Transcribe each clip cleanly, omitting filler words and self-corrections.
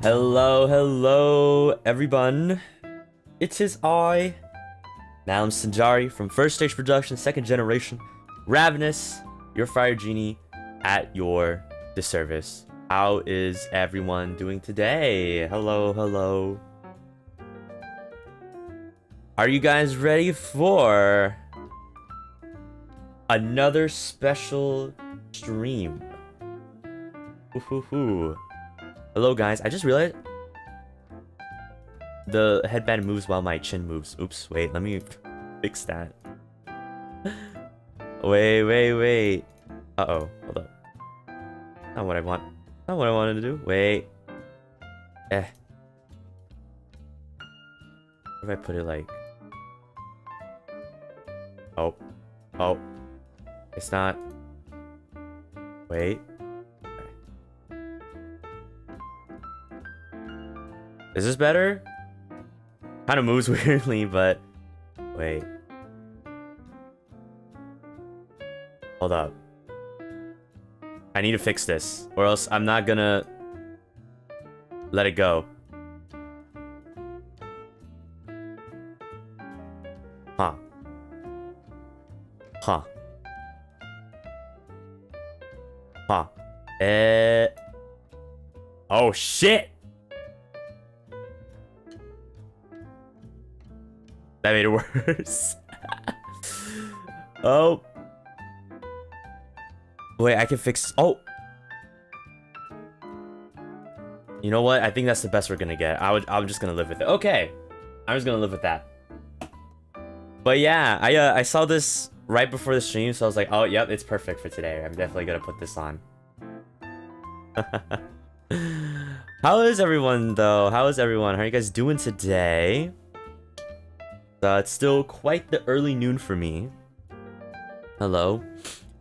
Hello, everyone. It is I, Malim Cendari from First Stage Production, Second Generation, Ravenous, your fire genie at your disservice. How is everyone doing today? Hello. Are you guys ready for another special stream? Hello guys, I just realized the headband moves while my chin moves. Oops, wait, let me fix that. Wait. Uh-oh, hold up. Not what I want. Not what I wanted to do. Wait. What if I put it like... Oh. It's not... Wait. Is this better? Kind of moves weirdly, but... Wait. Hold up. I need to fix this, or else I'm not gonna... let it go. Huh. Oh shit! That made it worse. Oh. Wait, I can fix... Oh. You know what? I think that's the best we're gonna get. I'm just gonna live with it. Okay. I'm just gonna live with that. But yeah, I saw this right before the stream, so I was like, oh, yep, it's perfect for today. I'm definitely gonna put this on. How is everyone, though? How is everyone? How are you guys doing today? It's still quite the early noon for me. Hello.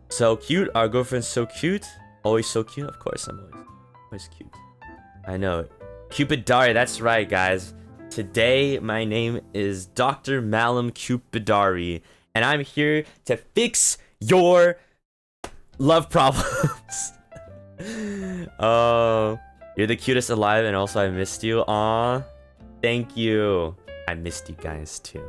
So cute. Our girlfriend's so cute. Always so cute. Of course, I'm always cute. I know. Cupidari. That's right, guys. Today, my name is Dr. Malim Cupidari, and I'm here to fix your love problems. Oh, you're the cutest alive, and also I missed you. Aw, thank you. I missed you guys too.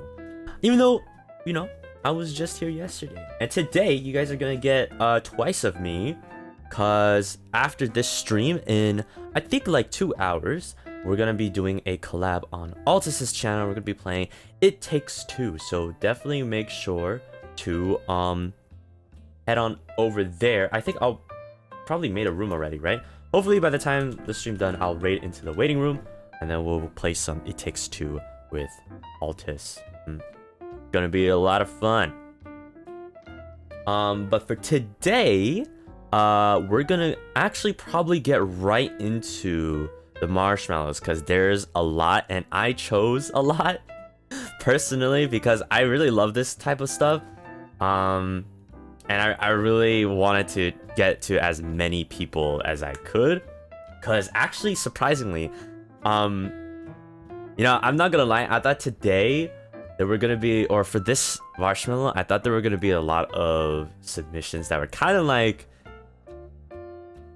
Even though, you know, I was just here yesterday. And today, you guys are gonna get twice of me. Cause after this stream in, I think like 2 hours, we're gonna be doing a collab on Altus's channel. We're gonna be playing It Takes Two. So definitely make sure to head on over there. I think I'll probably made a room already, right? Hopefully by the time the stream done, I'll raid into the waiting room. And then we'll play some It Takes Two with Altus. Gonna be a lot of fun. But for today, we're gonna actually probably get right into the marshmallows, because there's a lot, and I chose a lot personally because I really love this type of stuff. And I really wanted to get to as many people as I could, because actually surprisingly, you know, I'm not gonna lie, I thought today there were gonna be, or for this marshmallow, I thought there were gonna be a lot of submissions that were kind of like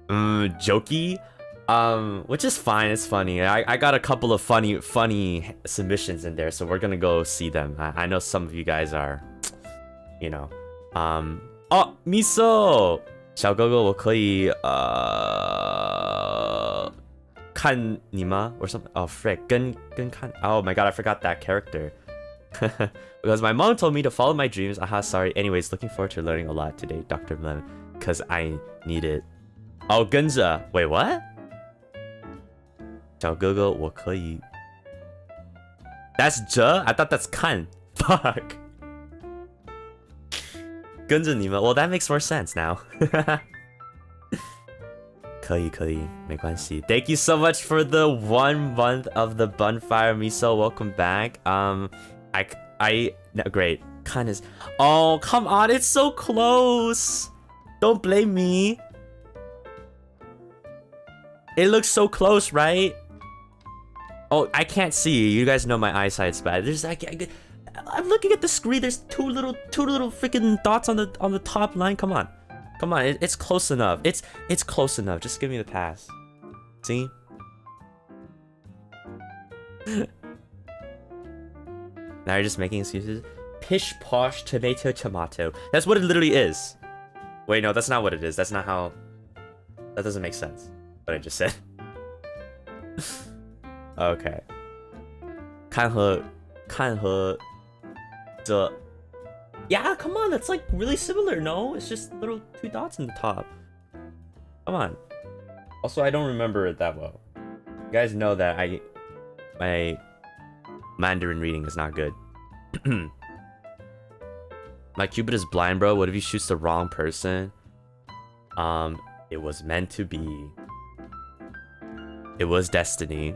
jokey, which is fine. It's funny. I got a couple of funny submissions in there, so we're gonna go see them. I know some of you guys are, you know, oh, Miso 小哥哥我可以看你吗 or something. Oh frick, 跟看. Oh my god, I forgot that character. Because my mom told me to follow my dreams. Aha, sorry. Anyways, looking forward to learning a lot today, Dr. Malim, because I need it. Oh, 跟着. Wait, what? 小哥哥我可以. That's 着? I thought that's 看. Fuck. 跟着你们. Well, that makes more sense now. 可以 没关系. Thank you so much for the 1 month of the bonfire, Miso. Welcome back. No, great. Kind is. Oh, come on. It's so close. Don't blame me. It looks so close, right? Oh, I can't see. You guys know my eyesight's bad. There's I'm looking at the screen. There's two little freaking dots on the top line. Come on. It's close enough. It's close enough. Just give me the pass. See? Now you're just making excuses. Pish posh tomato tomato. That's what it literally is. Wait, no, that's not what it is. That's not how. That doesn't make sense. What I just said. Okay. 看和 the. Yeah, come on. That's like really similar. No, it's just little 2 dots in the top. Come on. Also, I don't remember it that well. You guys know that my Mandarin reading is not good. My Cupid is blind, bro. What if he shoots the wrong person? It was meant to be. It was Destiny.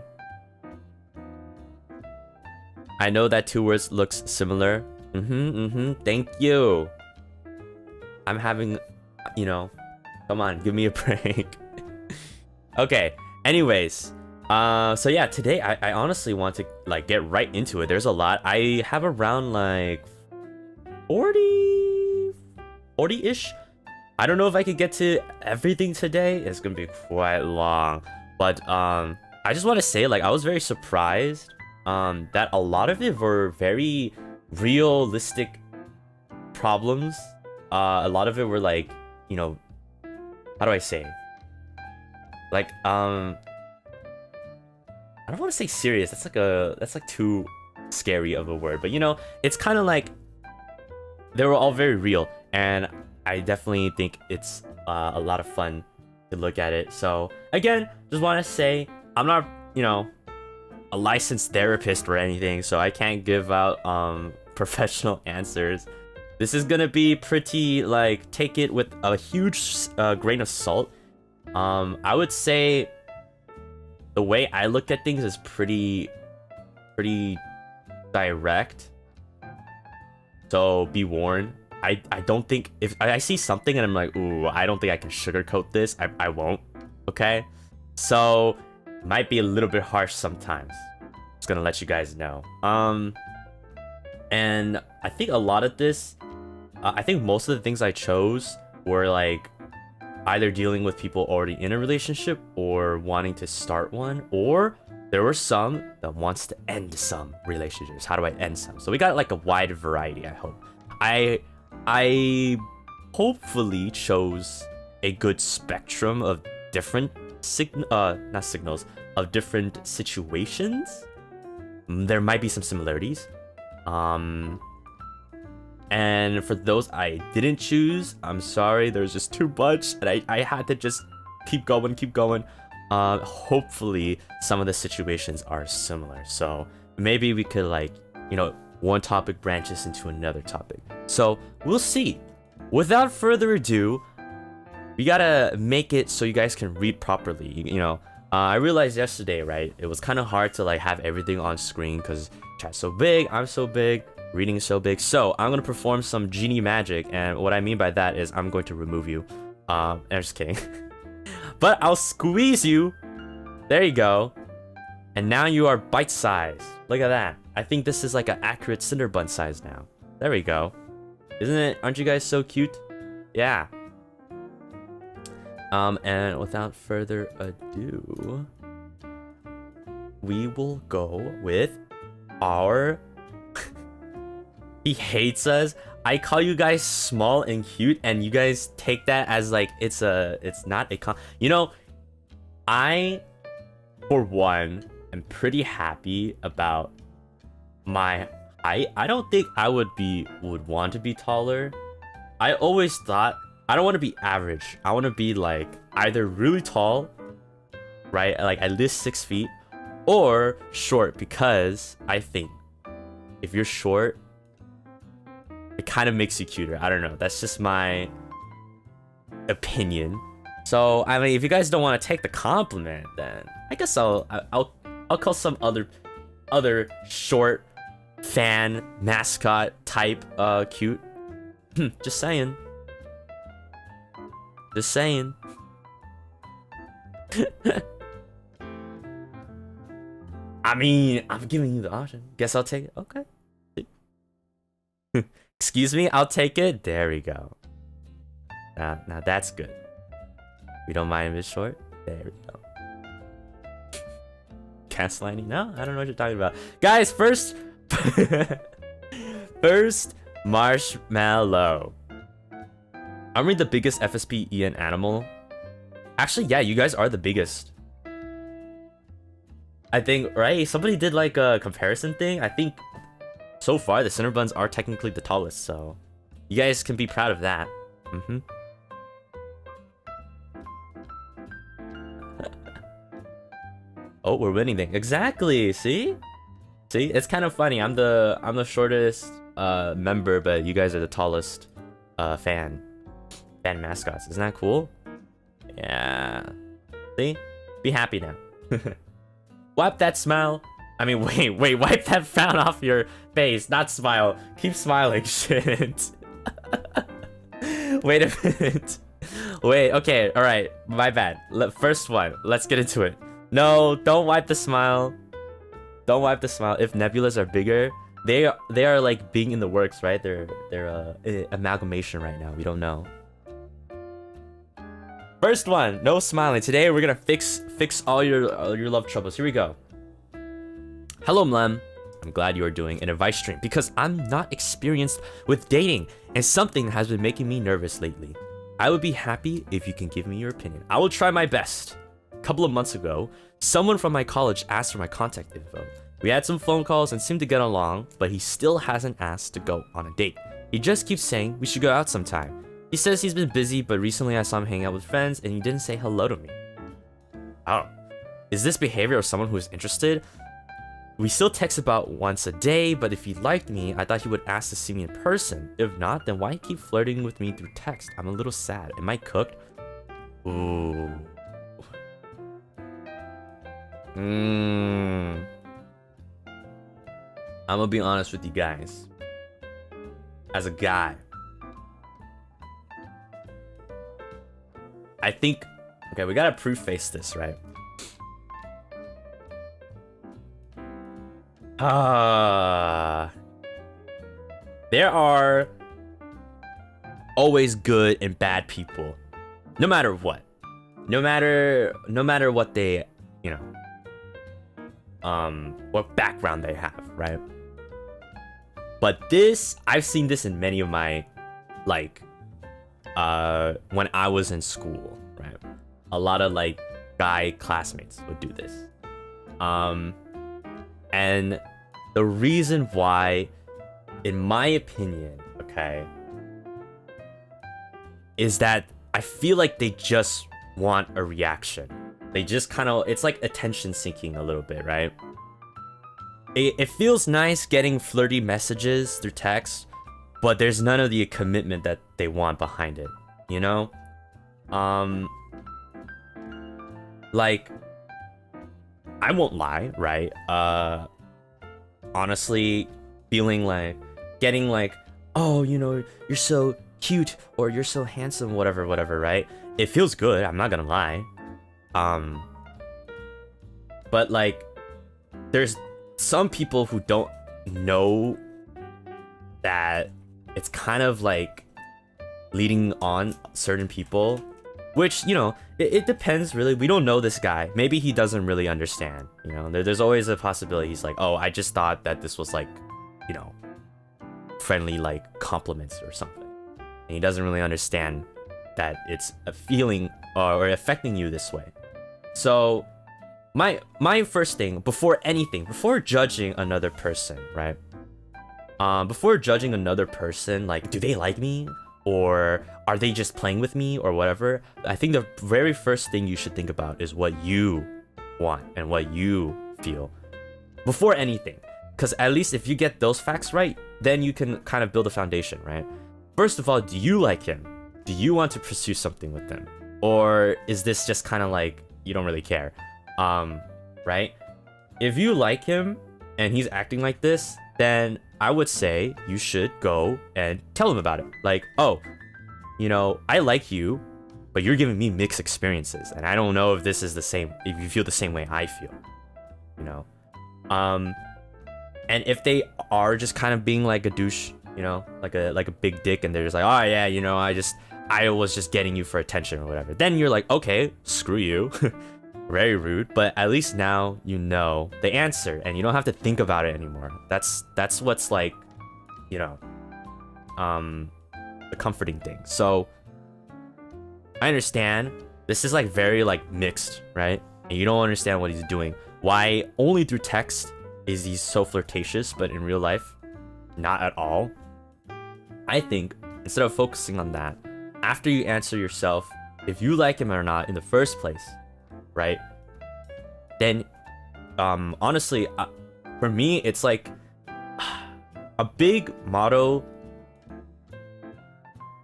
I know that 2 words looks similar. Thank you. I'm having, you know, come on, give me a break. Okay. Anyways, so yeah, today I honestly want to like get right into it. There's a lot. I have around like 40-ish. I don't know if I could get to everything today. It's gonna be quite long, but I just want to say, like, I was very surprised that a lot of it were very realistic problems. A lot of it were like, you know, how do I say, like, I don't want to say serious. That's like too scary of a word, but you know, it's kind of like they were all very real, and I definitely think it's a lot of fun to look at it. So again, just want to say I'm not, you know, a licensed therapist or anything, so I can't give out professional answers. This is gonna be pretty, like, take it with a huge grain of salt. I would say the way I look at things is pretty direct. So be warned. I don't think, if I see something and I'm like, ooh, I don't think I can sugarcoat this, I won't. Okay? So might be a little bit harsh sometimes. Just gonna let you guys know. And I think a lot of this, I think most of the things I chose were like either dealing with people already in a relationship or wanting to start one, or there were some that wants to end some relationships. How do I end some? So we got like a wide variety, I hope. I hopefully chose a good spectrum of different of different situations. There might be some similarities. And for those I didn't choose, I'm sorry, there's just too much, and I had to just keep going. Hopefully some of the situations are similar, so maybe we could, like, you know, one topic branches into another topic. So we'll see. Without further ado, we gotta make it so you guys can read properly. You know, I realized yesterday, right, it was kind of hard to like have everything on screen because chat's so big, I'm so big, reading is so big. So I'm gonna perform some genie magic, and what I mean by that is I'm going to remove you. I'm just kidding. But I'll squeeze you. There you go. And now you are bite-sized. Look at that. I think this is like an accurate cinder bun size now. There we go. Isn't it? Aren't you guys so cute? Yeah. And without further ado, we will go with our he hates us. I call you guys small and cute, and you guys take that as like it's not a you know, I for one am pretty happy about my height. I don't think I would want to be taller. I always thought I don't want to be average. I want to be like either really tall, right, like at least 6 feet, or short, because I think if you're short, it kind of makes you cuter. I don't know. That's just my opinion. So I mean, if you guys don't want to take the compliment, then I guess I'll call some other short fan mascot type cute. Just saying. Just saying. I mean, I'm giving you the option. Guess I'll take it. Okay. Excuse me, I'll take it. There we go. Now that's good. We don't mind if it's short. There we go. Gaslighting? No, I don't know what you're talking about. Guys, first marshmallow. Aren't we the biggest FSP EN animal? Actually, yeah, you guys are the biggest. I think, right? Somebody did like a comparison thing. I think so far the Cinnabons are technically the tallest, so you guys can be proud of that. Oh, we're winning then. Exactly. See, it's kind of funny. I'm the shortest member, but you guys are the tallest fan mascots. Isn't that cool? Yeah. See, be happy now. Wipe that smile. I mean, wait, wipe that frown off your face, not smile. Keep smiling. Shit. Wait a minute. Wait, okay, alright, my bad. First one, let's get into it. No, don't wipe the smile. Don't wipe the smile. If nebulas are bigger, they are like being in the works, right? They're amalgamation right now. We don't know. First one, no smiling. Today we're gonna fix all your love troubles. Here we go. Hello, Malim. I'm glad you are doing an advice stream because I'm not experienced with dating and something has been making me nervous lately. I would be happy if you can give me your opinion. I will try my best. A couple of months ago, someone from my college asked for my contact info. We had some phone calls and seemed to get along, but he still hasn't asked to go on a date. He just keeps saying we should go out sometime. He says he's been busy, but recently I saw him hang out with friends and he didn't say hello to me. Oh, is this behavior of someone who is interested? We still text about once a day, but if he liked me, I thought he would ask to see me in person. If not, then why keep flirting with me through text? I'm a little sad. Am I cooked? Ooh. I'm gonna be honest with you guys. As a guy, I think, okay, we gotta preface this, right? There are always good and bad people, no matter what. No matter what they, you know, what background they have, right? But this, I've seen this in many of my, like, when I was in school, right? A lot of like guy classmates would do this. And the reason why, in my opinion, okay, is that I feel like they just want a reaction. They just kind of, it's like attention seeking a little bit, right? It feels nice getting flirty messages through text, but there's none of the commitment that they want behind it, you know? Like, I won't lie, right? Honestly, feeling like, getting like, oh, you know, you're so cute, or you're so handsome, whatever, right? It feels good, I'm not gonna lie. But like, there's some people who don't know that it's kind of like leading on certain people, which, you know, it depends really. We don't know this guy. Maybe he doesn't really understand, you know. There's always a possibility he's like, oh, I just thought that this was like, you know, friendly like compliments or something, and he doesn't really understand that it's a feeling or affecting you this way. So my first thing, before anything, before judging another person, right? Before judging another person, like, do they like me? Or are they just playing with me or whatever? I think the very first thing you should think about is what you want and what you feel before anything. Because at least if you get those facts right, then you can kind of build a foundation, right? First of all, do you like him? Do you want to pursue something with them? Or is this just kind of like, you don't really care? Right? If you like him and he's acting like this, then I would say you should go and tell him about it. Like, oh, you know, I like you, but you're giving me mixed experiences, and I don't know if this is the same, if you feel the same way I feel, you know? And if they are just kind of being like a douche, you know, like a big dick, and they're just like, oh yeah, you know, I was just getting you for attention or whatever, then you're like, okay, screw you. very rude, but at least now you know the answer and you don't have to think about it anymore. That's what's like, you know, the comforting thing. So I understand this is like very like mixed, right? And you don't understand what he's doing. Why only through text is he so flirtatious, but in real life, not at all. I think instead of focusing on that, after you answer yourself if you like him or not in the first place, right? Then, honestly, for me, it's like a big motto.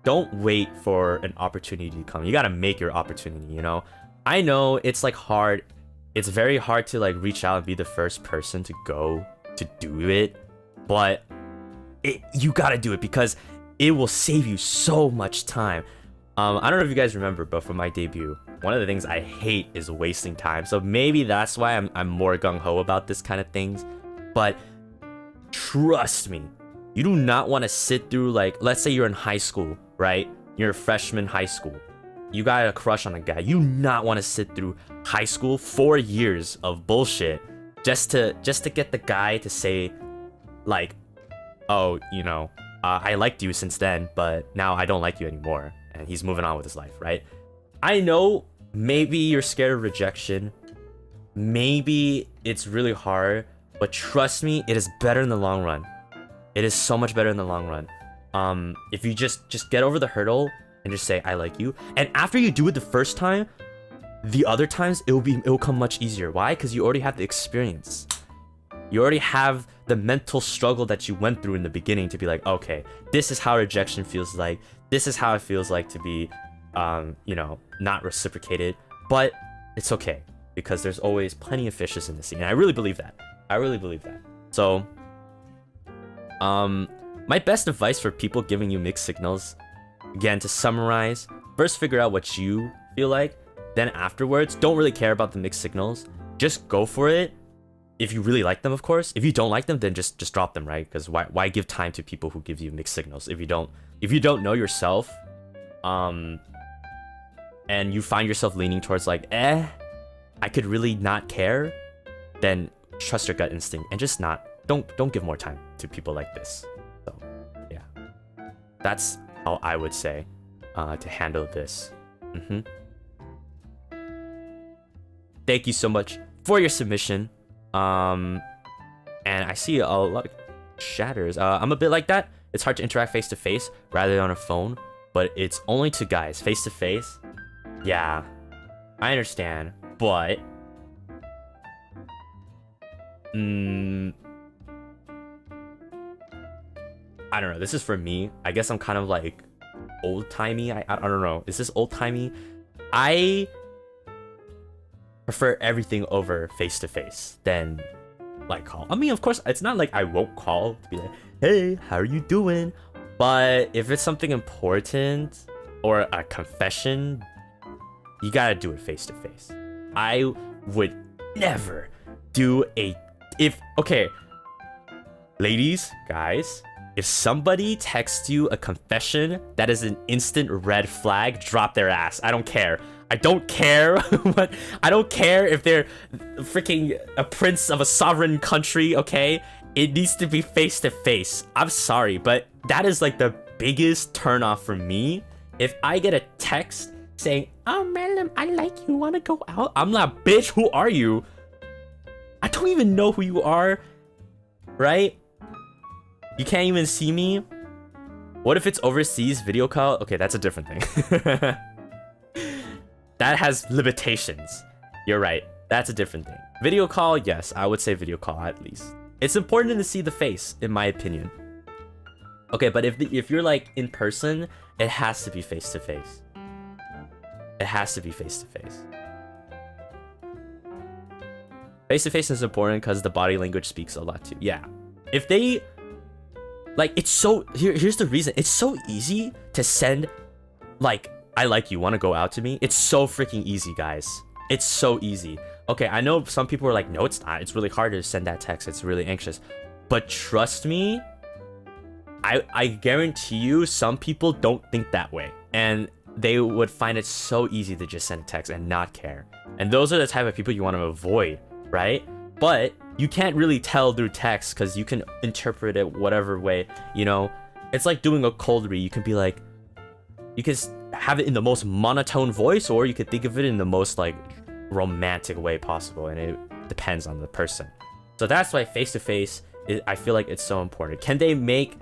Don't wait for an opportunity to come. You gotta make your opportunity, you know? I know it's like hard. It's very hard to like reach out and be the first person to go to do it, but you gotta do it because it will save you so much time. I don't know if you guys remember, but for my debut, one of the things I hate is wasting time. So maybe that's why I'm more gung-ho about this kind of things. But trust me, you do not want to sit through, like, let's say you're in high school, right? You're a freshman high school. You got a crush on a guy. You do not want to sit through high school, 4 years of bullshit just to get the guy to say, like, oh, you know, I liked you since then, but now I don't like you anymore. And he's moving on with his life, right? I know maybe you're scared of rejection. Maybe it's really hard, but trust me, it is better in the long run. It is so much better in the long run. If you just get over the hurdle and just say, I like you. And after you do it the first time, the other times, it will come much easier. Why? Because you already have the experience. You already have the mental struggle that you went through in the beginning to be like, okay, this is how rejection feels like. This is how it feels like to be, you know, not reciprocated. But it's okay because there's always plenty of fishes in the sea. And I really believe that. I really believe that. So, my best advice for people giving you mixed signals, again, to summarize, first figure out what you feel like. Then afterwards, don't really care about the mixed signals. Just go for it. If you really like them, of course. If you don't like them, then just drop them, right? Because why give time to people who give you mixed signals if you don't know yourself, and you find yourself leaning towards like, I could really not care, then trust your gut instinct and just don't give more time to people like this. So yeah, that's how I would say to handle this. Thank you so much for your submission. And I see a lot of shatters. I'm a bit like that. It's hard to interact face to face rather than on a phone, but it's only to guys. Face to face, yeah, I understand, but I don't know. This is for me. I guess I'm kind of like old-timey. I don't know. Is this old-timey? I prefer everything over face-to-face than like call. I mean, of course, it's not like I won't call to be like, hey, how are you doing? But if it's something important or a confession, you gotta do it face-to-face. I would never do okay, ladies, guys, if somebody texts you a confession that is an instant red flag, drop their ass. I don't care. I don't care what. I don't care if they're freaking a prince of a sovereign country, okay? It needs to be face to face. I'm sorry, but that is like the biggest turnoff for me. If I get a text saying, oh, Malim, I like you, wanna go out? I'm like, bitch, who are you? I don't even know who you are, right? You can't even see me. What if it's overseas video call? Okay, that's a different thing. That has limitations. You're right. That's a different thing. Video call, yes, I would say video call at least. It's important to see the face, in my opinion. Okay, but if you're like in person, it has to be face to face. It has to be face to face. Face to face is important because the body language speaks a lot too. Yeah. If they like, it's so here's the reason. It's so easy to send like, I like you, want to go out to me? It's so freaking easy, guys. It's so easy. Okay, I know some people are like, no, it's not. It's really hard to send that text. It's really anxious. But trust me, I guarantee you some people don't think that way. And they would find it so easy to just send a text and not care. And those are the type of people you want to avoid, right? But you can't really tell through text because you can interpret it whatever way, you know? It's like doing a cold read. You can be like, you can have it in the most monotone voice, or you could think of it in the most like romantic way possible, and it depends on the person. So that's why face-to-face, I feel like it's so important. Can they make,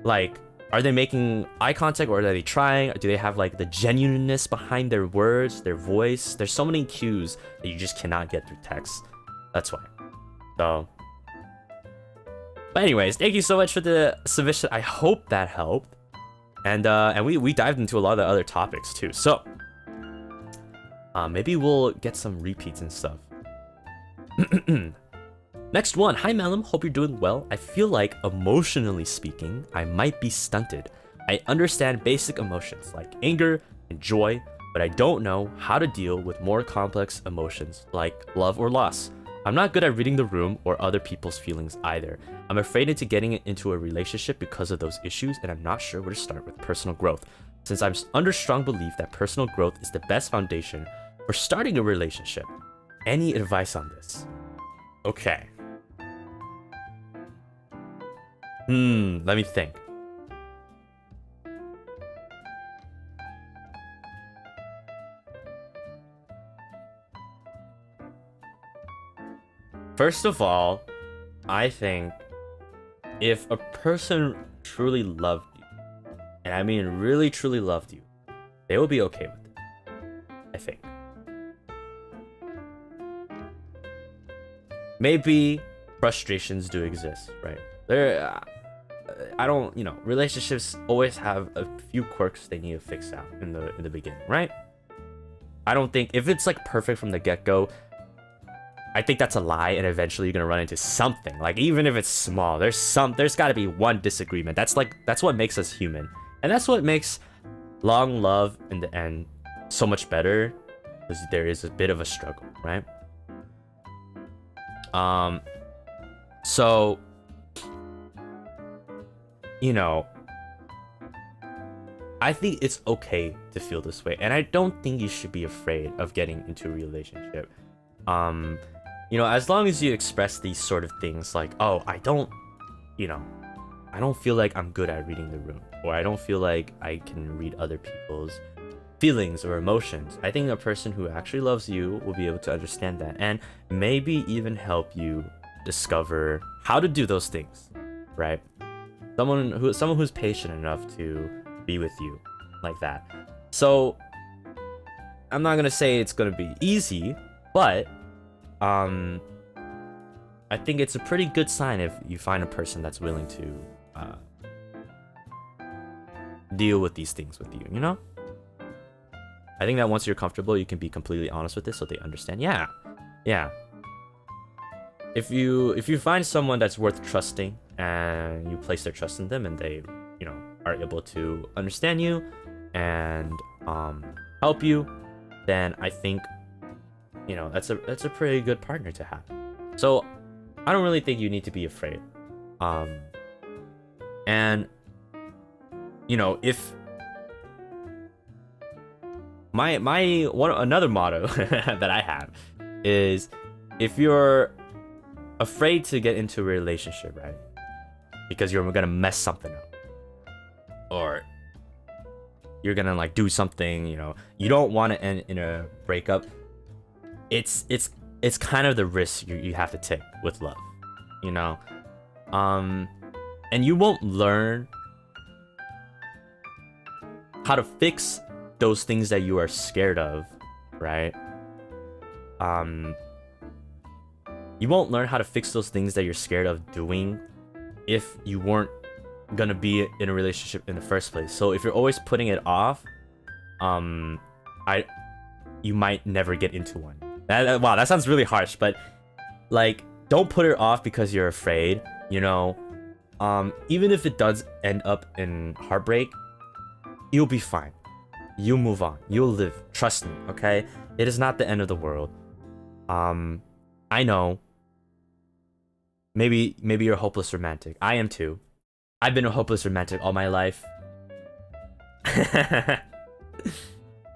like, are they making eye contact, or are they trying? Do they have like the genuineness behind their words, their voice? There's so many cues that you just cannot get through text. That's why. So, but anyways, thank you so much for the submission. I hope that helped. And we dived into a lot of the other topics too. So maybe we'll get some repeats and stuff. Next one. Hi Malim, hope you're doing well. I feel like emotionally speaking, I might be stunted. I understand basic emotions like anger and joy, but I don't know how to deal with more complex emotions like love or loss. I'm not good at reading the room or other people's feelings either. I'm afraid into getting into a relationship because of those issues, and I'm not sure where to start with personal growth, since I'm under strong belief that personal growth is the best foundation for starting a relationship. Any advice on this? Okay. Let me think. First of all, I think if a person truly loved you, and I mean really truly loved you, they will be okay with it. I think. Maybe frustrations do exist, right? Relationships always have a few quirks they need to fix out in the beginning, right? I don't think if it's like perfect from the get-go, I think that's a lie, and eventually you're gonna run into something. Like, even if it's small, there's got to be one disagreement. That's what makes us human, and that's what makes long love in the end so much better, because there is a bit of a struggle, right? So, you know, I think it's okay to feel this way, and I don't think you should be afraid of getting into a relationship. As long as you express these sort of things like, oh, I don't feel like I'm good at reading the room, or I don't feel like I can read other people's feelings or emotions. I think a person who actually loves you will be able to understand that, and maybe even help you discover how to do those things, right? Someone who's patient enough to be with you like that. So I'm not gonna say it's gonna be easy, but I think it's a pretty good sign if you find a person that's willing to deal with these things with you, you know? I think that once you're comfortable, you can be completely honest with this so they understand. Yeah. If you find someone that's worth trusting and you place their trust in them, and they, are able to understand you and help you, then I think that's a pretty good partner to have. So I don't really think you need to be afraid. And if another motto that I have is, if you're afraid to get into a relationship, right, because you're gonna mess something up, or you're gonna like do something, you don't want to end in a breakup, it's kind of the risk you have to take with love, and you won't learn how to fix those things that you are scared of, right? You won't learn how to fix those things that you're scared of doing if you weren't gonna be in a relationship in the first place. So if you're always putting it off, you might never get into one. Wow, that sounds really harsh, but like, don't put it off because you're afraid, even if it does end up in heartbreak, you'll be fine. You'll move on. You'll live. Trust me, okay? It is not the end of the world. I know. Maybe you're a hopeless romantic. I am too. I've been a hopeless romantic all my life.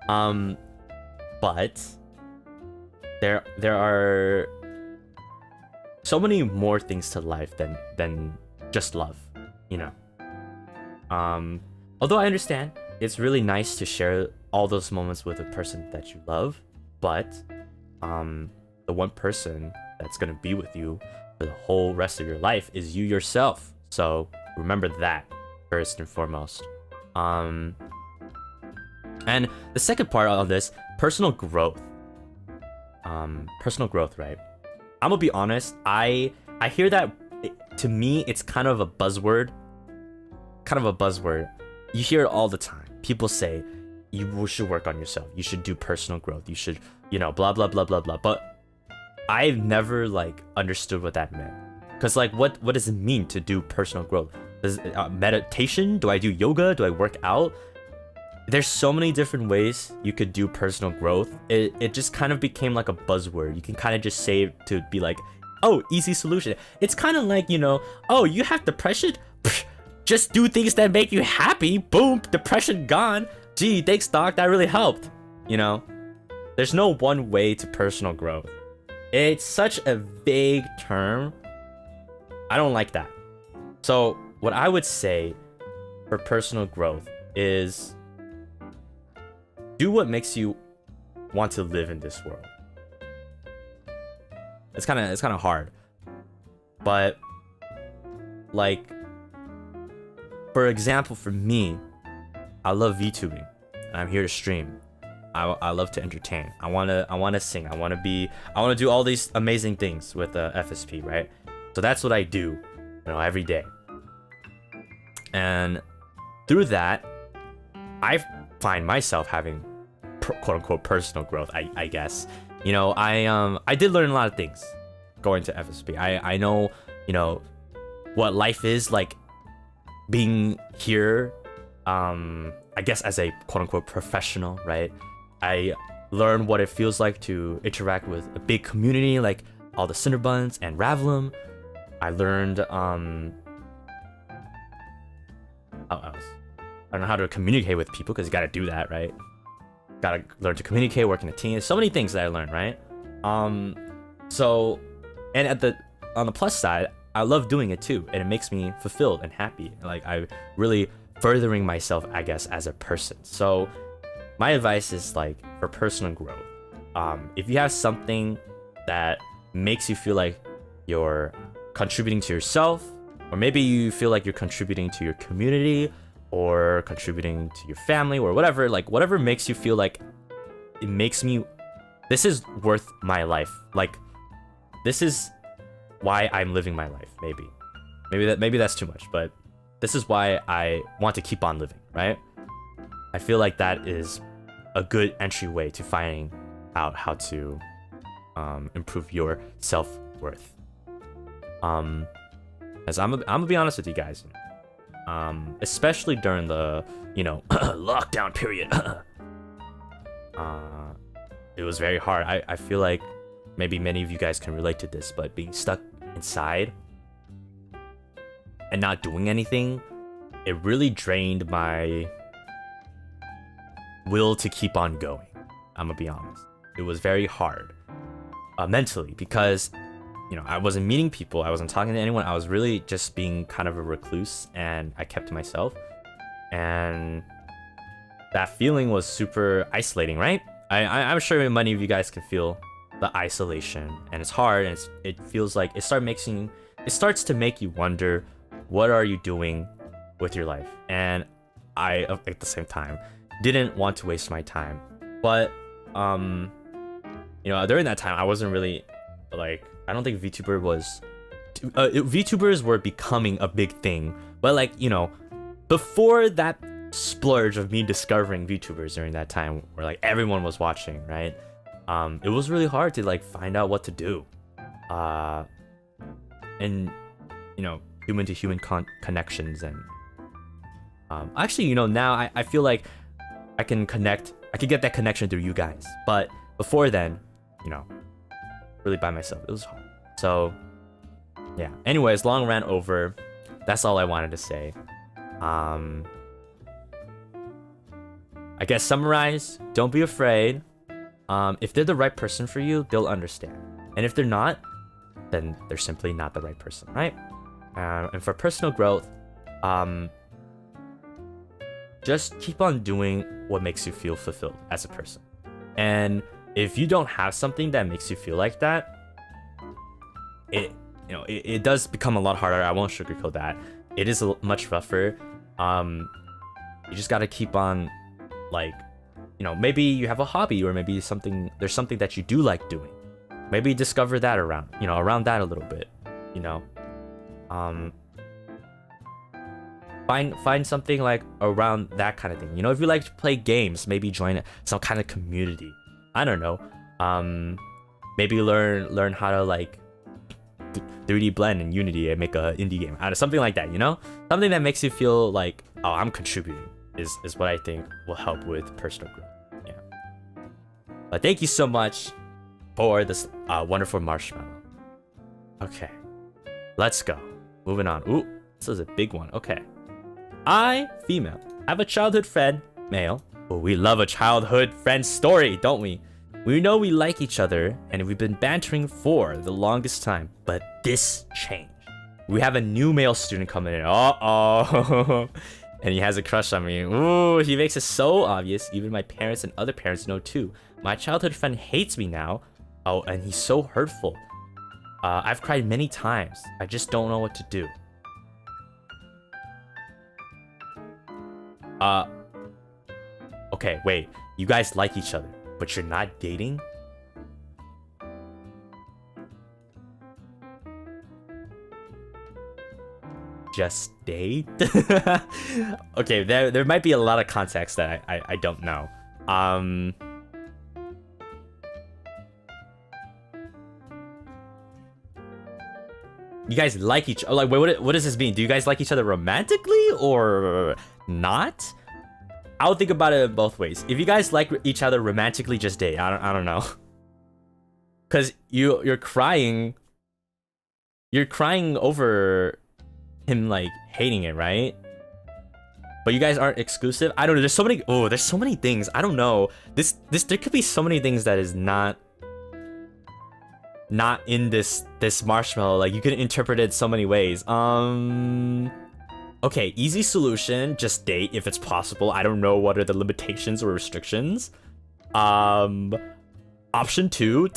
But there are so many more things to life than just love, you know. Although I understand it's really nice to share all those moments with a person that you love, but the one person that's gonna be with you for the whole rest of your life is you yourself. So remember that first and foremost. And the second part of this, personal growth. Personal growth, right? I'm gonna be honest, I hear that, to me it's kind of a buzzword. You hear it all the time. People say you should work on yourself, you should do personal growth, you should, you know, blah blah blah blah blah. But I've never like understood what that meant. Cause like what does it mean to do personal growth? Does meditation? Do I do yoga? Do I work out? There's so many different ways you could do personal growth. It just kind of became like a buzzword. You can kind of just say it to be like, oh, easy solution. It's kind of like, you know, oh, you have depression? Psh, just do things that make you happy. Boom, depression gone. Gee, thanks doc, that really helped. You know, there's no one way to personal growth. It's such a vague term. I don't like that. So what I would say for personal growth is do what makes you want to live in this world. It's kind of hard, but like, for example, for me, I love VTubing. I'm here to stream. I love to entertain. I wanna sing. I wanna do all these amazing things with FSP, right? So that's what I do, you know, every day. And through that, I find myself having quote unquote personal growth, I guess. You know, I did learn a lot of things going to FSP. I know, you know, what life is like being here, I guess as a quote unquote professional, right? I learned what it feels like to interact with a big community like all the Cinderbuns and Ravelum. I learned how else? I don't know how to communicate with people, because you gotta do that, right? Gotta learn to communicate, work in a team. There's so many things that I learned, right? So, and on the plus side, I love doing it too, and it makes me fulfilled and happy. Like, I really furthering myself, I guess, as a person. So my advice is like, for personal growth, if you have something that makes you feel like you're contributing to yourself, or maybe you feel like you're contributing to your community or contributing to your family or whatever, like whatever makes you feel like it makes me, this is worth my life, like this is why I'm living my life. Maybe that's too much, but this is why I want to keep on living, right? I feel like that is a good entryway to finding out how to improve your self-worth. As I'm gonna be honest with you guys, especially during the, you know, lockdown period, it was very hard. I feel like maybe many of you guys can relate to this, but being stuck inside and not doing anything, it really drained my will to keep on going. I'm gonna be honest. It was very hard mentally, because, you know, I wasn't meeting people, I wasn't talking to anyone, I was really just being kind of a recluse, and I kept to myself, and that feeling was super isolating, right? I'm sure many of you guys can feel the isolation, and it's hard, and it feels like it starts to make you wonder, what are you doing with your life? And I, at the same time, didn't want to waste my time, but you know, during that time I wasn't really like, I don't think VTubers were becoming a big thing, but like, you know, before that splurge of me discovering VTubers during that time where like everyone was watching, right? It was really hard to like find out what to do, and you know, human to human connections, and actually, you know, now I feel like I can get that connection through you guys, but before then, you know, really by myself, it was hard. So yeah, anyways, long rant over. That's all I wanted to say. I I guess summarize, don't be afraid. If they're the right person for you, they'll understand. And if they're not, then they're simply not the right person, right? And for personal growth, just keep on doing what makes you feel fulfilled as a person. And if you don't have something that makes you feel like that, it does become a lot harder. I won't sugarcoat that. It is much rougher. You just gotta keep on, like, maybe you have a hobby, or maybe there's something that you do like doing. Maybe discover that around that a little bit. Find something like around that kind of thing. If you like to play games, maybe join some kind of community. I don't know. Maybe learn how to like 3D blend in Unity and make a indie game out of something like that. Something that makes you feel like, oh, I'm contributing is what I think will help with personal growth. Yeah. But thank you so much for this wonderful marshmallow. Okay, let's go. Moving on. Ooh, this is a big one. Okay. I, female, have a childhood friend, male. Well, we love a childhood friend story, don't we? We know we like each other, and we've been bantering for the longest time, but this changed. We have a new male student coming in. Uh-oh. And he has a crush on me. Ooh, he makes it so obvious. Even my parents and other parents know too. My childhood friend hates me now. Oh, and he's so hurtful. I've cried many times. I just don't know what to do. Okay, wait. You guys like each other, but you're not dating? Just date? Okay, there might be a lot of context that I don't know. You guys like each other? Like, wait, what does this mean? Do you guys like each other romantically or not? I would think about it both ways. If you guys like each other romantically, just date. I don't know. Cause you're crying over him like hating it, right? But you guys aren't exclusive. I don't know. There's so many things. I don't know. There could be so many things that is not in this marshmallow. Like, you can interpret it so many ways. Okay, easy solution, just date if it's possible. I don't know what are the limitations or restrictions. Option 2,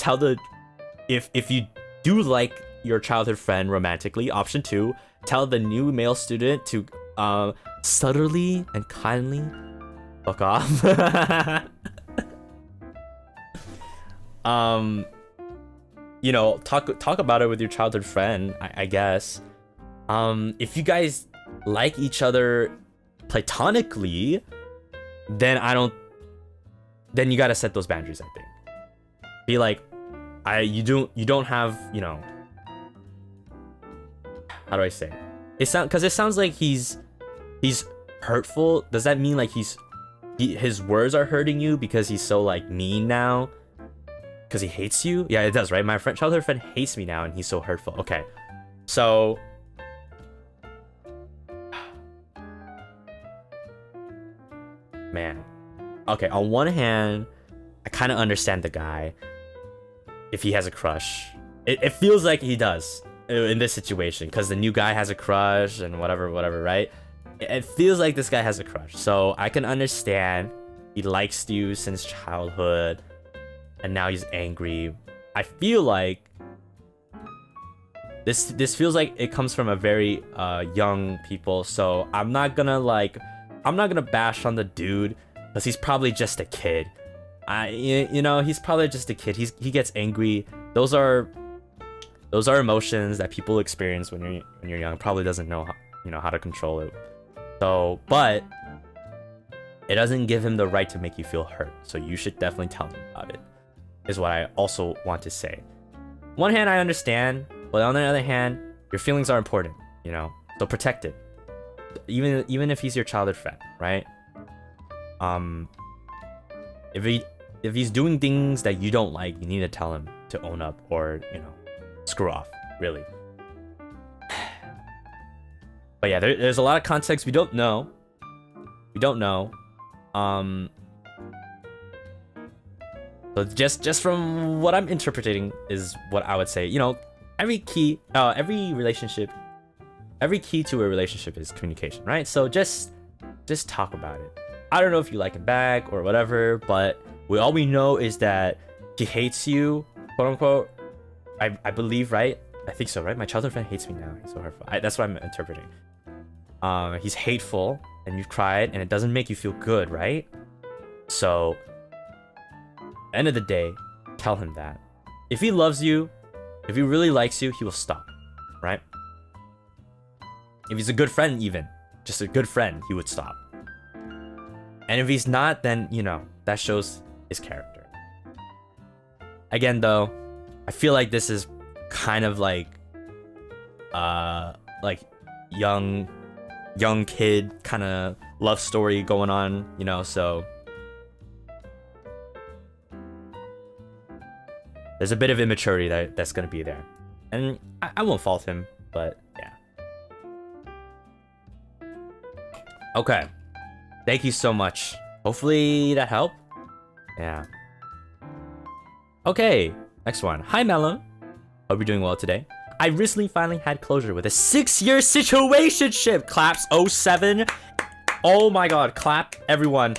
if you do like your childhood friend romantically, option 2, tell the new male student to subtly and kindly fuck off. Talk about it with your childhood friend, I guess. If you guys like each other platonically, then you gotta set those boundaries, I think. Be like, you don't have, how do I say it? It sounds like he's hurtful. Does that mean like his words are hurting you because he's so like mean now? Because he hates you? Yeah, it does, right? My childhood friend hates me now and he's so hurtful. Okay, so man, okay, on one hand, I kind of understand the guy if he has a crush. It feels like he does in this situation because the new guy has a crush and whatever, right? It feels like this guy has a crush, so I can understand he likes you since childhood and now he's angry. I feel like this feels like it comes from a very young people, so I'm not gonna bash on the dude because he's probably just a kid. He's probably just a kid. He gets angry. Those are emotions that people experience when you're young. Probably doesn't know how to control it. So, but it doesn't give him the right to make you feel hurt. So you should definitely tell him about it. Is what I also want to say. One hand, I understand, but on the other hand, your feelings are important. So protect it. Even if he's your childhood friend, right? If he's doing things that you don't like, you need to tell him to own up or screw off, really. But yeah, there's a lot of context we don't know. So just from what I'm interpreting is what I would say. You know, every key to a relationship is communication, right? So just talk about it. I don't know if you like him back or whatever, but all we know is that he hates you, quote unquote. I believe, right? I think so, right? My childhood friend hates me now. He's so hurtful. That's what I'm interpreting. He's hateful, and you've cried, and it doesn't make you feel good, right? So, end of the day, tell him that. If he loves you, if he really likes you, he will stop, right? If he's a good friend, even just a good friend, he would stop. And if he's not, then, you know, that shows his character. Again, though, I feel like this is kind of like young kid kind of love story going on, you know, so there's a bit of immaturity that's gonna be there. And I won't fault him, but yeah. Okay. Thank you so much. Hopefully that helped. Yeah. Okay, next one. Hi, Malim. Hope you're doing well today. I recently finally had closure with a 6-year situationship. Claps 07. Oh my god, clap everyone.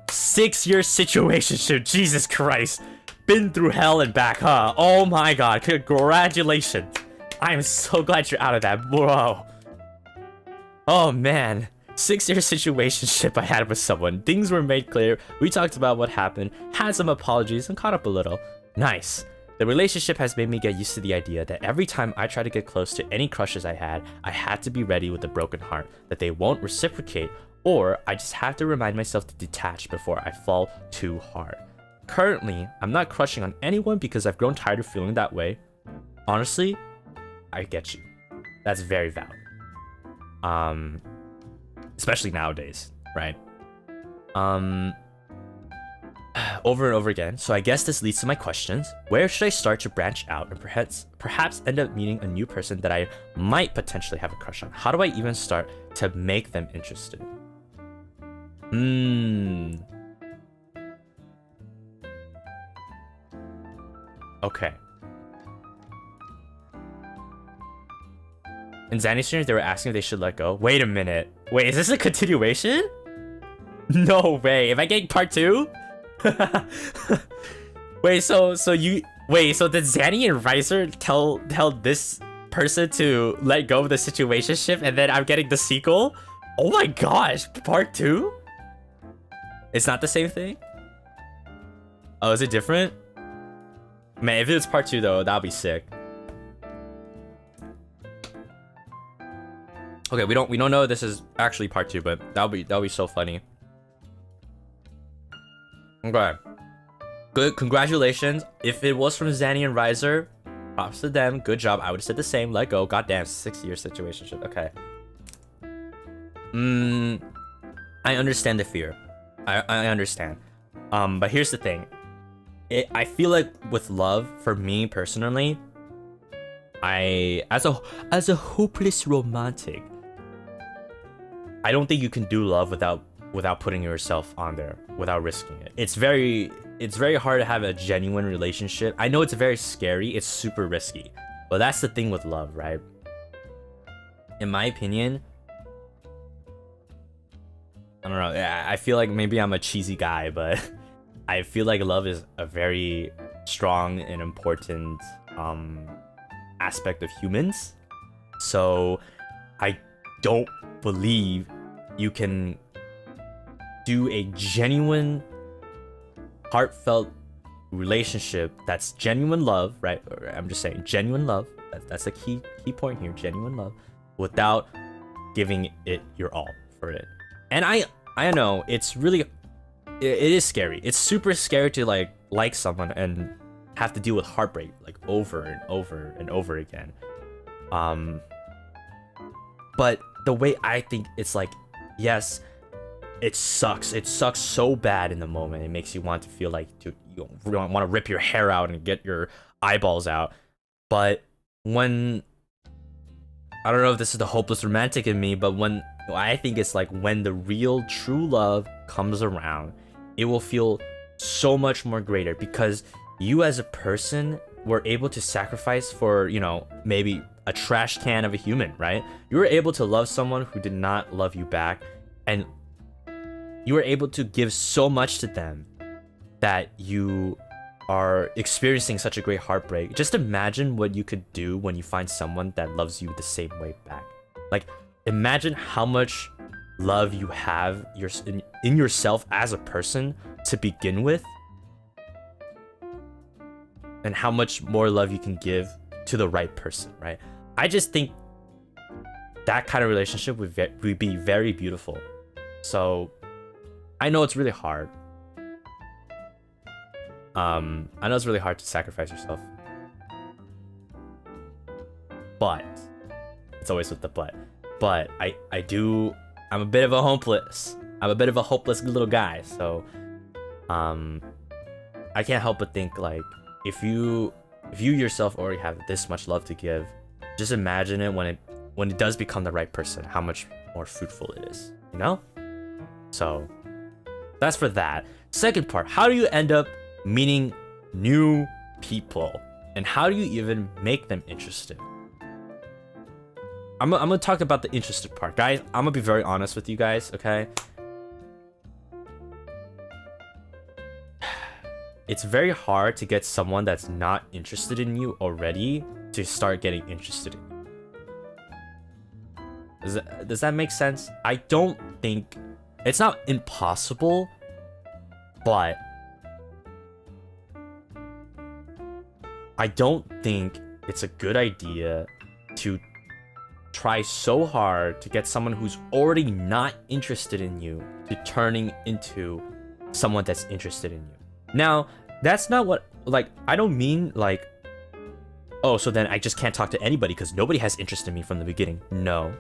6-year situationship. Jesus Christ. Been through hell and back, huh? Oh my god, congratulations. I am so glad you're out of that, bro. Oh man. 6-year situationship I had with someone. Things were made clear. We talked about what happened, had some apologies, and caught up a little. Nice. The relationship has made me get used to the idea that every time I try to get close to any crushes I had to be ready with a broken heart, that they won't reciprocate, or I just have to remind myself to detach before I fall too hard. Currently, I'm not crushing on anyone because I've grown tired of feeling that way. Honestly, I get you. That's very valid. Especially nowadays, right? Over and over again. So I guess this leads to my questions. Where should I start to branch out and perhaps end up meeting a new person that I might potentially have a crush on? How do I even start to make them interested? Okay. In Zanny streams, they were asking if they should let go. Wait a minute. Wait, is this a continuation? No way. Am I getting part 2? Wait, so did Zanny and Riser tell this person to let go of the situationship, and then I'm getting the sequel? Oh my gosh, part 2? It's not the same thing? Oh, is it different? Man, if it's part 2 though, that'll be sick. Okay, we don't know this is actually part 2, but that'll be so funny. Okay. Good, congratulations. If it was from Zanny and Riser, props to them. Good job. I would have said the same. Let go. Goddamn, 6-year situationship. Okay. I understand the fear. I understand. But here's the thing. I feel like with love, for me personally, as a hopeless romantic, I don't think you can do love without putting yourself on there, without risking it. It's very hard to have a genuine relationship. I know it's very scary, it's super risky, but that's the thing with love, right? In my opinion, I don't know, I feel like maybe I'm a cheesy guy, but I feel like love is a very strong and important aspect of humans. So I don't believe you can do a genuine, heartfelt relationship that's genuine love, right? Or I'm just saying genuine love. That's a key point here, genuine love, without giving it your all for it. And I know it's really, it is scary. It's super scary to like someone and have to deal with heartbreak like over and over and over again. But the way I think it's like, yes, it sucks. It sucks so bad in the moment. It makes you want to feel like you want to rip your hair out and get your eyeballs out. But when, I don't know if this is the hopeless romantic in me, but when I think it's like when the real true love comes around, it will feel so much more greater because you as a person were able to sacrifice for, you know, maybe a trash can of a human, right? You were able to love someone who did not love you back, and you were able to give so much to them that you are experiencing such a great heartbreak. Just imagine what you could do when you find someone that loves you the same way back. Like, imagine how much love you have in yourself as a person to begin with, and how much more love you can give to the right person, right? I just think that kind of relationship would be very beautiful. So I know it's really hard. I know it's really hard to sacrifice yourself, but it's always with the but. But I'm a bit of a hopeless. I'm a bit of a hopeless little guy. So, I can't help but think, like, if you yourself already have this much love to give, just imagine it when it does become the right person, how much more fruitful it is, you know? So that's for that. Second part, how do you end up meeting new people, and how do you even make them interested? I'm gonna talk about the interested part, guys. I'm gonna be very honest with you guys, okay? It's very hard to get someone that's not interested in you already to start getting interested in you. Does that make sense? I don't think it's not impossible, but I don't think it's a good idea to try so hard to get someone who's already not interested in you to turning into someone that's interested in you. Now, that's not what, like, I don't mean like, oh, so then I just can't talk to anybody because nobody has interest in me from the beginning. No,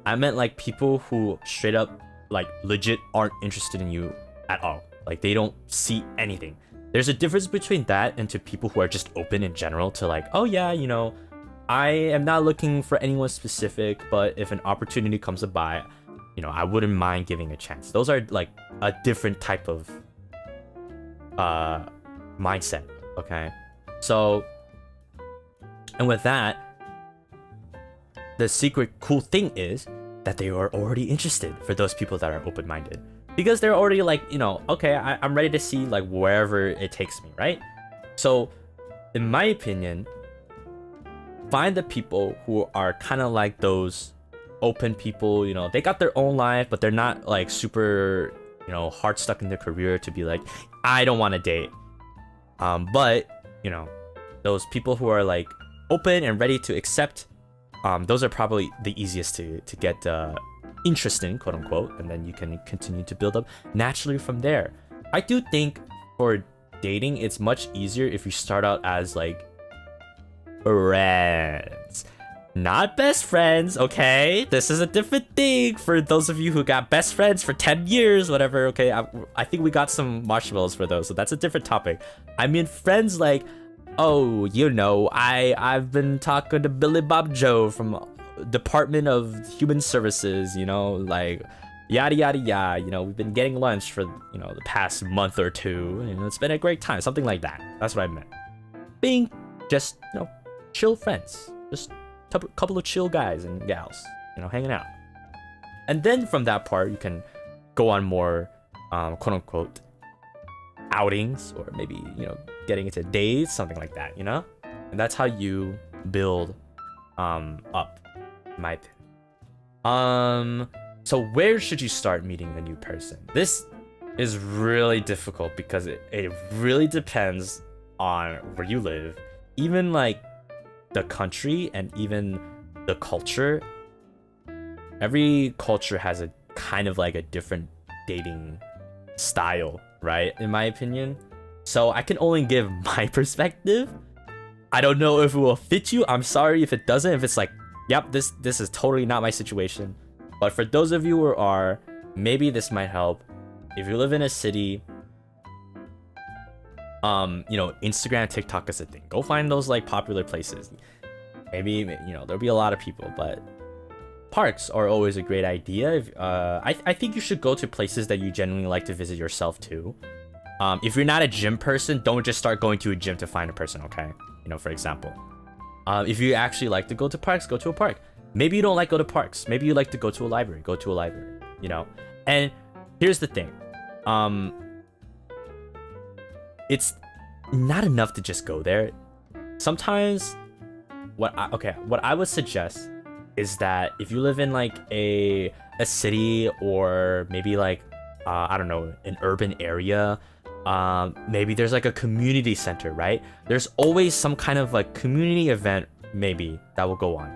I meant like people who straight up, like, legit aren't interested in you at all. Like, they don't see anything. There's a difference between that and to people who are just open in general to, like, oh yeah, you know, I am not looking for anyone specific, but if an opportunity comes by, you know, I wouldn't mind giving a chance. Those are like a different type of mindset, okay? So, and with that, the secret cool thing is that they are already interested for those people that are open-minded, because they're already like, you know, okay, I'm ready to see like wherever it takes me, right? So in my opinion, find the people who are kind of like those open people, you know, they got their own life, but they're not like super, you know, hard stuck in their career to be like, I don't want to date. But, you know, those people who are like open and ready to accept, those are probably the easiest to get interesting, quote unquote, and then you can continue to build up naturally from there. I do think for dating, it's much easier if you start out as like friends, not best friends, okay? This is a different thing for those of you who got best friends for 10 years, whatever, okay? I think we got some marshmallows for those, so that's a different topic. I mean friends like, oh, you know, I've been talking to Billy Bob Joe from Department of Human Services, you know, like yada yada yada, you know, we've been getting lunch for, you know, the past month or two, and it's been a great time, something like that. That's what I meant. Being just, you know, chill friends, just a couple of chill guys and gals, you know, hanging out. And then from that part, you can go on more, quote unquote, outings, or maybe, you know, getting into dates, something like that, you know? And that's how you build up, in my opinion. So where should you start meeting a new person? This is really difficult because it really depends on where you live, even like the country and even the culture. Every culture has a kind of like a different dating style, right? In my opinion. So I can only give my perspective. I don't know if it will fit you. I'm sorry if it doesn't. If it's like, yep, this is totally not my situation. But for those of you who are, maybe this might help. If you live in a city, you know, Instagram, TikTok is a thing. Go find those like popular places. Maybe, you know, there'll be a lot of people, but parks are always a great idea. I think you should go to places that you genuinely like to visit yourself too. If you're not a gym person, don't just start going to a gym to find a person, okay? You know, for example. If you actually like to go to parks, go to a park. Maybe you don't like go to parks. Maybe you like to go to a library. Go to a library, you know? And here's the thing. It's not enough to just go there. Sometimes what I would suggest is that if you live in like a city or maybe like I don't know, an urban area, maybe there's like a community center, right? There's always some kind of like community event maybe that will go on.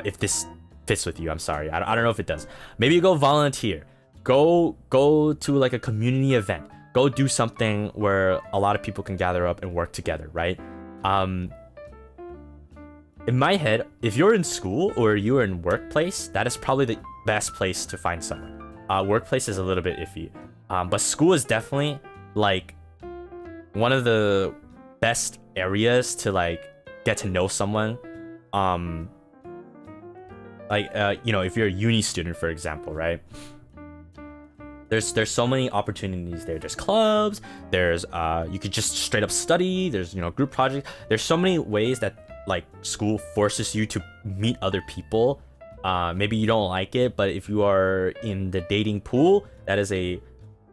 If this fits with you, I'm sorry, I don't know if it does. Maybe you go volunteer, go to like a community event, go do something where a lot of people can gather up and work together, right? In my head, if you're in school or you're in workplace, that is probably the best place to find someone. Workplace is a little bit iffy, but school is definitely like one of the best areas to like get to know someone. You know, if you're a uni student, for example, right? There's so many opportunities there. There's clubs, there's you could just straight up study, there's, you know, group projects. There's so many ways that like school forces you to meet other people. Maybe you don't like it, but if you are in the dating pool, that is a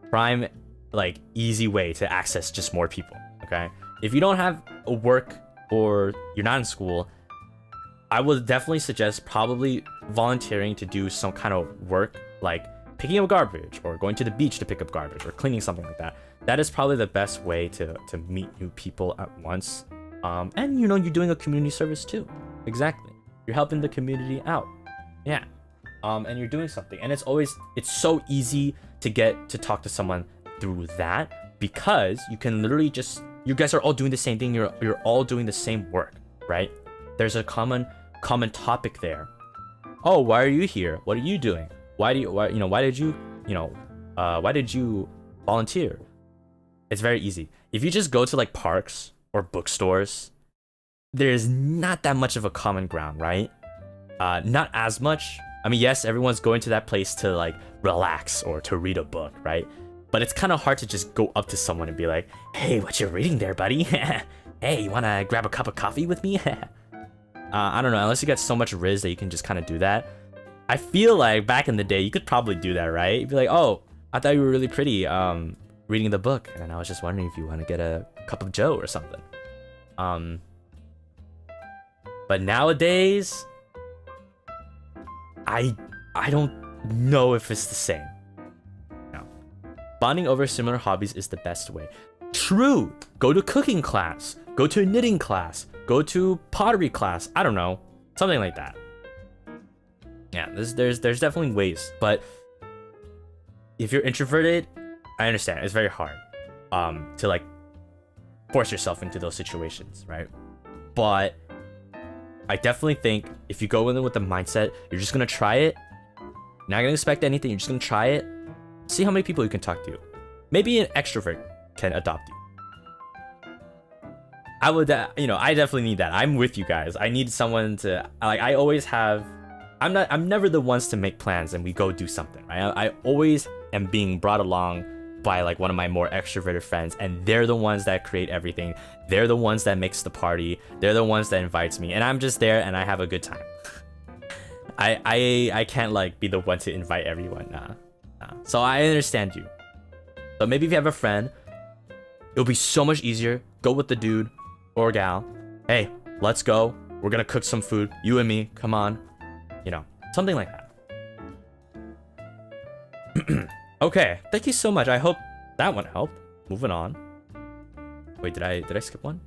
prime, like, easy way to access just more people, okay? If you don't have a work or you're not in school, I would definitely suggest probably volunteering to do some kind of work, like picking up garbage or going to the beach to pick up garbage or cleaning something like that. That is probably the best way to meet new people at once. And, you know, you're doing a community service too. Exactly. You're helping the community out. Yeah. And you're doing something. And it's so easy to get to talk to someone through that, because you can literally just, you guys are all doing the same thing. You're all doing the same work, right? There's a common topic there. Oh, why are you here? What are you doing? Why did you volunteer? It's very easy. If you just go to like parks or bookstores, there's not that much of a common ground, right? Not as much. I mean, yes, everyone's going to that place to like relax or to read a book, right? But it's kind of hard to just go up to someone and be like, hey, what you reading there, buddy? Hey, you wanna grab a cup of coffee with me? I don't know, unless you got so much riz that you can just kind of do that. I feel like back in the day, you could probably do that, right? You'd be like, oh, I thought you were really pretty reading the book, and I was just wondering if you want to get a cup of joe or something. But nowadays, I don't know if it's the same. No. Bonding over similar hobbies is the best way. True! Go to cooking class, go to a knitting class, go to pottery class, I don't know, something like that. Yeah, there's definitely ways, but if you're introverted, I understand, it's very hard to like force yourself into those situations, right? But I definitely think if you go in with the mindset, you're just gonna try it, you're not gonna expect anything, you're just gonna try it, see how many people you can talk to. Maybe an extrovert can adopt you. I would, I definitely need that. I'm with you guys. I need someone to, like, I always have, I'm never the ones to make plans and we go do something, right? I always am being brought along by like one of my more extroverted friends, and they're the ones that create everything. They're the ones that makes the party. They're the ones that invites me, and I'm just there and I have a good time. I can't like be the one to invite everyone. Nah. So I understand you. So maybe if you have a friend, it'll be so much easier. Go with the dude or gal. Hey, let's go. We're gonna cook some food. You and me. Come on. You know, something like that. Okay, thank you so much. I hope that one helped. Moving on. Wait, did I skip one?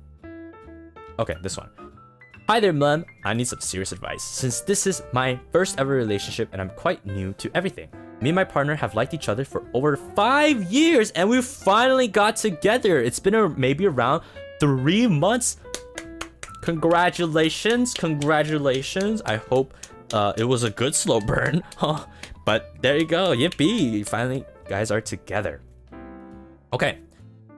Okay, this one. Hi there, Malim. I need some serious advice, since this is my first ever relationship and I'm quite new to everything. Me and my partner have liked each other for over 5 years and we finally got together. It's been maybe around 3 months. Congratulations. I hope it was a good slow burn. But there you go. Yippee. Finally, guys are together. Okay.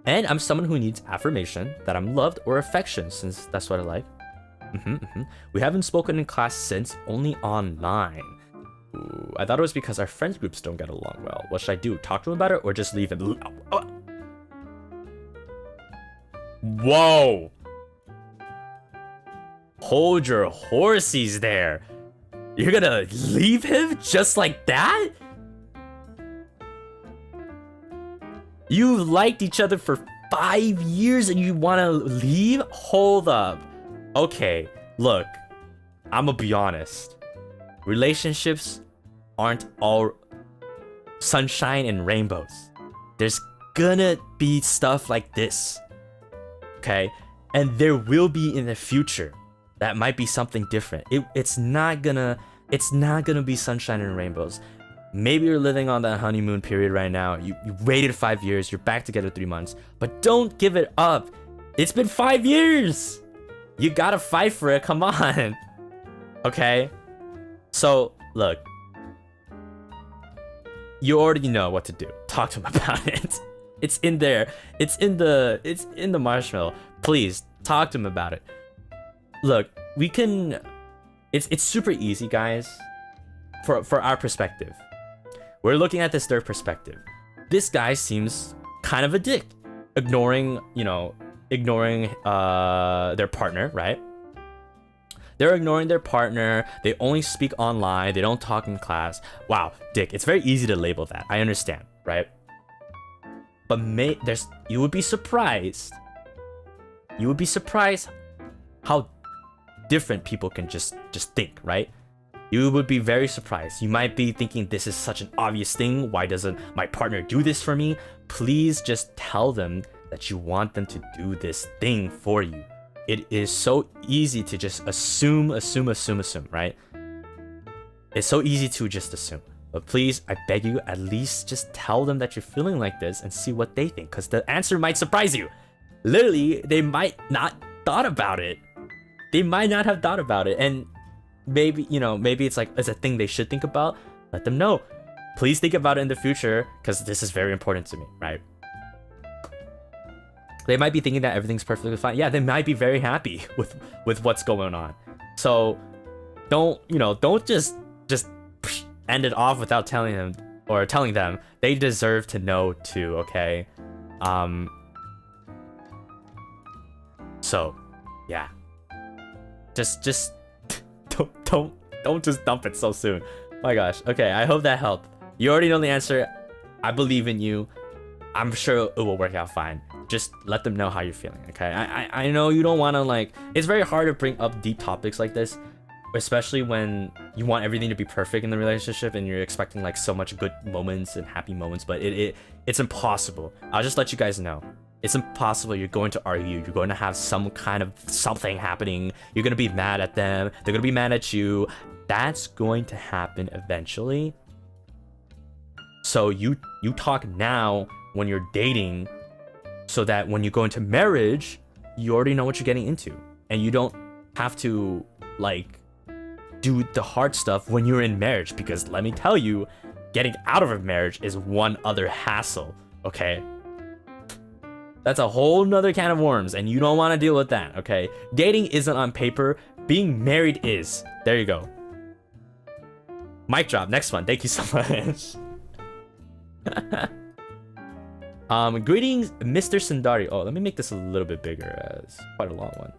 And I'm someone who needs affirmation that I'm loved or affection, since that's what I like. We haven't spoken in class since, only online. Ooh, I thought it was because our friends groups don't get along well. What should I do? Talk to him about it or just leave it? Whoa. Hold your horsies there. You're gonna leave him just like that? You liked each other for 5 years and you wanna leave? Hold up. Okay, look, I'm gonna be honest. Relationships aren't all sunshine and rainbows. There's gonna be stuff like this, okay? And there will be in the future. That might be something different. It's not gonna be sunshine and rainbows. Maybe you're living on that honeymoon period right now. You waited 5 years, you're back together 3 months, but don't give it up. It's been 5 years. You gotta fight for it, come on. Okay? So, look. You already know what to do. Talk to him about it. It's in there. It's in the marshmallow. Please, talk to him about it. Look, we can... It's super easy, guys. For our perspective. We're looking at this third perspective. This guy seems kind of a dick. Ignoring their partner, right? They're ignoring their partner. They only speak online. They don't talk in class. Wow, dick. It's very easy to label that. I understand, right? But you would be surprised. You would be surprised how different people can just think, right? You would be very surprised. You might be thinking, this is such an obvious thing. Why doesn't my partner do this for me? Please just tell them that you want them to do this thing for you. It is so easy to just assume, right? It's so easy to just assume. But please, I beg you, at least just tell them that you're feeling like this and see what they think, because the answer might surprise you. Literally, they might not thought about it. They might not have thought about it, and maybe, maybe it's a thing they should think about. Let them know. Please think about it in the future, because this is very important to me, right? They might be thinking that everything's perfectly fine. Yeah, they might be very happy with what's going on. So don't just end it off without telling them. They deserve to know too, okay? So yeah. Just don't just dump it so soon. My gosh. Okay, I hope that helped. You already know the answer. I believe in you. I'm sure it will work out fine. Just let them know how you're feeling, okay? I know you don't want to, it's very hard to bring up deep topics like this, especially when you want everything to be perfect in the relationship and you're expecting so much good moments and happy moments, but it's impossible. I'll just let you guys know. It's impossible. You're going to argue. You're going to have some kind of something happening. You're going to be mad at them. They're going to be mad at you. That's going to happen eventually. So you talk now when you're dating, so that when you go into marriage, you already know what you're getting into, and you don't have to do the hard stuff when you're in marriage, because let me tell you, getting out of a marriage is one other hassle, okay? That's a whole nother can of worms, and you don't want to deal with that, okay? Dating isn't on paper, being married is. There you go. Mic drop. Next one. Thank you so much. Greetings, Mr. Cendari. Oh, let me make this a little bit bigger. It's quite a long one.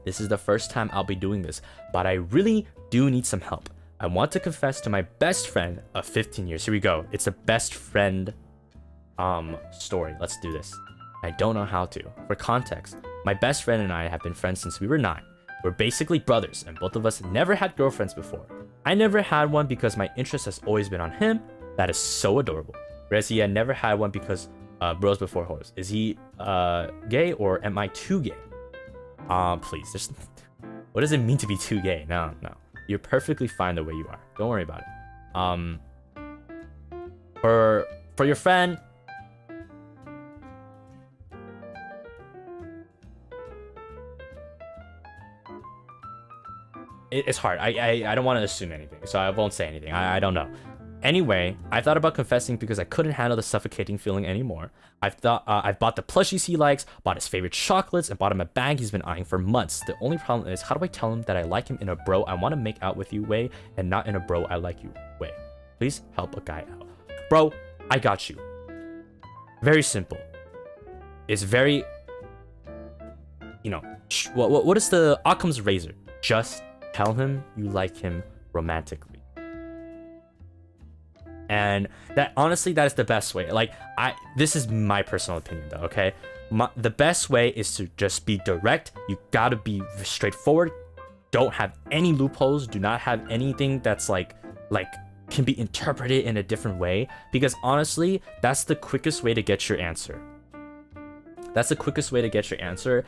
This is the first time I'll be doing this, but I really do need some help. I want to confess to my best friend of 15 years. Here we go. It's a best friend story. Let's do this. I don't know how to. For context, my best friend and I have been friends since we were 9. We're basically brothers, and both of us never had girlfriends before. I never had one because my interest has always been on him. That is so adorable. Whereas he had never had one because bros before hoes. Is he gay, or am I too gay? Please, what does it mean to be too gay? No. You're perfectly fine the way you are. Don't worry about it. For your friend, it's hard. I don't want to assume anything, so I won't say anything. I don't know. Anyway, I thought about confessing because I couldn't handle the suffocating feeling anymore. I've bought the plushies he likes, bought his favorite chocolates, and bought him a bag he's been eyeing for months. The only problem is, how do I tell him that I like him in a bro I want to make out with you way, and not in a bro I like you way? Please help a guy out. Bro, I got you. Very simple. It's very what is the Occam's razor? Just tell him you like him romantically. And that honestly, that is the best way. Like this is my personal opinion though, okay? The best way is to just be direct. You gotta be straightforward. Don't have any loopholes. Do not have anything that's like can be interpreted in a different way, because honestly, that's the quickest way to get your answer. That's the quickest way to get your answer.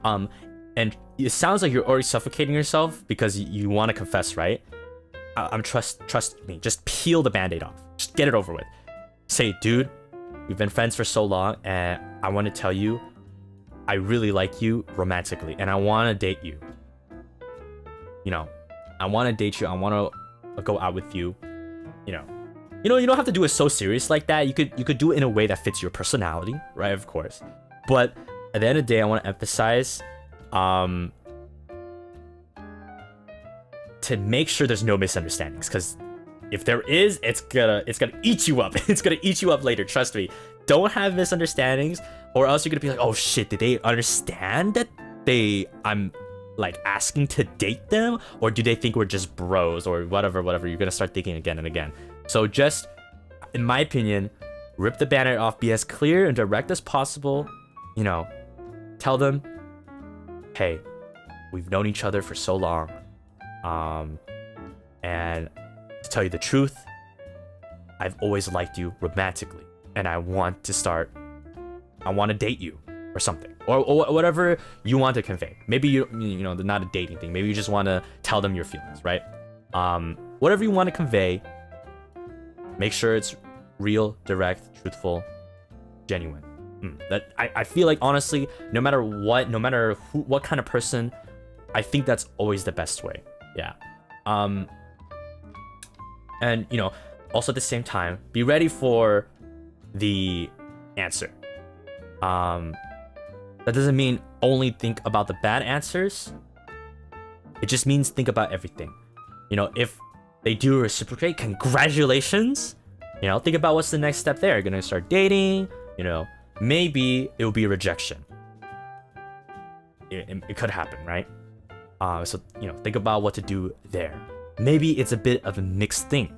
And it sounds like you're already suffocating yourself because you want to confess, right? Trust me. Just peel the band-aid off. Just get it over with. Say, dude, we've been friends for so long, and I want to tell you, I really like you romantically, and I want to date you. I want to date you. I want to go out with you. You don't have to do it so serious like that. You could do it in a way that fits your personality, right? Of course. But at the end of the day, I want to emphasize to make sure there's no misunderstandings, because if there is, it's gonna eat you up. It's gonna eat you up later, trust me. Don't have misunderstandings, or else you're gonna be like, oh shit, did they understand that I'm like asking to date them, or do they think we're just bros, or whatever. You're gonna start thinking again and again. So just, in my opinion, rip the band-aid off, be as clear and direct as possible. Tell them, hey, we've known each other for so long, and to tell you the truth, I've always liked you romantically, and I want to date you, or something, or whatever you want to convey. Maybe not a dating thing. Maybe you just want to tell them your feelings, right? Whatever you want to convey, make sure it's real, direct, truthful, genuine. That I feel like, honestly, no matter what kind of person, I think that's always the best way. Yeah. And also at the same time, be ready for the answer. That doesn't mean only think about the bad answers. It just means think about everything. If they do reciprocate, congratulations. Think about what's the next step there. You're gonna start dating. Maybe it will be a rejection. It could happen, right? So think about what to do there. Maybe it's a bit of a mixed thing.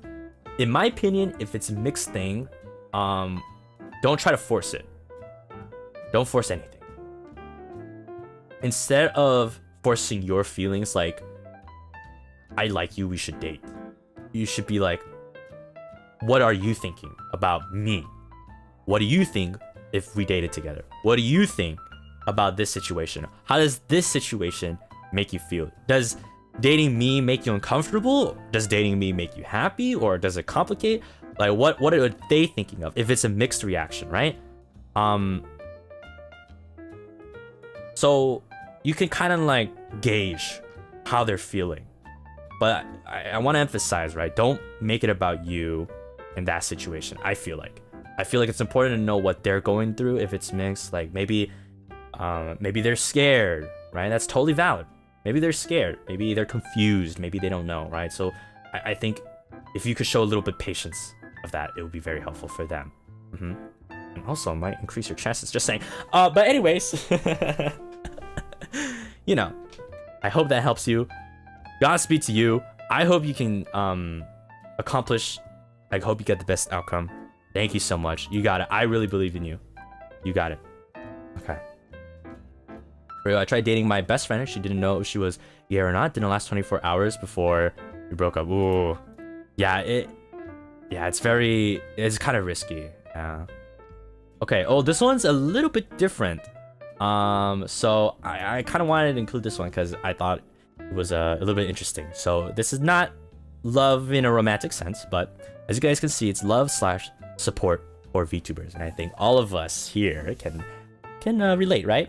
In my opinion, if it's a mixed thing, don't try to force it. Don't force anything. Instead of forcing your feelings, like, I like you, we should date, you should be like, what are you thinking about me? What do you think if we dated together? What do you think about this situation? How does this situation make you feel? Does dating me make you uncomfortable? Does dating me make you happy? Or does it complicate? Like, what are they thinking of? If it's a mixed reaction, right? So you can kind of like gauge how they're feeling. But I want to emphasize, right? Don't make it about you in that situation. I feel like it's important to know what they're going through. If it's mixed, like maybe they're scared, right? That's totally valid. Maybe they're scared. Maybe they're confused. Maybe they don't know, right? So I think if you could show a little bit patience of that, it would be very helpful for them. And also might increase your chances. Just saying. But anyways, I hope that helps you. Godspeed to you. I hope you can accomplish. I hope you get the best outcome. Thank you so much. You got it. I really believe in you. You got it. Okay. I tried dating my best friend. She didn't know if she was gay or not. Didn't last 24 hours before we broke up. Ooh. Yeah, it's kind of risky. Yeah. Okay. Oh, this one's a little bit different. So I kind of wanted to include this one because I thought it was a little bit interesting. So this is not love in a romantic sense, but as you guys can see, it's love/support for VTubers, and I think all of us here can relate, right?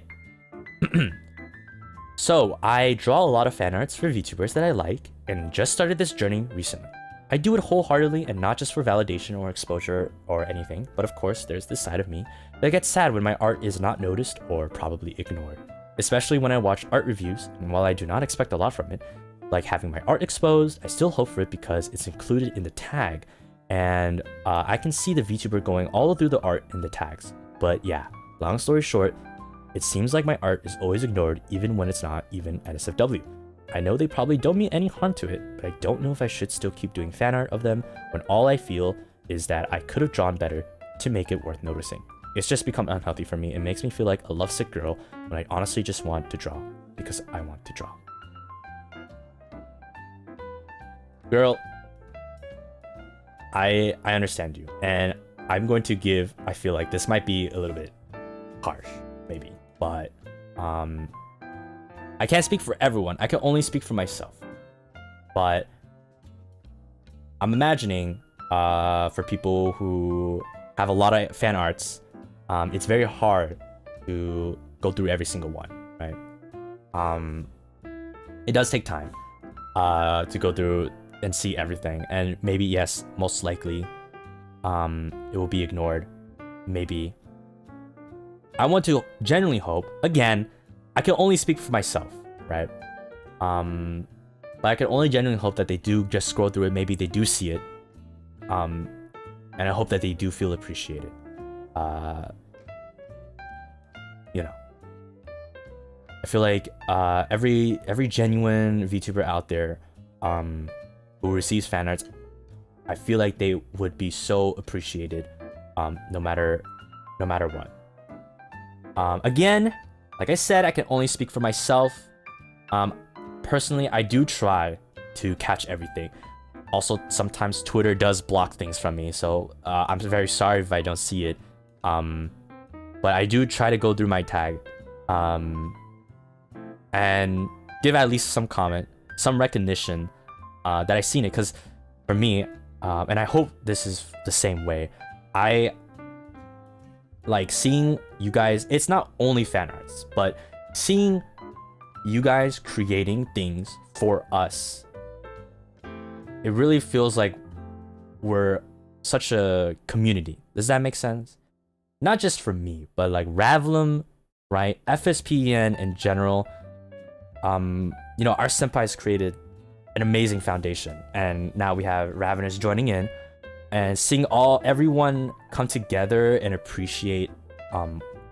So I draw a lot of fan arts for VTubers that I like, and just started this journey recently. I do it wholeheartedly and not just for validation or exposure or anything, but of course there's this side of me that gets sad when my art is not noticed or probably ignored, especially when I watch art reviews, and while I do not expect a lot from it, like having my art exposed, I still hope for it because it's included in the tag, and I can see the VTuber going all through the art in the tags. But yeah, long story short, It seems like my art is always ignored even when it's not even NSFW. I know they probably don't mean any harm to it, but I don't know if I should still keep doing fan art of them when all I feel is that I could have drawn better to make it worth noticing. It's just become unhealthy for me. It makes me feel like a lovesick girl when I honestly just want to draw because I want to draw. Girl, I understand you, and I'm going to give, I feel like this might be a little bit harsh, maybe, but I can't speak for everyone. I can only speak for myself. But I'm imagining for people who have a lot of fan arts, it's very hard to go through every single one, right? It does take time to go through and see everything, and maybe, yes, most likely it will be ignored. Maybe. I want to genuinely hope, again, I can only speak for myself, right? But I can only genuinely hope that they do just scroll through it. Maybe they do see it. And I hope that they do feel appreciated. You know, I feel like every genuine VTuber out there who receives fan arts, I feel like they would be so appreciated, no matter what. Again, like I said, I can only speak for myself. Personally, I do try to catch everything. Also, sometimes Twitter does block things from me, so I'm very sorry if I don't see it. But I do try to go through my tag and give at least some comment, some recognition that I've seen it. Because for me, and I hope this is the same way, I like seeing you guys. It's not only fan arts, but seeing you guys creating things for us. It really feels like we're such a community. Does that make sense? Not just for me, but like Ravlum, right? FSPEN in general. You know, our senpais created an amazing foundation, and now we have Ravenous joining in, and seeing everyone come together and appreciate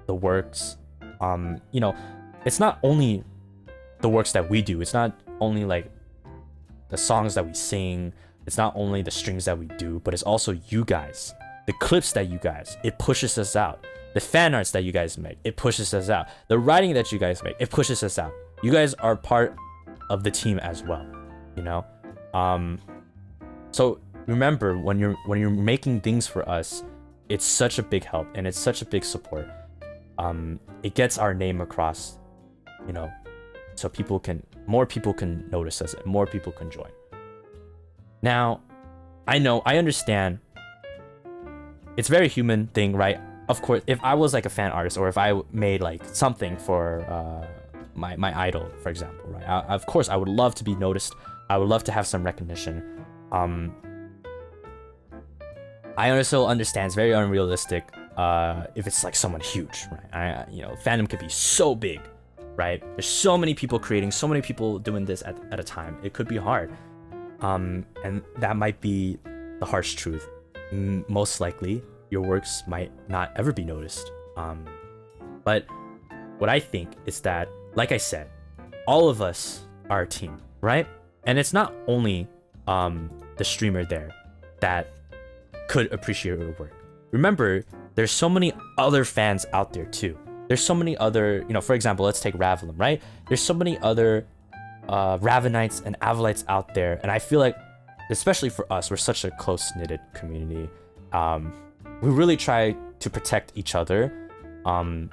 the works. You know, it's not only the works that we do. It's not only like the songs that we sing. It's not only the streams that we do, but it's also you guys. The clips that you guys, it pushes us out. The fan arts that you guys make, it pushes us out. The writing that you guys make, it pushes us out. You guys are part of the team as well, you know? So remember, when you're making things for us, it's such a big help and it's such a big support. It gets our name across, you know, so more people can notice us and more people can join. Now, I understand. It's a very human thing, right? Of course, if I was like a fan artist, or if I made like something for my idol, for example, right? Of course, I would love to be noticed. I would love to have some recognition. I also understand it's very unrealistic if it's like someone huge, right? You know, fandom could be so big, right? There's so many people creating, so many people doing this at a time. It could be hard. And that might be the harsh truth. Most likely, your works might not ever be noticed. But what I think is that, like I said, all of us are a team, right? And it's not only the streamer there that could appreciate your work. Remember, there's so many other fans out there too. There's so many other, you know, for example, let's take Ravlum, right? There's so many other Ravenites and Avalites out there, and I feel like, especially for us, we're such a close-knitted community. We really try to protect each other. You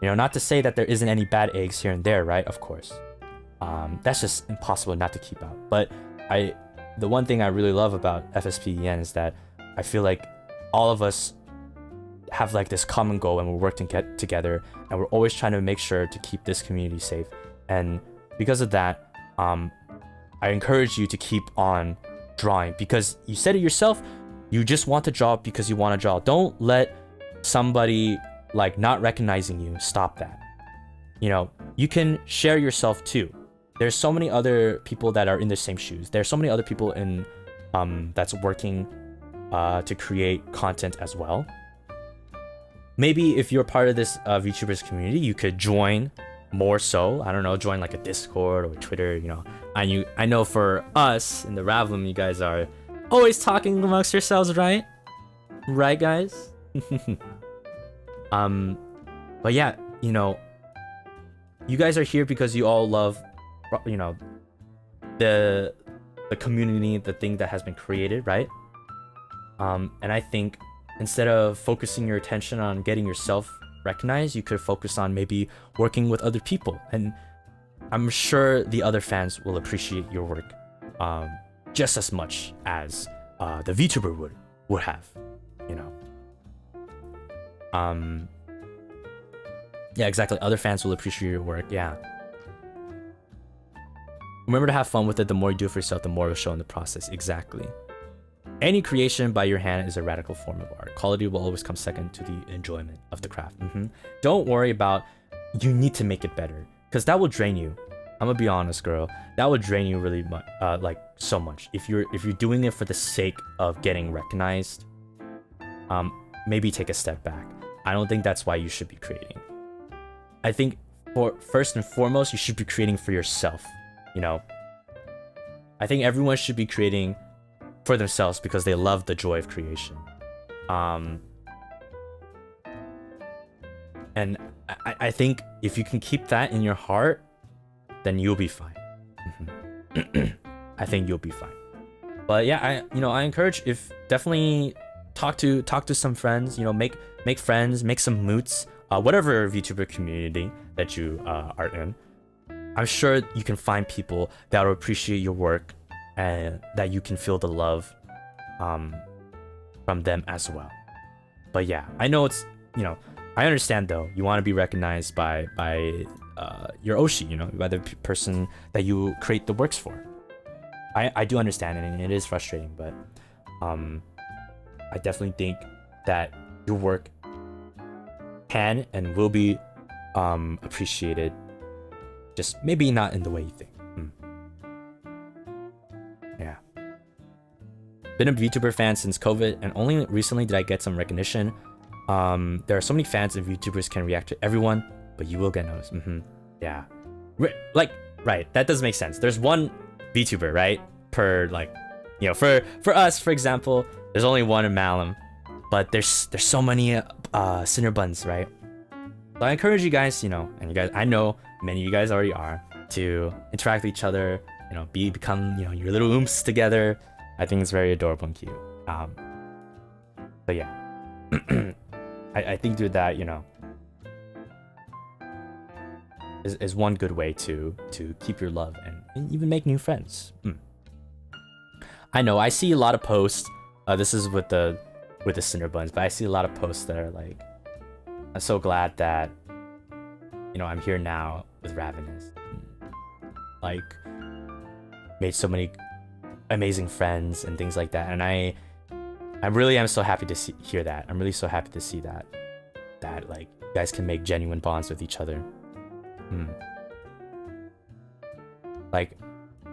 know, not to say that there isn't any bad eggs here and there, right? Of course. That's just impossible not to keep out. But the one thing I really love about FSPEN is that I feel like all of us have like this common goal, and we're working together, and we're always trying to make sure to keep this community safe. And because of that, I encourage you to keep on drawing, because you said it yourself, you just want to draw because you want to draw. Don't let somebody like not recognizing you stop that. You know, you can share yourself too. There's so many other people that are in the same shoes. There's so many other people in that's working to create content as well. maybe if you're part of this VTubers community, you could join more so. I don't know, join like a Discord or Twitter, you know. I know for us in the Ravelum, you guys are always talking amongst yourselves, right? Right, guys? But yeah, you know, you guys are here because you all love, you know, the community, the thing that has been created, right? And I think instead of focusing your attention on getting yourself recognized, you could focus on maybe working with other people, and I'm sure the other fans will appreciate your work just as much as the VTuber would have, you know. Yeah, exactly. Other fans will appreciate your work. Yeah. Remember to have fun with it. The more you do it for yourself, the more it will show in the process. Exactly. Any creation by your hand is a radical form of art. Quality will always come second to the enjoyment of the craft. Don't worry about you need to make it better, because that will drain you. I'm gonna be honest, girl. That would drain you really much, like so much. If you're doing it for the sake of getting recognized, maybe take a step back. I don't think that's why you should be creating. I think first and foremost, you should be creating for yourself. You know, I think everyone should be creating for themselves because they love the joy of creation. And I think if you can keep that in your heart, then you'll be fine. I think you'll be fine. But yeah, I encourage, if definitely talk to some friends, you know, make friends, make some moots, whatever VTuber community that you are in. I'm sure you can find people that will appreciate your work and that you can feel the love from them as well. But yeah, I know it's, you know, I understand though, you want to be recognized by your Oshi, you know, by the person that you create the works for. I do understand it, and it is frustrating, but I definitely think that your work can and will be appreciated, just maybe not in the way you think. Yeah. Been a VTuber fan since COVID, and only recently did I get some recognition. There are so many fans, and VTubers can react to everyone, but you will get noticed. Yeah. Right, that does make sense. There's one VTuber, right, per, like, you know, for us, for example, there's only one in Malim, but there's so many Cinderbuns, right? So I encourage you guys, you know, and you guys, I know many of you guys already are, to interact with each other, you know, become, you know, your little oomps together. I think it's very adorable and cute. But yeah, I think doing that, you know, is one good way to keep your love and even make new friends. I know I see a lot of posts. This is with the Cinderbuns, but I see a lot of posts that are like, I'm so glad that, you know, I'm here now with Ravenous. Like, made so many amazing friends and things like that, and I really am so happy to hear that. I'm really so happy to see that like you guys can make genuine bonds with each other. Like,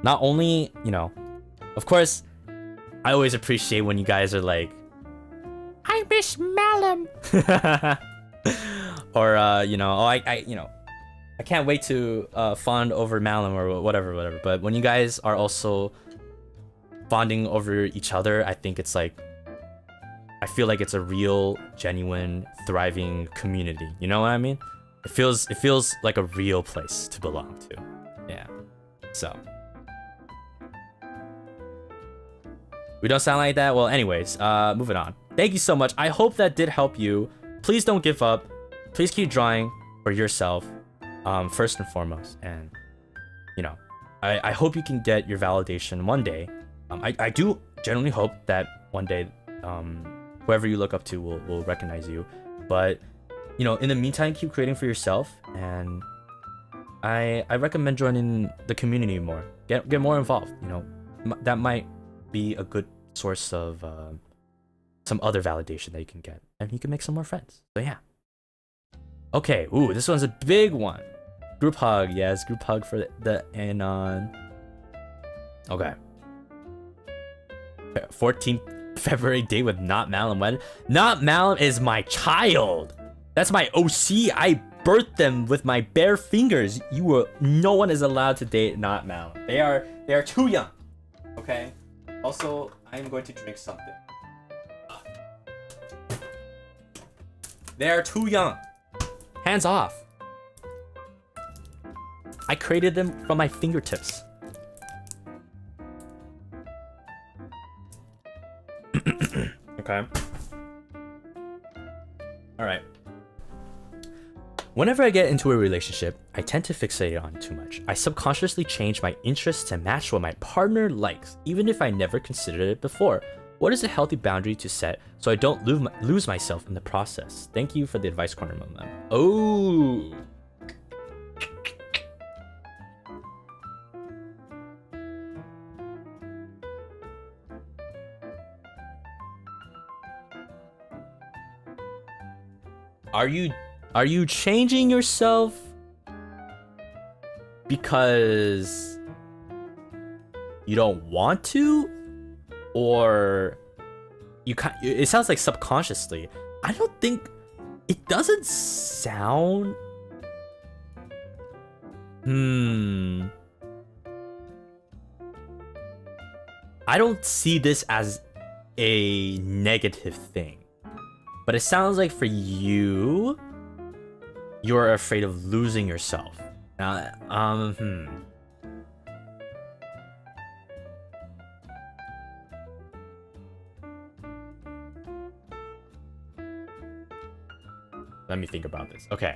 not only, you know, of course, I always appreciate when you guys are like, I miss Malim. Or you know, oh, I can't wait to fawn over Malim or whatever. But when you guys are also bonding over each other, I think it's like, I feel like it's a real, genuine, thriving community. You know what I mean? It feels like a real place to belong to. Yeah. So we don't sound like that. Well, anyways, moving on. Thank you so much. I hope that did help you. Please don't give up. Please keep drawing for yourself, first and foremost. And, you know, I hope you can get your validation one day. I do generally hope that one day, whoever you look up to will recognize you. But, you know, in the meantime, keep creating for yourself. And I recommend joining the community more. Get more involved. You know, that might be a good source of some other validation that you can get, and you can make some more friends. So yeah. Okay, ooh, this one's a big one. Group hug, yes, group hug for the Anon. Okay. 14th February date with Not Malim. When Not Malim is my child. That's my OC. I birthed them with my bare fingers. No one is allowed to date not Mal. They are too young. Okay. Also, I am going to drink something. They are too young. Hands off. I created them from my fingertips. Okay. All right. Whenever I get into a relationship, I tend to fixate on too much. I subconsciously change my interests to match what my partner likes, even if I never considered it before. What is a healthy boundary to set so I don't lose myself in the process? Thank you for the advice corner, Mom. Oh. Are you changing yourself because you don't want to, or it sounds like subconsciously. I don't think it doesn't sound I don't see this as a negative thing. But it sounds like for you, you're afraid of losing yourself. Now, Let me think about this. Okay.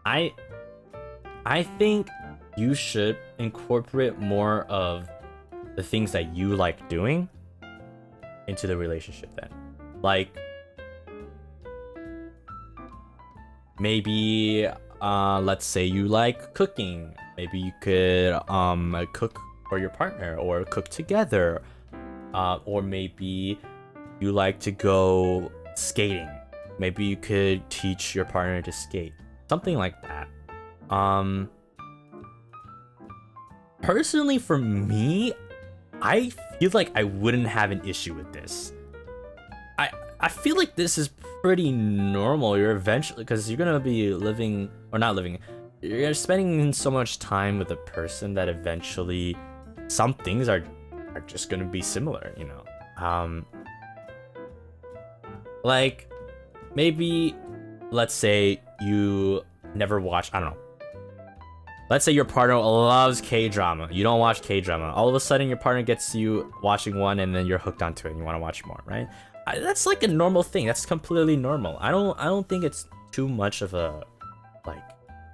I think you should incorporate more of the things that you like doing into the relationship then. Like, maybe let's say you like cooking. Maybe you could cook for your partner or cook together. Or maybe you like to go skating. Maybe you could teach your partner to skate. Something like that. Personally for me, I feel like I wouldn't have an issue with this. I feel like this is pretty normal. You're eventually, because you're gonna be living, or not living, you're spending so much time with a person that eventually some things are just gonna be similar, you know. Like maybe let's say you never watch, I don't know, let's say your partner loves K-drama. You don't watch K-drama. All of a sudden your partner gets you watching one and then you're hooked onto it and you want to watch more, right? That's like a normal thing. That's completely normal. I don't think it's too much of a, like,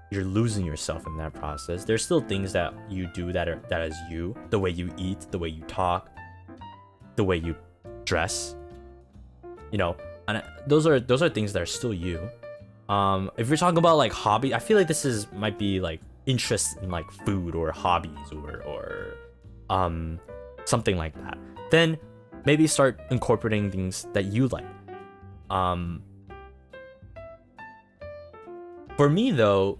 you're losing yourself in that process. There's still things that you do that is you. The way you eat, the way you talk, the way you dress, you know, and those are things that are still you. If you're talking about like hobby, I feel like this might be like interest in like food or hobbies or something like that. Then maybe start incorporating things that you like. For me though,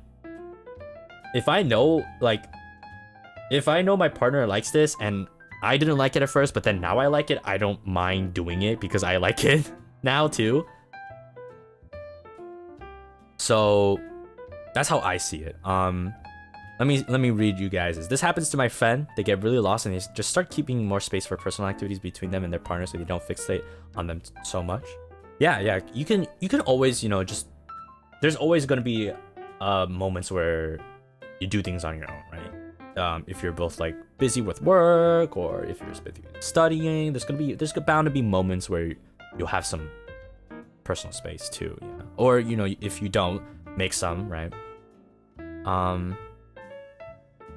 if I know my partner likes this and I didn't like it at first, but then now I like it, I don't mind doing it because I like it now too. So that's how I see it. Let me read you guys. This happens to my friend. They get really lost and they just start keeping more space for personal activities between them and their partners so they don't fixate on them so much. Yeah. You can always, you know, just, there's always gonna be moments where you do things on your own, right? If you're both like busy with work or if you're busy studying, there's bound to be moments where you'll have some personal space too, you know? Or, you know, if you don't, make some, right?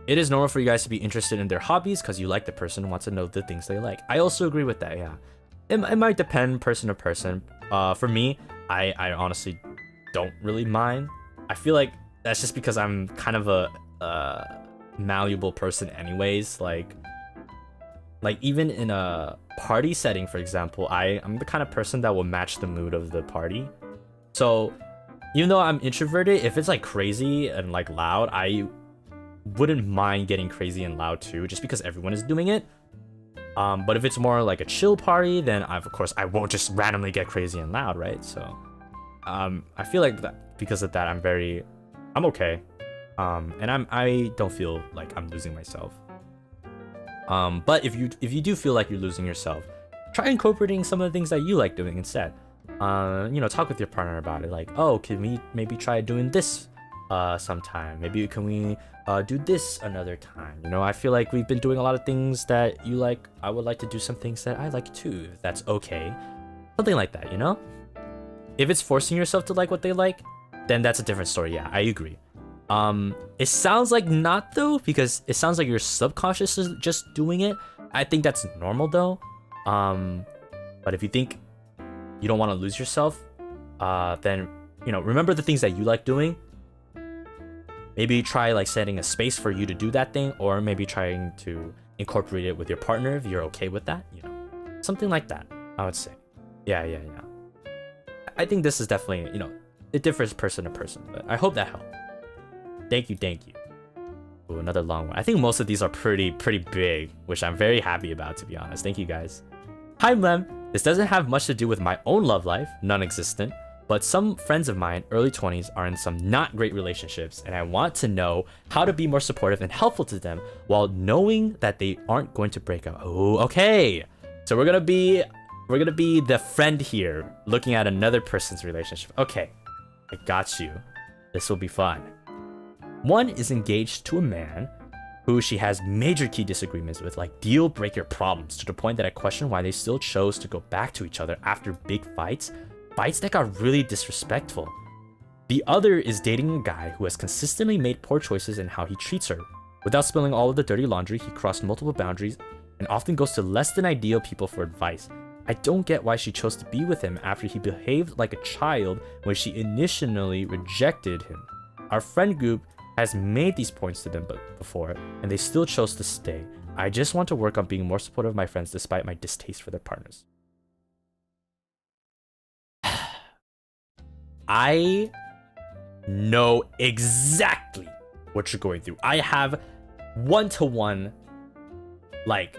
It is normal for you guys to be interested in their hobbies because you like the person and wants to know the things they like. I also agree with that, yeah. It might depend person to person. For me, I honestly don't really mind. I feel like that's just because I'm kind of a malleable person anyways. Like even in a party setting, for example, I'm the kind of person that will match the mood of the party. So even though I'm introverted, if it's like crazy and like loud, I wouldn't mind getting crazy and loud too, just because everyone is doing it. But if it's more like a chill party, then of course I won't just randomly get crazy and loud, right? So I feel like that because of that, I'm okay. And I don't feel like I'm losing myself. But if you do feel like you're losing yourself, try incorporating some of the things that you like doing instead. Talk with your partner about it. Like, oh, can we maybe try doing this sometime? Maybe can we do this another time? I feel like we've been doing a lot of things that you like. I would like to do some things that I like too, if that's okay. Something like that, If it's forcing yourself to like what they like, then that's a different story. Yeah, I agree. It sounds like not though, because it sounds like your subconscious is just doing it. I think that's normal though. But if you think you don't want to lose yourself, then remember the things that you like doing. Maybe try like setting a space for you to do that thing, or maybe trying to incorporate it with your partner if you're okay with that. Something like that, I would say. Yeah. I think this is definitely, it differs person to person, but I hope that helped. Thank you. Ooh, another long one. I think most of these are pretty big, which I'm very happy about, to be honest. Thank you guys. Hi Mlem. This doesn't have much to do with my own love life, non-existent, but some friends of mine, early 20s, are in some not great relationships, and I want to know how to be more supportive and helpful to them while knowing that they aren't going to break up. Oh, okay. So we're gonna be the friend here, looking at another person's relationship. Okay, I got you. This will be fun. One is engaged to a man who she has major key disagreements with, like deal breaker problems, to the point that I question why they still chose to go back to each other after big fights that got really disrespectful. The other is dating a guy who has consistently made poor choices in how he treats her. Without spilling all of the dirty laundry, he crossed multiple boundaries and often goes to less than ideal people for advice. I don't get why she chose to be with him after he behaved like a child when she initially rejected him. Our friend group has made these points to them before, and they still chose to stay. I just want to work on being more supportive of my friends despite my distaste for their partners. I know exactly what you're going through. I have one-to-one like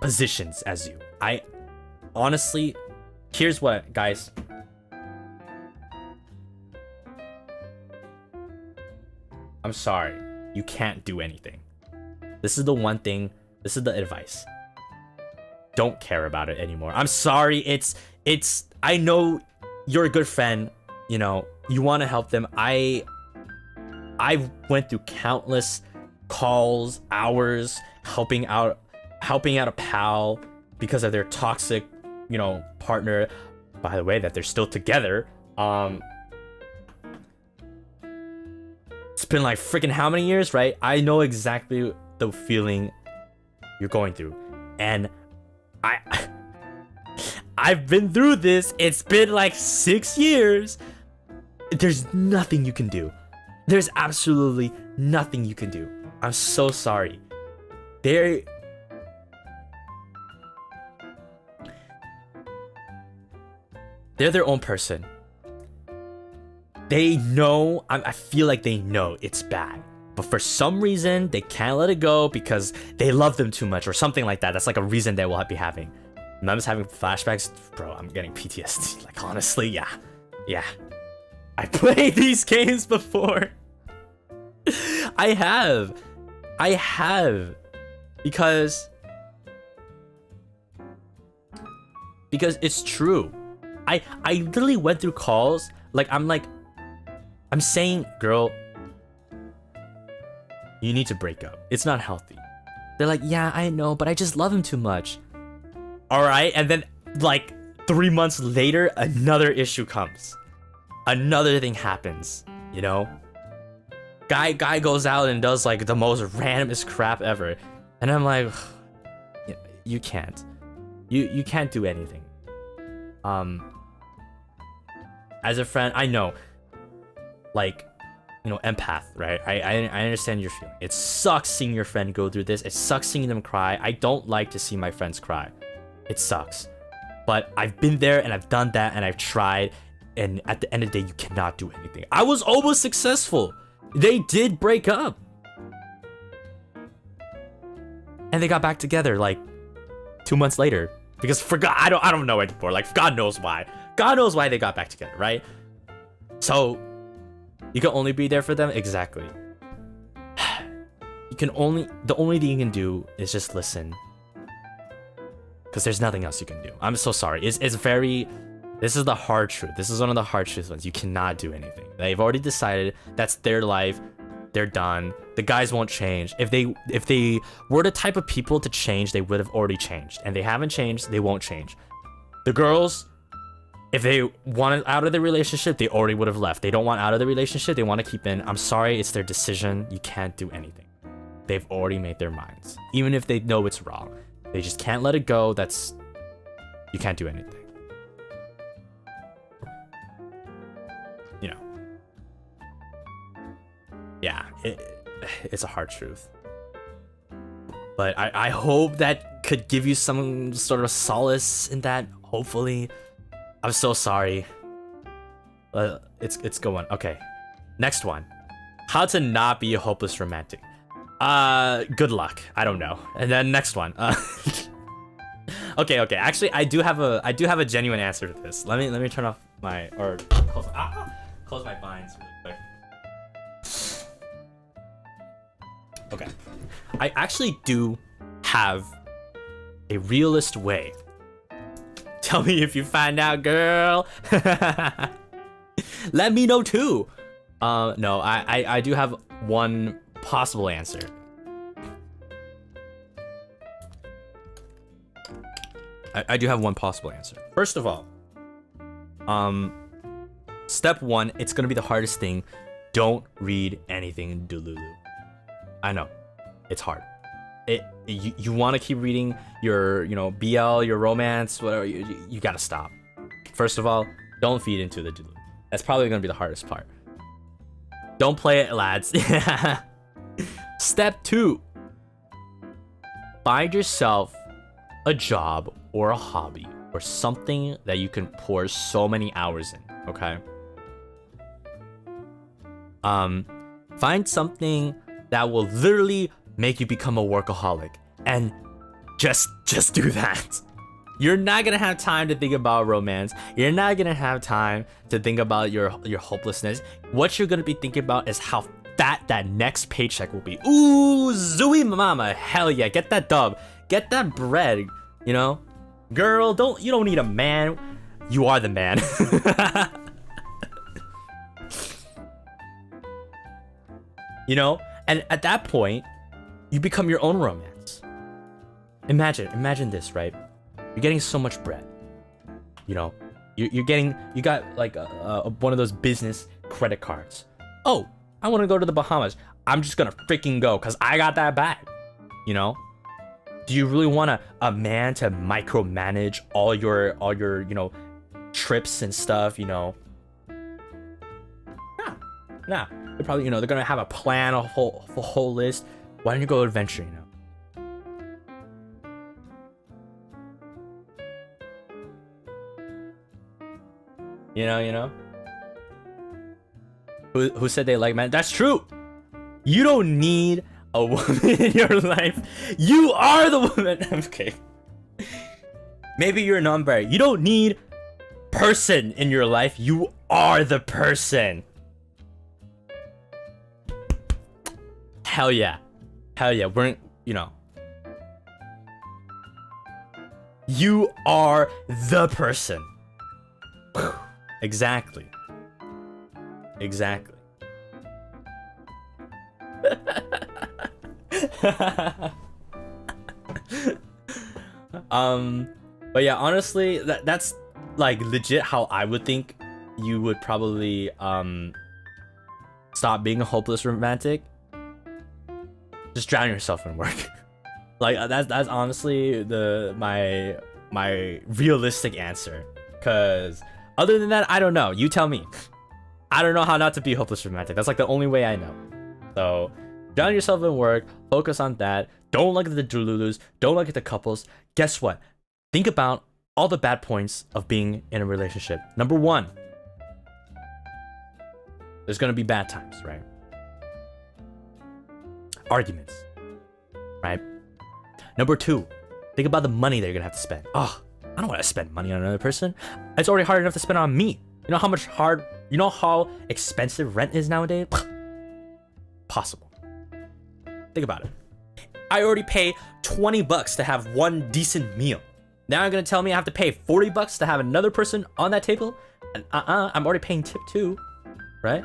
positions as you. I honestly, here's what, guys. I'm sorry, you can't do anything. This is the one thing, this is the advice. Don't care about it anymore. I'm sorry, it's I know you're a good friend, you want to help them. I went through countless calls, hours, helping out a pal because of their toxic, partner. By the way, that they're still together. It's been like freaking how many years, right? I know exactly the feeling you're going through, and I've been through this. It's been like 6 years. There's nothing you can do. There's absolutely nothing you can do. I'm so sorry. They're their own person. They know, I feel like they know it's bad, but for some reason they can't let it go because they love them too much or something like that. That's like a reason they will be having. Mom's having flashbacks. Bro, I'm getting PTSD. Like, honestly, yeah. I played these games before. I have. Because it's true. I literally went through calls. I'm saying, girl, you need to break up. It's not healthy. They're like, yeah, I know, but I just love him too much. All right, and then like 3 months later, another issue comes. Another thing happens, Guy goes out and does like the most randomest crap ever. And I'm like, you can't. You can't do anything. As a friend, I know, empath, right? I understand your feeling. It sucks seeing your friend go through this. It sucks seeing them cry. I don't like to see my friends cry. It sucks. But I've been there and I've done that and I've tried. And at the end of the day, you cannot do anything. I was almost successful. They did break up. And they got back together like 2 months later. Because I don't know anymore. Like, God knows why. God knows why they got back together, right? So you can only be there for them. Exactly. The only thing you can do is just listen, because there's nothing else you can do. I'm so sorry. This is the hard truth. This is one of the hard truths ones. You cannot do anything. They've already decided that's their life. They're done. The guys won't change. If they were the type of people to change, they would have already changed. And they haven't changed, they won't change. The girls, if they wanted out of the relationship, they already would have left. They don't want out of the relationship, they want to keep in. I'm sorry, it's their decision. You can't do anything. They've already made their minds. Even if they know it's wrong. They just can't let it go. You can't do anything. You know. Yeah, it's a hard truth. But I hope that could give you some sort of solace in that, hopefully. I'm so sorry. It's good one. Okay, next one. How to not be a hopeless romantic. Good luck. I don't know. And then next one. Okay. Actually, I do have a genuine answer to this. Let me turn off my close my blinds really quick. Okay, I actually do have a realist way. Tell me if you find out, girl. Let me know too. No, I do have one possible answer. I do have one possible answer. First of all, step one, it's gonna be the hardest thing. Don't read anything Delulu. I know, it's hard. You want to keep reading your BL, your romance, whatever. You gotta stop. First of all, don't feed into the Delulu. That's probably gonna be the hardest part. Don't play it, lads. Step two, find yourself a job or a hobby or something that you can pour so many hours in. Okay. Find something that will literally make you become a workaholic, and just do that. You're not gonna have time to think about romance. You're not gonna have time to think about your hopelessness. What you're gonna be thinking about is how fat that next paycheck will be. Ooh, zooey mama, hell yeah, get that dub, get that bread. You know, girl, you don't need a man. You are the man. You know, and at that point, you become your own romance. Imagine this, right? You're getting so much bread. You know, you got like one of those business credit cards. Oh, I want to go to the Bahamas. I'm just gonna freaking go because I got that bag. You know, do you really want a man to micromanage all your trips and stuff? You know, nah. They're probably they're gonna have a plan, a whole list. Why don't you go adventure? You know. Who said they like men? That's true. You don't need a woman in your life. You are the woman. Okay. Maybe you're non-binary. You don't need person in your life. You are the person. Hell yeah. We're you are the person. Exactly. But yeah, honestly, that's like legit how I would think you would probably stop being a hopeless romantic. Just drown yourself in work. Like that's honestly my realistic answer. Cause other than that, I don't know. You tell me. I don't know how not to be hopeless romantic. That's like the only way I know. So drown yourself in work. Focus on that. Don't look at the Delulus. Don't look at the couples. Guess what? Think about all the bad points of being in a relationship. Number one, there's gonna be bad times, right? Arguments, right? Number two, think about the money that you're gonna have to spend. Oh, I don't want to spend money on another person. It's already hard enough to spend on me. You know how expensive rent is nowadays? Possible. Think about it. I already pay $20 to have one decent meal. Now you're gonna tell me I have to pay $40 to have another person on that table? And I'm already paying tip too, right?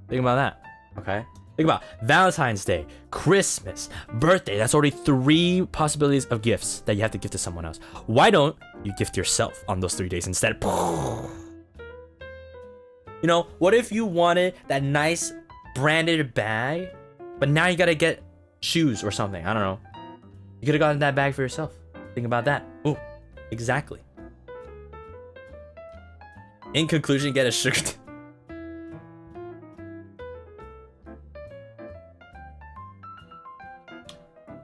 Think about that, okay? Think about Valentine's Day, Christmas, birthday. That's already 3 possibilities of gifts that you have to give to someone else. Why don't you gift yourself on those 3 days instead? You know, what if you wanted that nice branded bag, but now you gotta get shoes or something? I don't know. You could have gotten that bag for yourself. Think about that. Ooh, exactly. In conclusion, get a sugar.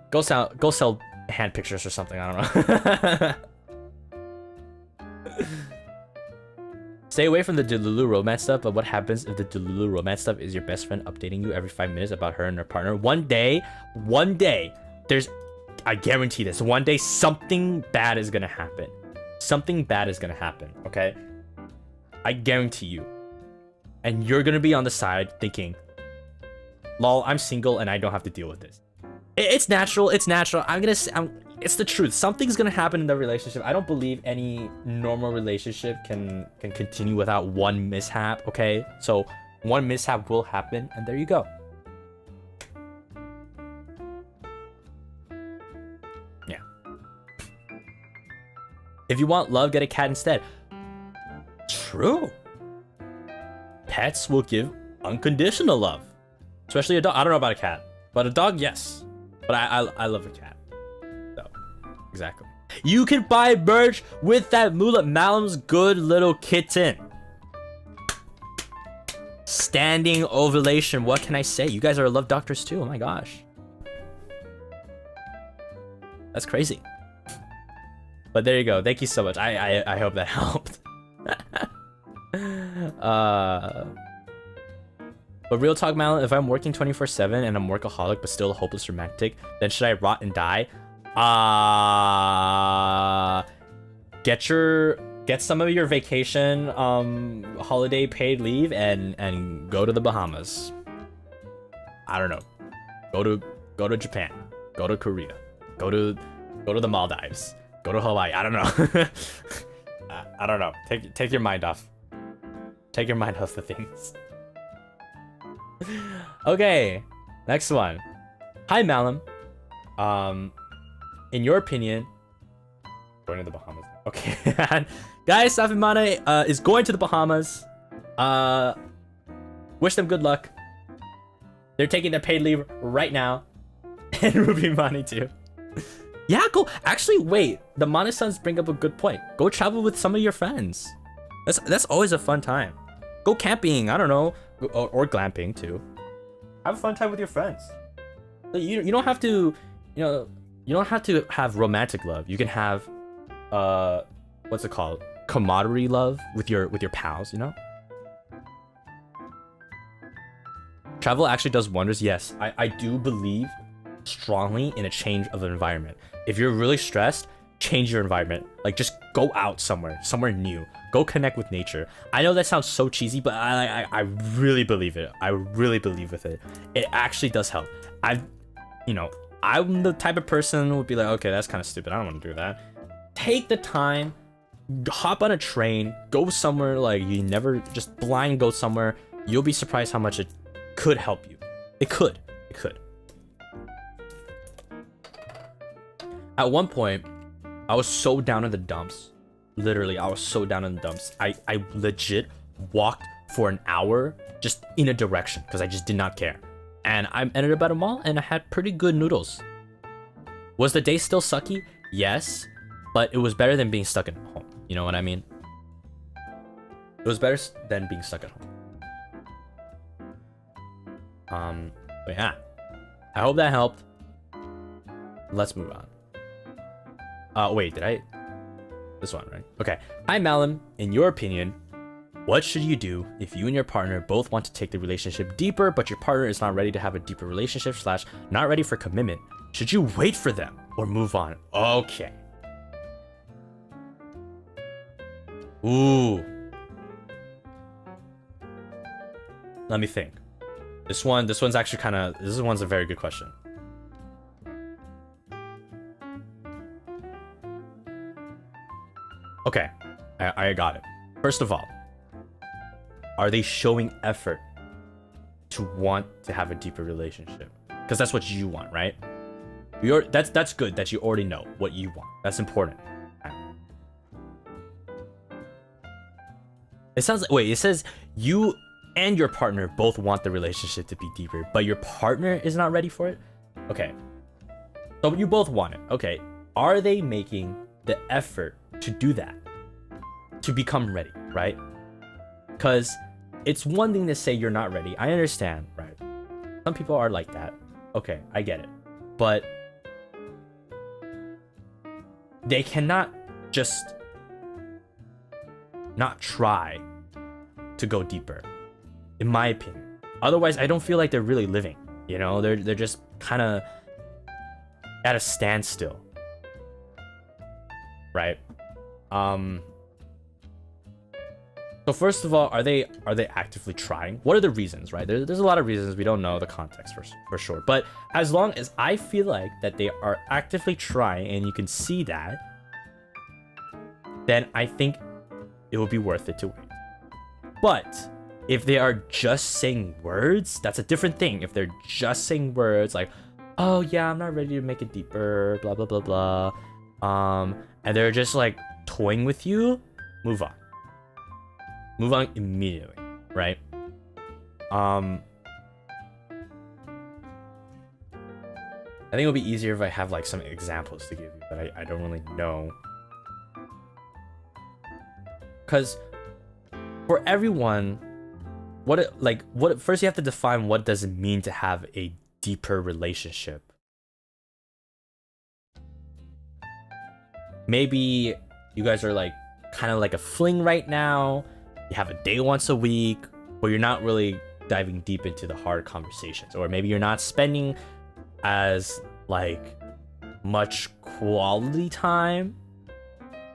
Go sell hand pictures or something. I don't know. Stay away from the Delulu romance stuff, but what happens if the Delulu romance stuff is your best friend updating you every 5 minutes about her and her partner? One day, I guarantee this, one day something bad is gonna happen. Something bad is gonna happen, okay? I guarantee you. And you're gonna be on the side thinking, lol, I'm single and I don't have to deal with this. It's natural, it's natural. It's the truth. Something's gonna happen in the relationship. I don't believe any normal relationship can continue without one mishap, okay? So one mishap will happen, and there you go. Yeah. If you want love, get a cat instead. True. Pets will give unconditional love. Especially a dog. I don't know about a cat, but a dog, yes. But I love a cat. So, exactly. You can buy merch with that Malim's good little kitten. Standing ovulation. What can I say? You guys are love doctors too. Oh my gosh. That's crazy. But there you go. Thank you so much. I hope that helped. But real talk, Malim, if I'm working 24/7 and I'm workaholic but still a hopeless romantic, then should I rot and die? Get some of your vacation holiday paid leave and go to the Bahamas. I don't know. Go to Japan. Go to Korea. Go to the Maldives. Go to Hawaii. I don't know. I don't know. Take your mind off. Take your mind off the things. Okay, next one. Hi, Malim. In your opinion, going to the Bahamas. Okay, guys, Safimane is going to the Bahamas. Wish them good luck. They're taking their paid leave right now, and Ruby Mani too. Yeah, go. Actually, wait. The Mani-sons bring up a good point. Go travel with some of your friends. That's always a fun time. Go camping. I don't know. Or glamping too. Have a fun time with your friends. You don't have to, you don't have to have romantic love. You can have, what's it called? Camaraderie love with your pals. You know. Travel actually does wonders. Yes, I do believe strongly in a change of environment. If you're really stressed, change your environment. Like, just go out somewhere new. Go connect with nature. I know that sounds so cheesy, but I really believe it. I really believe with it. It actually does help. I'm the type of person who would be like, okay, that's kind of stupid. I don't want to do that. Take the time, hop on a train, go somewhere like you never, just blind go somewhere. You'll be surprised how much it could help you. It could. At one point, I was so down in the dumps. Literally, I was so down in the dumps. I legit walked for an hour just in a direction because I just did not care. And I ended up at a mall and I had pretty good noodles. Was the day still sucky? Yes, but it was better than being stuck at home. You know what I mean? It was better than being stuck at home. But yeah, I hope that helped. Let's move on. Wait, did I? This one, right? Okay. Hi, Malim. In your opinion, what should you do if you and your partner both want to take the relationship deeper, but your partner is not ready to have a deeper relationship / not ready for commitment? Should you wait for them? or move on. Okay. Ooh. Let me think. This one's actually this one's a very good question. Okay, I got it. First of all, are they showing effort to want to have a deeper relationship? Because that's what you want, right? That's good that you already know what you want. That's important. It sounds like, wait, it says you and your partner both want the relationship to be deeper, but your partner is not ready for it? Okay. So you both want it. Okay. Are they making the effort to do that? To become ready, right? Because it's one thing to say you're not ready. I understand, right? Some people are like that. Okay, I get it. But they cannot just not try to go deeper, in my opinion. Otherwise, I don't feel like they're really living. You know, they're just kind of at a standstill, right? So first of all, are they actively trying? What are the reasons, right? There's a lot of reasons. We don't know the context for sure. But as long as I feel like that they are actively trying and you can see that, then I think it will be worth it to wait. But if they are just saying words, that's a different thing. If they're just saying words like, oh yeah, I'm not ready to make it deeper, blah, blah, blah, blah. And they're just like toying with you, move on. Move on immediately, right? I think it'll be easier if I have like some examples to give you, but I don't really know. Because for everyone, first you have to define what does it mean to have a deeper relationship. Maybe you guys are like kind of like a fling right now. You have a date once a week, but you're not really diving deep into the hard conversations. Or maybe you're not spending as like much quality time.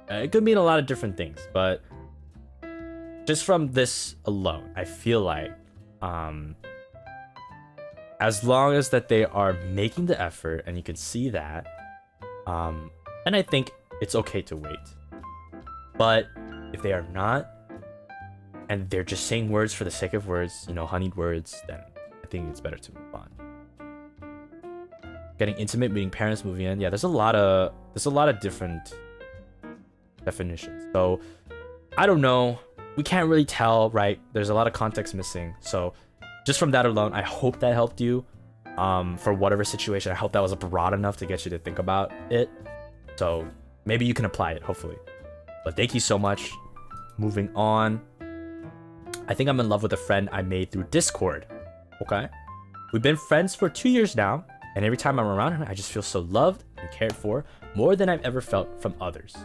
It could mean a lot of different things, but just from this alone, I feel like as long as that they are making the effort and you can see that, and I think it's okay to wait. But if they are not, and they're just saying words for the sake of words, you know, honeyed words, then I think it's better to move on. Getting intimate, meeting parents, moving in. Yeah, there's a lot of different definitions. So I don't know. We can't really tell, right? There's a lot of context missing. So just from that alone, I hope that helped you. For whatever situation, I hope that was broad enough to get you to think about it. So maybe you can apply it, hopefully. But thank you so much. Moving on. I think I'm in love with a friend I made through Discord. Okay? We've been friends for 2 years now, and every time I'm around her, I just feel so loved and cared for, more than I've ever felt from others.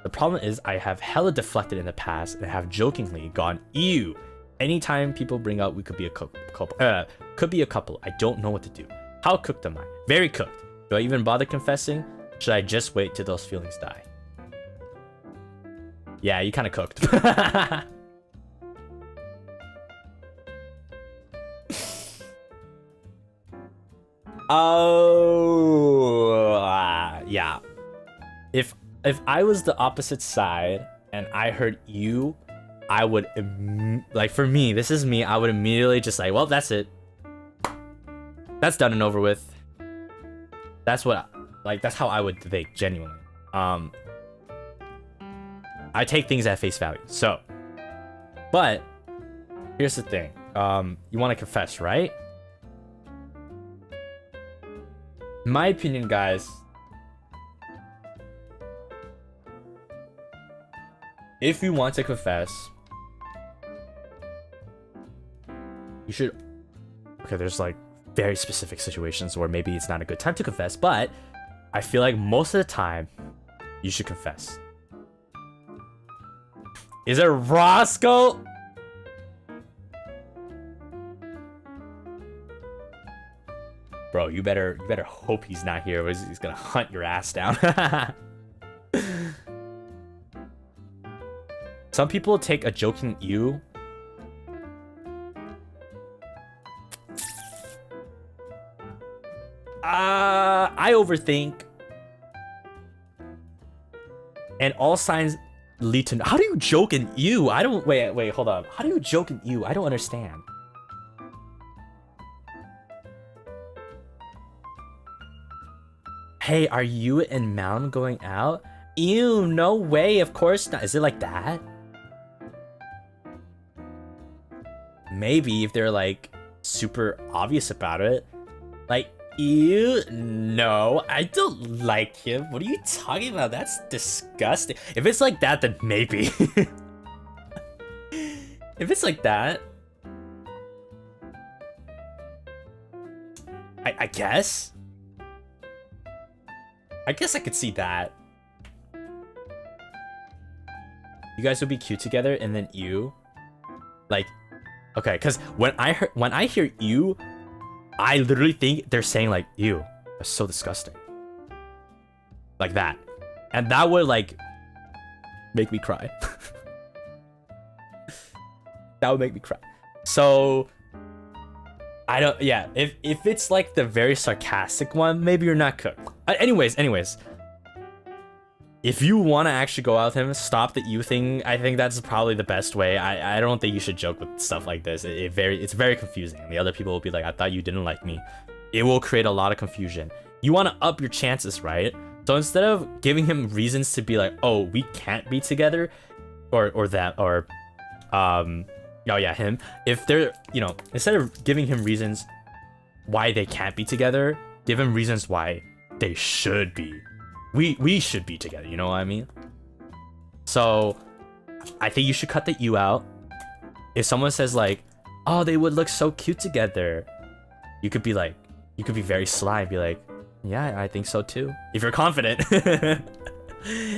The problem is I have hella deflected in the past and have jokingly gone, ew. Anytime people bring up we could be a couple, I don't know what to do. How cooked am I? Very cooked. Do I even bother confessing? Should I just wait till those feelings die? Yeah, you kind of cooked. Yeah. If I was the opposite side and I heard you, I would like, for me, this is me, I would immediately just like, well, that's it. That's done and over with. That's how I would think, genuinely. I take things at face value. So, but here's the thing. You want to confess, right? In my opinion, guys, if you want to confess, you should. Okay, there's like very specific situations where maybe it's not a good time to confess, but I feel like most of the time you should confess. Is it Roscoe? bro, you better hope he's not here, or he's gonna hunt your ass down. Some people take a joking you. I overthink. And all signs lead to... How do you joke in you? I don't... Wait, hold up. How do you joke in you? I don't understand. Hey, are you and Malim going out? Ew, no way. Of course not. Is it like that? Maybe if they're like super obvious about it. Like, ew, no, I don't like him. What are you talking about? That's disgusting. If it's like that, then maybe. If it's like that, I guess. I guess I could see that. You guys would be cute together, and then you, like, okay, because when I hear you, I literally think they're saying like, ew, that's so disgusting. Like that. And that would like make me cry. That would make me cry. So I don't, yeah, if it's like the very sarcastic one, maybe you're not cooked. Anyways, if you want to actually go out with him, stop the you thing. I think that's probably the best way. I don't think you should joke with stuff like this. It's very confusing. The other people will be like, I thought you didn't like me. It will create a lot of confusion. You want to up your chances, right? So instead of giving him reasons to be like, oh, we can't be together, or that, or oh yeah, him. If they're, you know, instead of giving him reasons why they can't be together, give him reasons why they should be. We should be together, you know what I mean? So I think you should cut the you out. If someone says like, oh, they would look so cute together, you could be like, you could be very sly and be like, yeah, I think so too. If you're confident.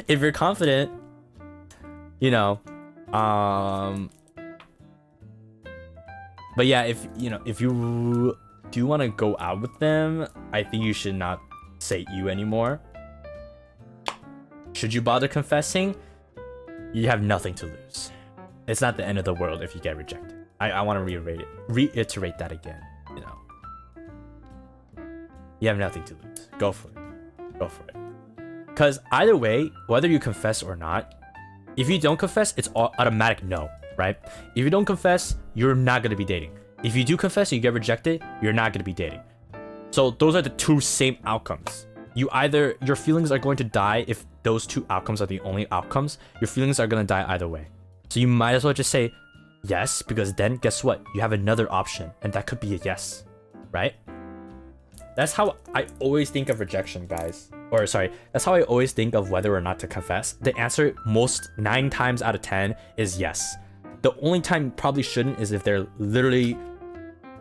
If you're confident, you know, but yeah, if you do want to go out with them, I think you should not say you anymore. Should you bother confessing? You have nothing to lose. It's not the end of the world if you get rejected. I want to reiterate that again, you know. You have nothing to lose. Go for it. Go for it. Because either way, whether you confess or not, if you don't confess, it's automatic no, right? If you don't confess, you're not going to be dating. If you do confess and you get rejected, you're not going to be dating. So those are the two same outcomes. Your feelings are going to die if those two outcomes are the only outcomes. Your feelings are going to die either way. So you might as well just say yes, because then guess what? You have another option, and that could be a yes, right? That's how I always think of rejection, guys. Or sorry, that's how I always think of whether or not to confess. The answer 9 times out of 10 is yes. The only time you probably shouldn't is if they're literally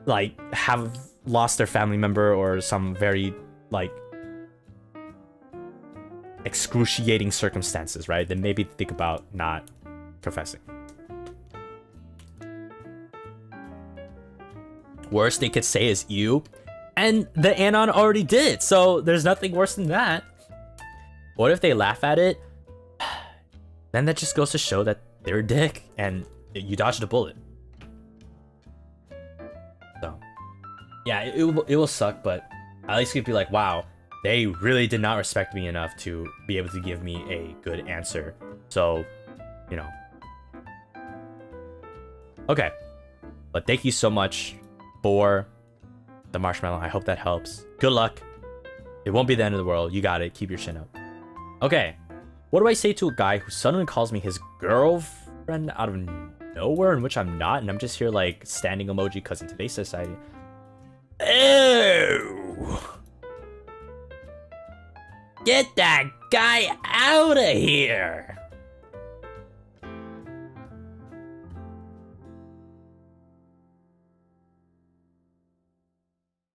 like have lost their family member or some very like excruciating circumstances, right? Then maybe think about not confessing. Worst they could say is you, and the anon already did, so there's nothing worse than that. What if they laugh at it? Then that just goes to show that they're a dick and you dodged a bullet. So yeah, it will suck, but at least you'd be like, wow, they really did not respect me enough to be able to give me a good answer. So, you know. Okay. But thank you so much for the marshmallow. I hope that helps. Good luck. It won't be the end of the world. You got it. Keep your chin up. Okay. What do I say to a guy who suddenly calls me his girlfriend out of nowhere, in which I'm not, and I'm just here like standing emoji because in today's society. Ew. Get that guy out of here!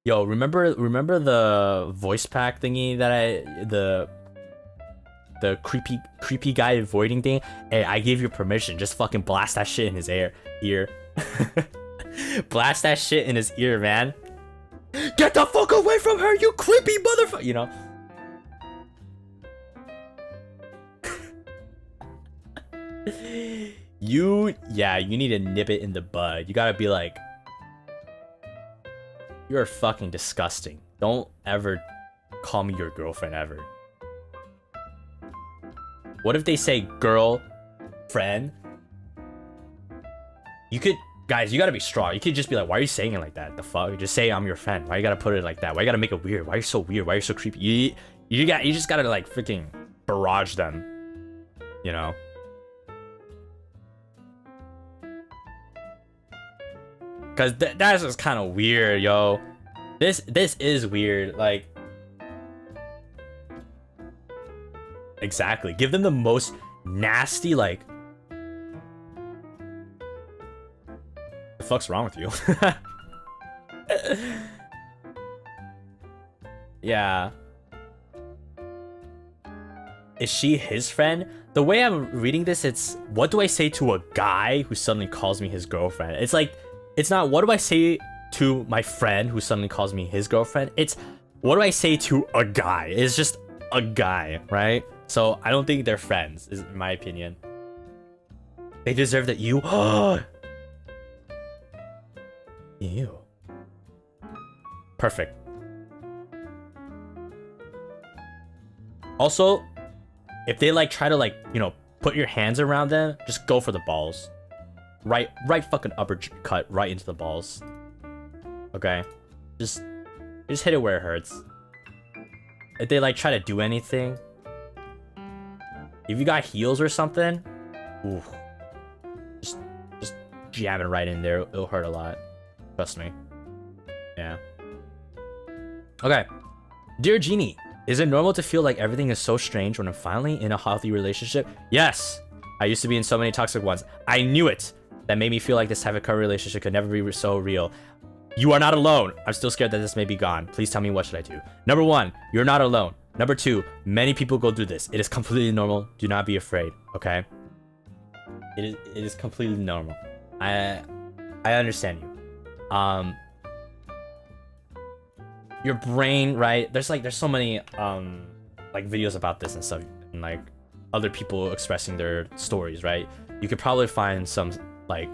Yo, remember the voice pack thingy that the creepy guy avoiding thing? Hey, I gave you permission. Just fucking blast that shit in his ear. Blast that shit in his ear, man. Get the fuck away from her, you creepy motherfucker. You know. You need to nip it in the bud. You gotta be like, you're fucking disgusting. Don't ever call me your girlfriend ever. What if they say girlfriend? You could, guys, you gotta be strong. You could just be like, why are you saying it like that? The fuck? Just say I'm your friend. Why you gotta put it like that? Why you gotta make it weird? Why are you so weird? Why are you so creepy? You just gotta like freaking barrage them. You know? Cause that's just kind of weird, yo. This is weird. Like, exactly. Give them the most nasty, like, the fuck's wrong with you? Yeah. Is she his friend? The way I'm reading this, it's what do I say to a guy who suddenly calls me his girlfriend? It's like, it's not what do I say to my friend who suddenly calls me his girlfriend. It's what do I say to a guy? It's just a guy, right? So I don't think they're friends, is in my opinion. They deserve that you. Ew. Perfect. Also, if they like try to like, you know, put your hands around them, just go for the balls. Right fucking uppercut right into the balls. Okay? Just hit it where it hurts. If they like try to do anything, if you got heels or something, ooh, just jam it right in there. It'll hurt a lot. Trust me. Yeah. Okay. Dear Genie, is it normal to feel like everything is so strange when I'm finally in a healthy relationship? Yes. I used to be in so many toxic ones. I knew it. That made me feel like this type of current relationship could never be so real. You are not alone. I'm still scared that this may be gone. Please tell me, what should I do? Number 1, you're not alone. Number 2, many people go through this. It is completely normal. Do not be afraid, okay? It is completely normal. I understand you. Your brain, right? There's so many like videos about this and stuff, and like other people expressing their stories, right? You could probably find some like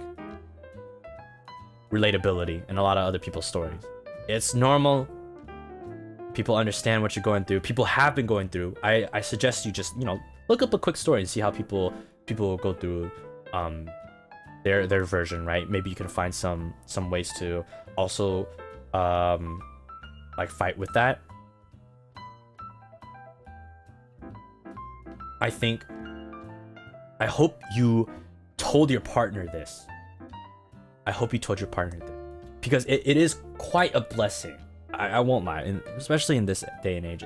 relatability in a lot of other people's stories. It's normal. People understand what you're going through. People have been going through. I suggest you just, you know, look up a quick story and see how people go through their version, right? Maybe you can find some ways to also like fight with that. I hope you told your partner this. I hope you told your partner this, because it is quite a blessing. I won't lie, and especially in this day and age,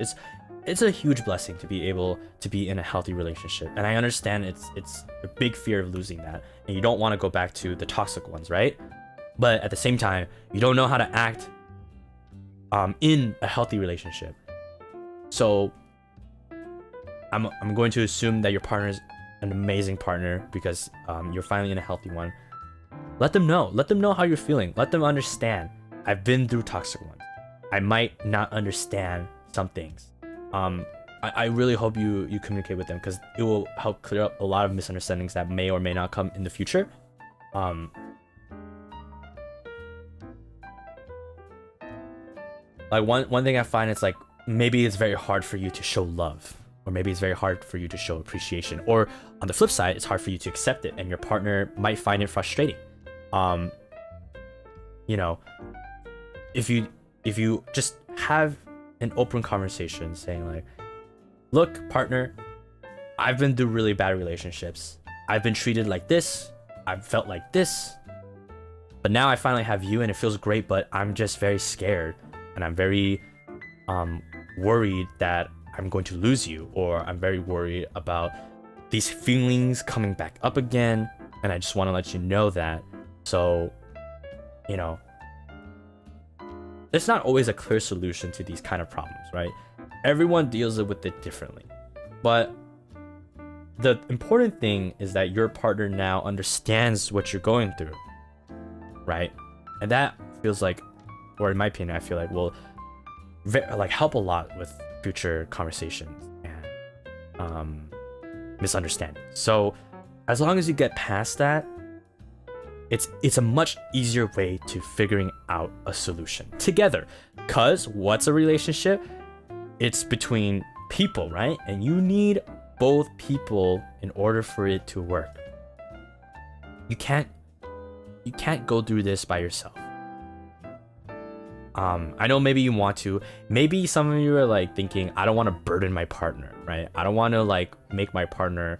it's a huge blessing to be able to be in a healthy relationship. And I understand it's a big fear of losing that, and you don't want to go back to the toxic ones, right? But at the same time, you don't know how to act in a healthy relationship. So I'm going to assume that your partner is an amazing partner because you're finally in a healthy one. Let them know how you're feeling. Let them understand. I've been through toxic ones. I might not understand some things. I really hope you communicate with them, because it will help clear up a lot of misunderstandings that may or may not come in the future. Like one thing I find, it's like maybe it's very hard for you to show love, or maybe it's very hard for you to show appreciation, or on the flip side, it's hard for you to accept it, and your partner might find it frustrating. You know, if you just have an open conversation saying like, look, partner, I've been through really bad relationships. I've been treated like this. I've felt like this. But now I finally have you and it feels great, but I'm just very scared. And I'm very worried that I'm going to lose you, or I'm very worried about these feelings coming back up again. And I just want to let you know that. So, you know, it's not always a clear solution to these kind of problems, right? Everyone deals with it differently. But the important thing is that your partner now understands what you're going through, right? And that feels like or in my opinion, I feel like will like help a lot with future conversations and misunderstandings. So as long as you get past that, it's a much easier way to figuring out a solution together. Cause what's a relationship? It's between people, right? And you need both people in order for it to work. You can't go through this by yourself. I know maybe you want to. Maybe some of you are like thinking, I don't want to burden my partner, right? I don't want to like make my partner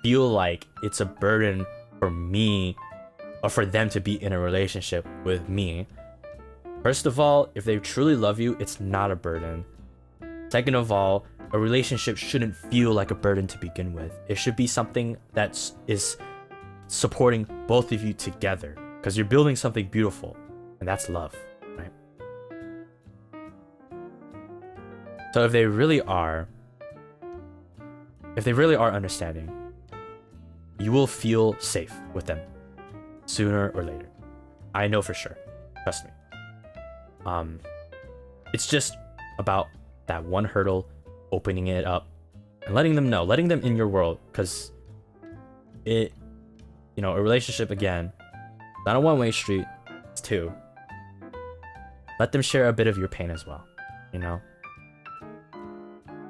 feel like it's a burden for me or for them to be in a relationship with me. First of all, if they truly love you, it's not a burden. Second of all, a relationship shouldn't feel like a burden to begin with. It should be something that is supporting both of you together, because you're building something beautiful, and that's love, right? So if they really are understanding, you will feel safe with them sooner or later. I know for sure. Trust me. It's just about that one hurdle, opening it up and letting them know, letting them in your world, because a relationship, again, not a one-way street, it's two. Let them share a bit of your pain as well, and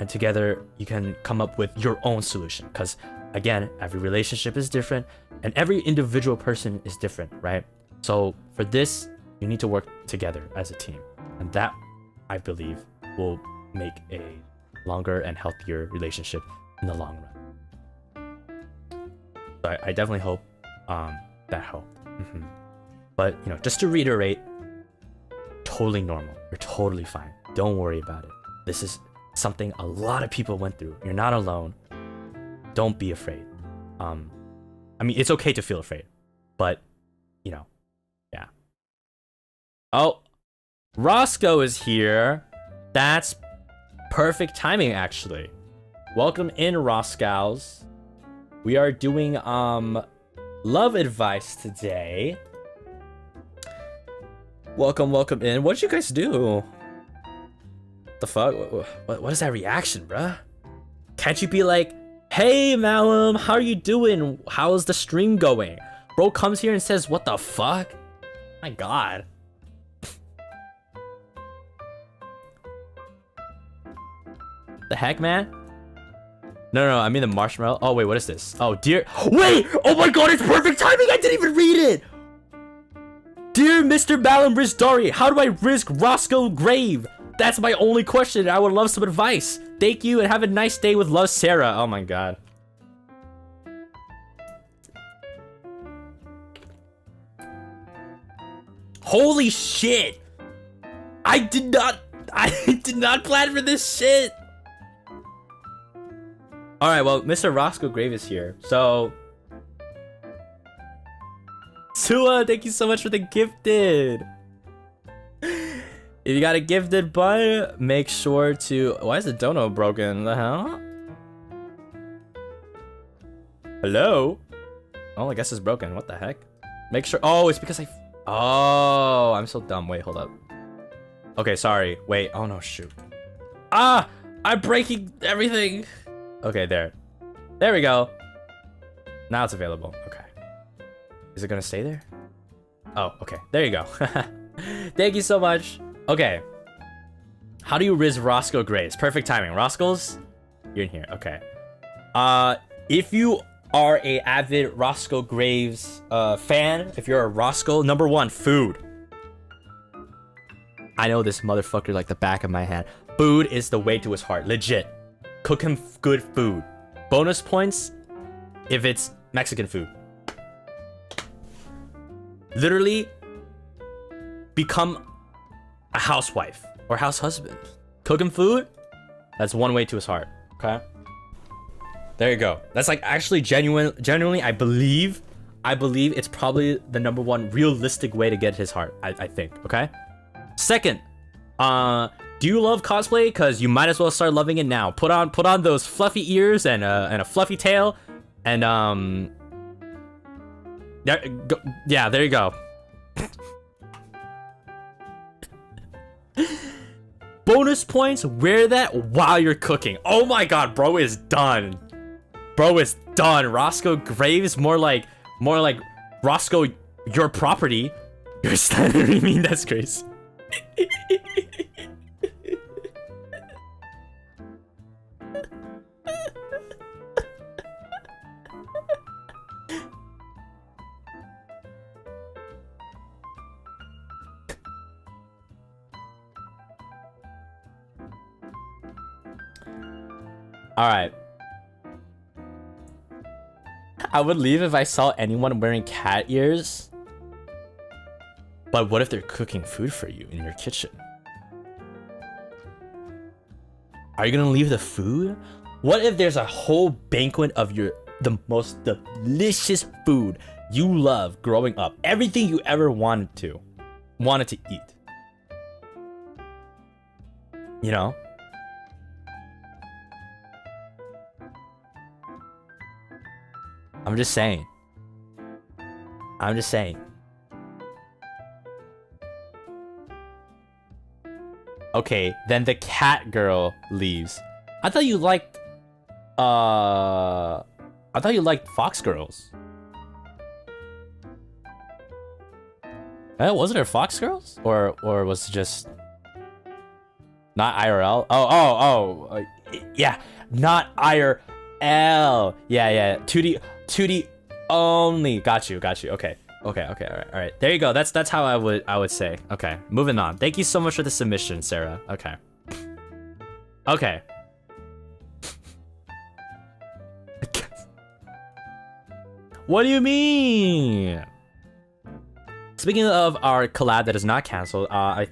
together you can come up with your own solution, because again, every relationship is different and every individual person is different, right? So for this, you need to work together as a team, and that, I believe, will make a longer and healthier relationship in the long run. So I definitely hope that helped. But just to reiterate, totally normal. You're totally fine. Don't worry about it. This is something a lot of people went through. You're not alone. Don't be afraid. I mean, it's okay to feel afraid, but yeah. Oh, Roscoe is here. That's perfect timing, actually. Welcome in, Roscoe's. We are doing love advice today. Welcome in. What did you guys do? The fuck? What is that reaction, bruh? Can't you be like, hey, Malim, how are you doing? How's the stream going? Bro comes here and says, what the fuck? My god. The heck, man? No, I mean the marshmallow. Oh, wait, what is this? Oh, dear. Wait! Oh my god, it's perfect timing! I didn't even read it! Dear Mr. Malim Rizdari, how do I risk Roscoe Grave? That's my only question. I would love some advice. Thank you and have a nice day with love, Sarah. Oh my god. Holy shit! I did not plan for this shit. All right, well, Mr. Roscoe Grave is here. So, Sua, thank you so much for the gifted. If you got a gifted bud, make sure to... Why is the dono broken? The hell? Hello? Oh, I guess it's broken. What the heck? Make sure... Oh, it's because I... Oh, I'm so dumb. Wait, hold up. Okay, sorry. Wait. Oh, no, shoot. Ah! I'm breaking everything. Okay, there. There we go. Now it's available. Okay. Is it gonna stay there? Oh, okay. There you go. Thank you so much. Okay. How do you riz Roscoe Graves? Perfect timing. Roscoe's? You're in here. Okay. If you are a avid Roscoe Graves fan, if you're a Roscoe, number one, food. I know this motherfucker like the back of my hand. Food is the way to his heart. Legit. Cook him good food. Bonus points if it's Mexican food. Literally become a housewife or house husband. Cook him food. That's one way to his heart. Okay. There you go. That's like actually genuinely, I believe it's probably the number one realistic way to get his heart. I think. Okay. Second, do you love cosplay? Cause you might as well start loving it now. Put on those fluffy ears and a fluffy tail, and there you go. Bonus points, wear that while you're cooking. Oh my god, bro is done. Bro is done. Roscoe Graves, more like Roscoe, your property. You're slandering me, that's crazy. Alright. I would leave if I saw anyone wearing cat ears. But what if they're cooking food for you in your kitchen? Are you gonna leave the food? What if there's a whole banquet of the most delicious food you love growing up? Everything you ever wanted to eat. You know? I'm just saying. Okay, then the cat girl leaves. I thought you liked fox girls. Wasn't there fox girls? Or was it just not IRL? Yeah, not IRL. Yeah. 2D only. Got you. Okay. All right. There you go. That's how I would say. Okay, moving on. Thank you so much for the submission, Sarah. Okay. What do you mean? Speaking of our collab that is not canceled, I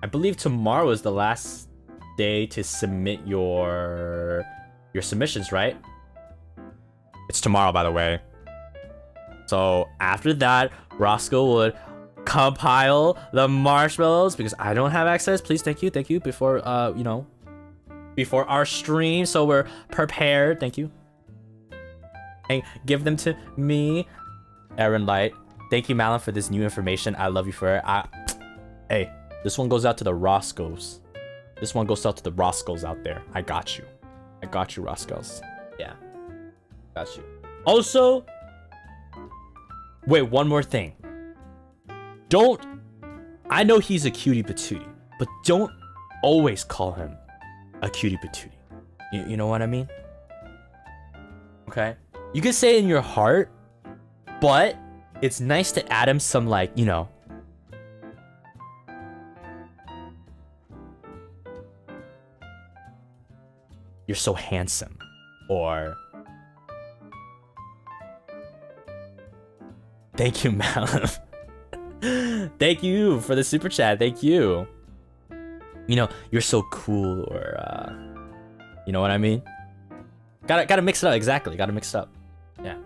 believe tomorrow is the last day to submit your submissions, right? It's tomorrow, by the way. So after that, Roscoe would compile the marshmallows because I don't have access. Please, thank you, before before our stream, so we're prepared. Thank you. And give them to me, Aaron Light. Thank you, Malim, for this new information. I love you for it. Hey, this one goes out to the Roscoes. This one goes out to the Roscoes out there. I got you, Roscoes. Yeah, got you. Also, wait, one more thing. I know he's a cutie patootie, but don't always call him a cutie patootie. You know what I mean? Okay? You can say it in your heart, but it's nice to add him some, like, you know, you're so handsome, or thank you, Malim. Thank you for the super chat. Thank you. You know, you're so cool, or you know what I mean? Gotta mix it up. Exactly. Gotta mix it up. Yeah.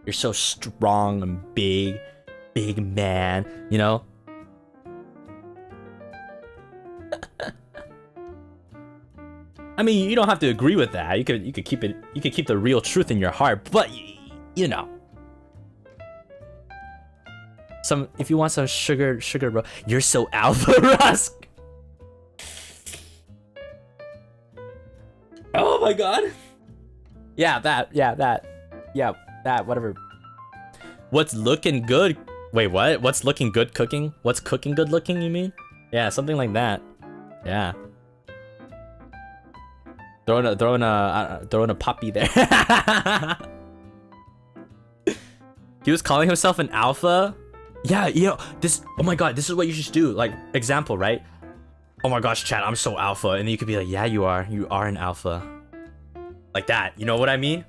You're so strong and big man. You know. I mean, you don't have to agree with that. You could keep it. You could keep the real truth in your heart, but you know. If you want some sugar, bro. You're so alpha, Rusk. Oh my god. Yeah, that. Whatever. What's looking good? Wait, what? What's looking good cooking? What's cooking good looking, you mean? Yeah, something like that. Yeah. Throwing a puppy there. He was calling himself an alpha. Yeah, you know, oh my god, this is what you should do. Like, example, right? Oh my gosh, chat, I'm so alpha. And then you could be like, yeah, you are an alpha. Like that, you know what I mean?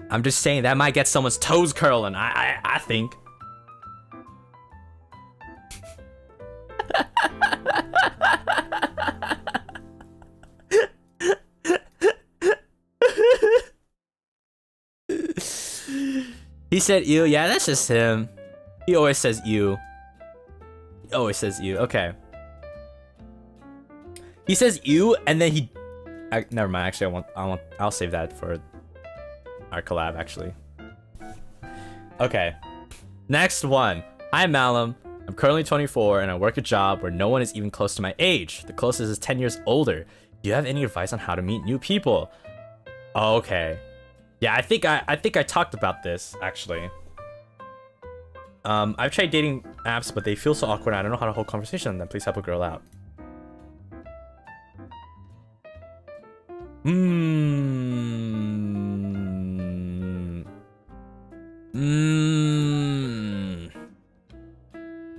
I'm just saying that might get someone's toes curling, I think. He said ew. Yeah, that's just him. He always says ew. Okay. He says ew, and then never mind. Actually, I'll save that for our collab. Actually. Okay. Next one. I'm Malim. I'm currently 24 and I work a job where no one is even close to my age. The closest is 10 years older. Do you have any advice on how to meet new people? Okay. Yeah, I think I talked about this actually. I've tried dating apps, but they feel so awkward. I don't know how to hold conversation on them. Please help a girl out.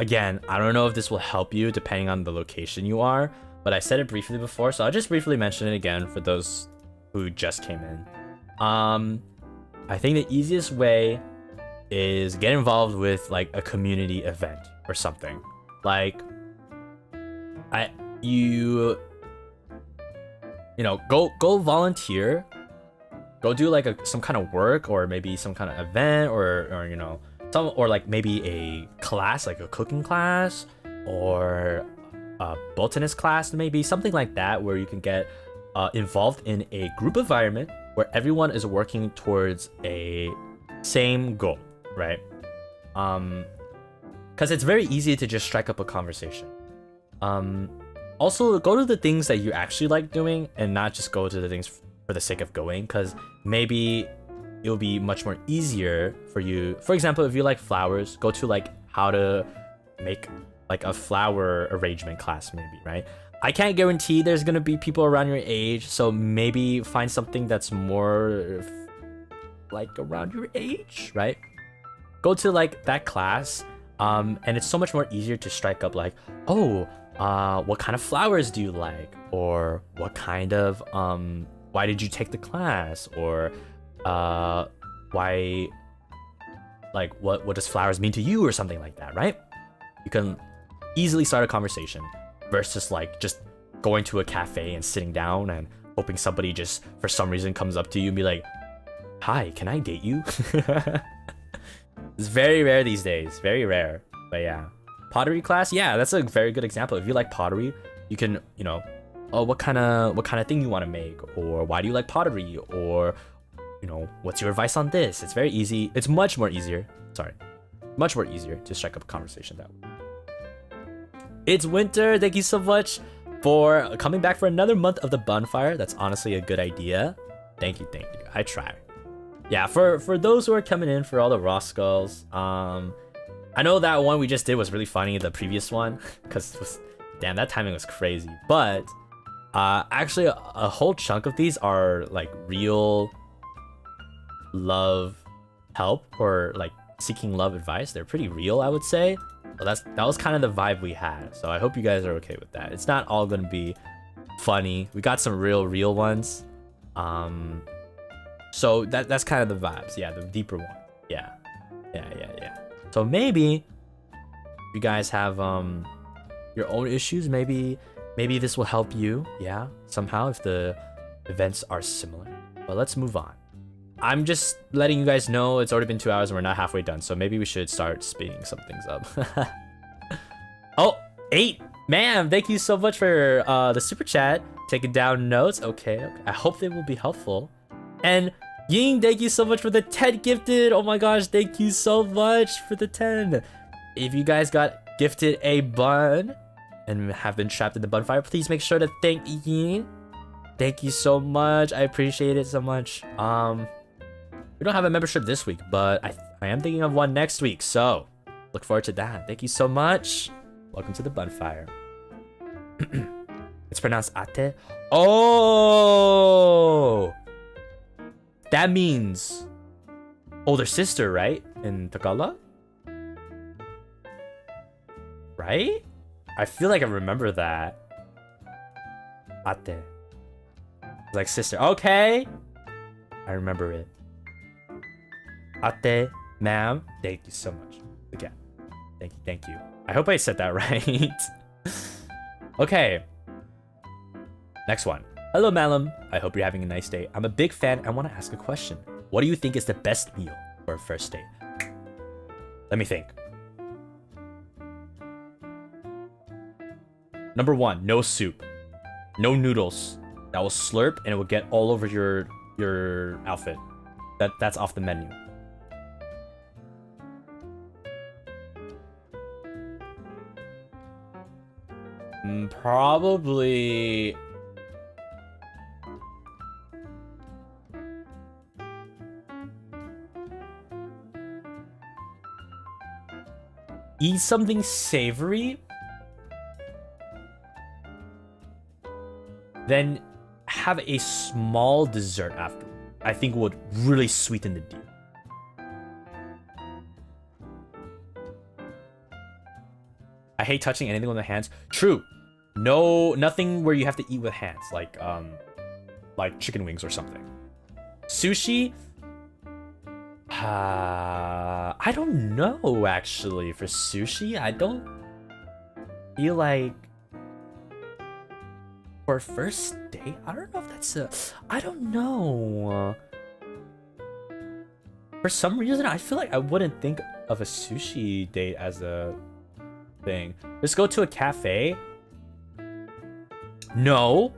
Again, I don't know if this will help you depending on the location you are, but I said it briefly before, so I'll just briefly mention it again for those who just came in. I think the easiest way is get involved with like a community event or something. Like you know, go volunteer, go do like some kind of work or maybe some kind of event or you know, or like maybe a class, like a cooking class or a botanist class, maybe something like that, where you can get involved in a group environment where everyone is working towards a same goal, right? Because it's very easy to just strike up a conversation. Also, go to the things that you actually like doing and not just go to the things for the sake of going, because maybe it'll be much more easier for you. For example, if you like flowers, go to like how to make like a flower arrangement class, maybe, right? I can't guarantee there's gonna be people around your age, so maybe find something that's more like around your age, right? Go to like that class, and it's so much more easier to strike up like, oh, what kind of flowers do you like? Or what kind of, why did you take the class? Or why, like, what does flowers mean to you or something like that, right? You can easily start a conversation versus like just going to a cafe and sitting down and hoping somebody just for some reason comes up to you and be like, hi, can I date you? It's very rare these days, very rare. But yeah, pottery class, yeah, that's a very good example. If you like pottery, you can, you know, oh, what kind of thing you want to make, or why do you like pottery, or you know, what's your advice on this? It's very easy. It's much more easier to strike up a conversation that way. It's winter. Thank you so much for coming back for another month of the bonfire. That's honestly a good idea. Thank you. I try. Yeah, for those who are coming in for all the raw skulls, I know that one we just did was really funny, the previous one, because damn, that timing was crazy. But actually a whole chunk of these are like real love help or like seeking love advice. They're pretty real, I would say. So that was kind of the vibe we had. So I hope you guys are okay with that. It's not all gonna be funny. We got some real ones. So that's kind of the vibes. Yeah, the deeper one. Yeah. So maybe you guys have your own issues. Maybe this will help you. Yeah, somehow if the events are similar. But let's move on. I'm just letting you guys know it's already been 2 hours and we're not halfway done. So maybe we should start speeding some things up. Oh, 8. Ma'am, thank you so much for the super chat. Taking down notes. Okay. I hope they will be helpful. And Ying, thank you so much for the 10 gifted. Oh my gosh, thank you so much for the 10. If you guys got gifted a bun and have been trapped in the bonfire, please make sure to thank Ying. Thank you so much. I appreciate it so much. We don't have a membership this week, but I am thinking of one next week, so look forward to that. Thank you so much. Welcome to the bonfire. It's pronounced ate. Oh, that means older sister, right? In Tagalog, right? I feel like I remember that. Ate, like sister. Okay, I remember it. Ate, ma'am, thank you so much. Again, thank you. I hope I said that right. Okay. Next one. Hello, Malim. I hope you're having a nice day. I'm a big fan. I want to ask a question. What do you think is the best meal for a first date? Let me think. Number 1, no soup. No noodles. That will slurp and it will get all over your outfit. That's off the menu. Probably. Eat something savory, then have a small dessert after. I think would really sweeten the deal. I hate touching anything with my hands. True. No, nothing where you have to eat with hands, like chicken wings or something. Sushi. I don't know actually for sushi. I don't feel like for a first date. I don't know if that's a. I don't know. For some reason, I feel like I wouldn't think of a sushi date as a thing. Let's go to a cafe. No,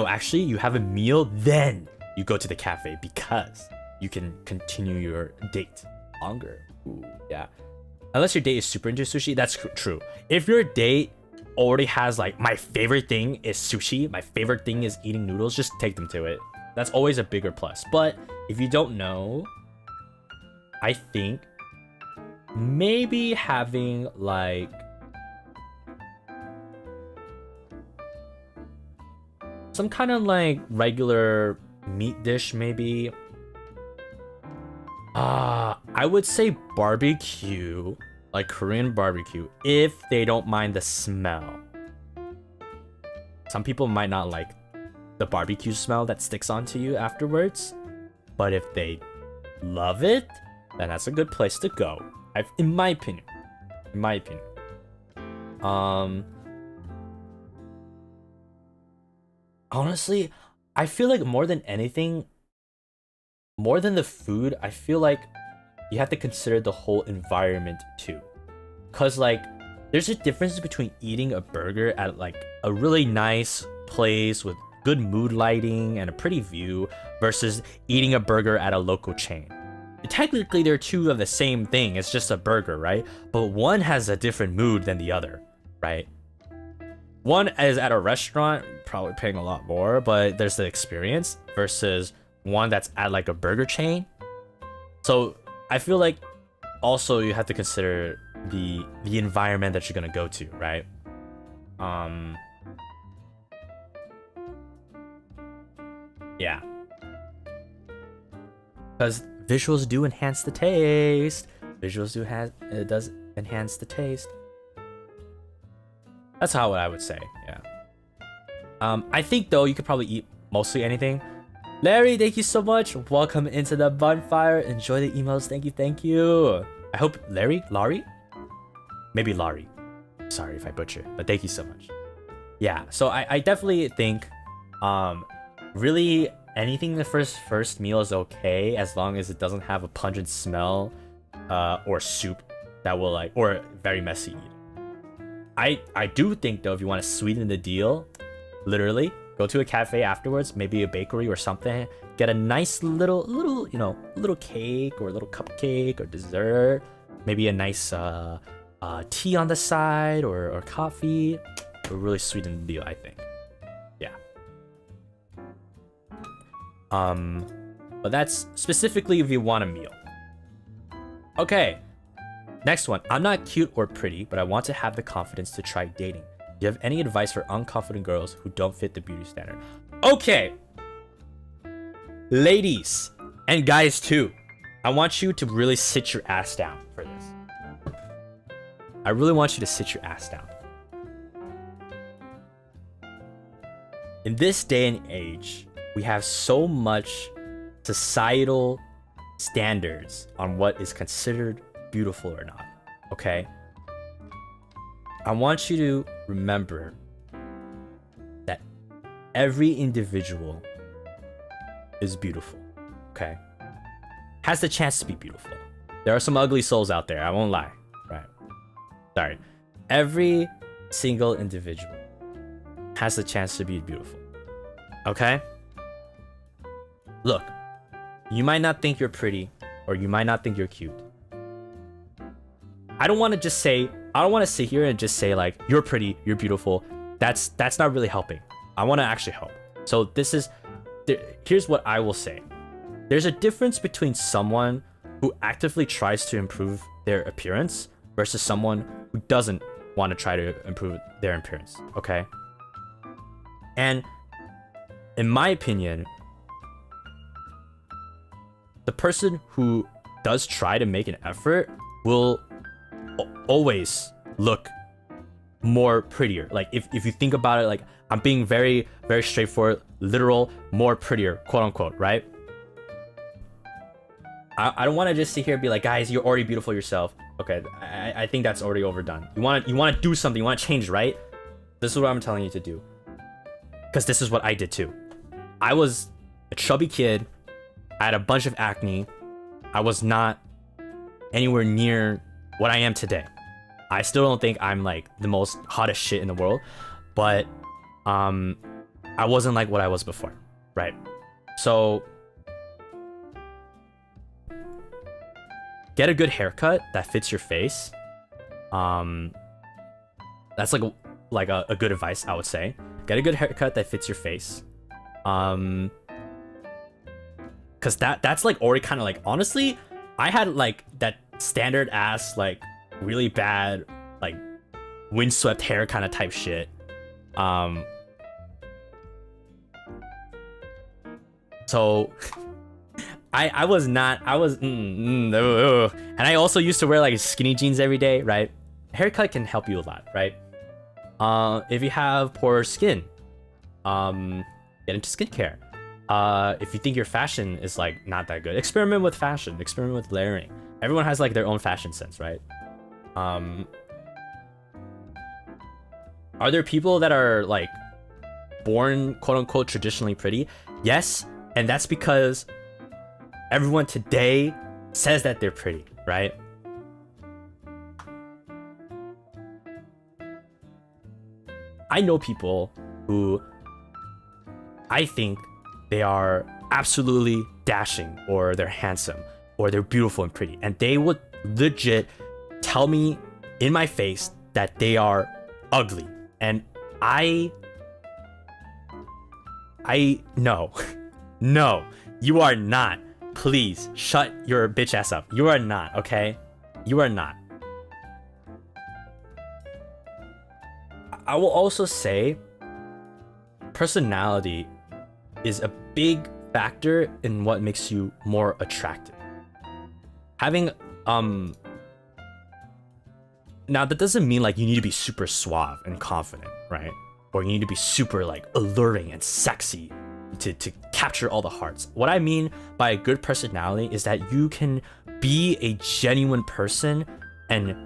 actually, you have a meal, then you go to the cafe because you can continue your date longer. Ooh, yeah. Unless your date is super into sushi, that's true. If your date already has like, my favorite thing is sushi, my favorite thing is eating noodles, just take them to it. That's always a bigger plus. But if you don't know, I think maybe having like some kind of like regular meat dish, maybe. I would say barbecue, like Korean barbecue, if they don't mind the smell. Some people might not like the barbecue smell that sticks onto you afterwards, but if they love it, then that's a good place to go. In my opinion. Honestly, I feel like more than anything, more than the food, I feel like you have to consider the whole environment too. Cause like, there's a difference between eating a burger at like a really nice place with good mood lighting and a pretty view versus eating a burger at a local chain. Technically, they're two of the same thing. It's just a burger, right? But one has a different mood than the other, right? One is at a restaurant, probably paying a lot more, but there's the experience versus one that's at like a burger chain. So I feel like also you have to consider the environment that you're gonna go to, right? Yeah, because visuals do enhance the taste. It does enhance the taste. That's how I would say, yeah. I think though you could probably eat mostly anything. Larry, thank you so much. Welcome into the bonfire. Enjoy the emails. Thank you. I hope Larry? Maybe Laurie. Sorry if I butcher, but thank you so much. Yeah, so I definitely think really anything in the first meal is okay as long as it doesn't have a pungent smell or soup that will like, or very messy eating. I do think though, if you want to sweeten the deal, literally go to a cafe afterwards, maybe a bakery or something, get a nice little little cake or a little cupcake or dessert, maybe a nice tea on the side or coffee. It will really sweeten the deal, I think. Yeah. But that's specifically if you want a meal. Okay. Next one. I'm not cute or pretty, but I want to have the confidence to try dating. Do you have any advice for unconfident girls who don't fit the beauty standard? Okay. Ladies and guys too, I want you to really sit your ass down for this. I really want you to sit your ass down. In this day and age, we have so much societal standards on what is considered beautiful or not, okay? I want you to remember that every individual is beautiful, okay? Has the chance to be beautiful. There are some ugly souls out there, I won't lie, right? Sorry. Every single individual has the chance to be beautiful, okay? Look, you might not think you're pretty, or you might not think you're cute. I don't want to sit here and just say like, you're pretty, you're beautiful, that's not really helping. I want to actually help. So here's what I will say. There's a difference between someone who actively tries to improve their appearance versus someone who doesn't want to try to improve their appearance, okay? And in my opinion, the person who does try to make an effort will always look more prettier. Like if you think about it, like I'm being very, very straightforward, literal, more prettier, quote unquote, right? I don't want to just sit here and be like, guys, you're already beautiful yourself. Okay, I think that's already overdone. You want to do something, you want to change, right? This is what I'm telling you to do. Because this is what I did too. I was a chubby kid. I had a bunch of acne. I was not anywhere near what I am today. I still don't think I'm like the most hottest shit in the world, but I wasn't like what I was before, right? So get a good haircut that fits your face. That's like a good advice, I would say. Get a good haircut that fits your face. Cause that's like already kind of like, honestly, I had like that standard ass like really bad like windswept hair kind of type shit. So I was and I also used to wear like skinny jeans every day, right? Haircut can help you a lot, right? If you have poor skin, get into skincare. If you think your fashion is like not that good, experiment with fashion, experiment with layering. Everyone has like their own fashion sense, right? Are there people that are like born quote unquote traditionally pretty? Yes, and that's because everyone today says that they're pretty, right? I know people who I think they are absolutely dashing, or they're handsome, or they're beautiful and pretty, and they would legit tell me in my face that they are ugly. And I no, no, you are not. Please shut your bitch ass up. You are not, okay? You are not. I will also say personality is a big factor in what makes you more attractive. Having now that doesn't mean like you need to be super suave and confident, right? Or you need to be super like alluring and sexy to capture all the hearts. What I mean by a good personality is that you can be a genuine person and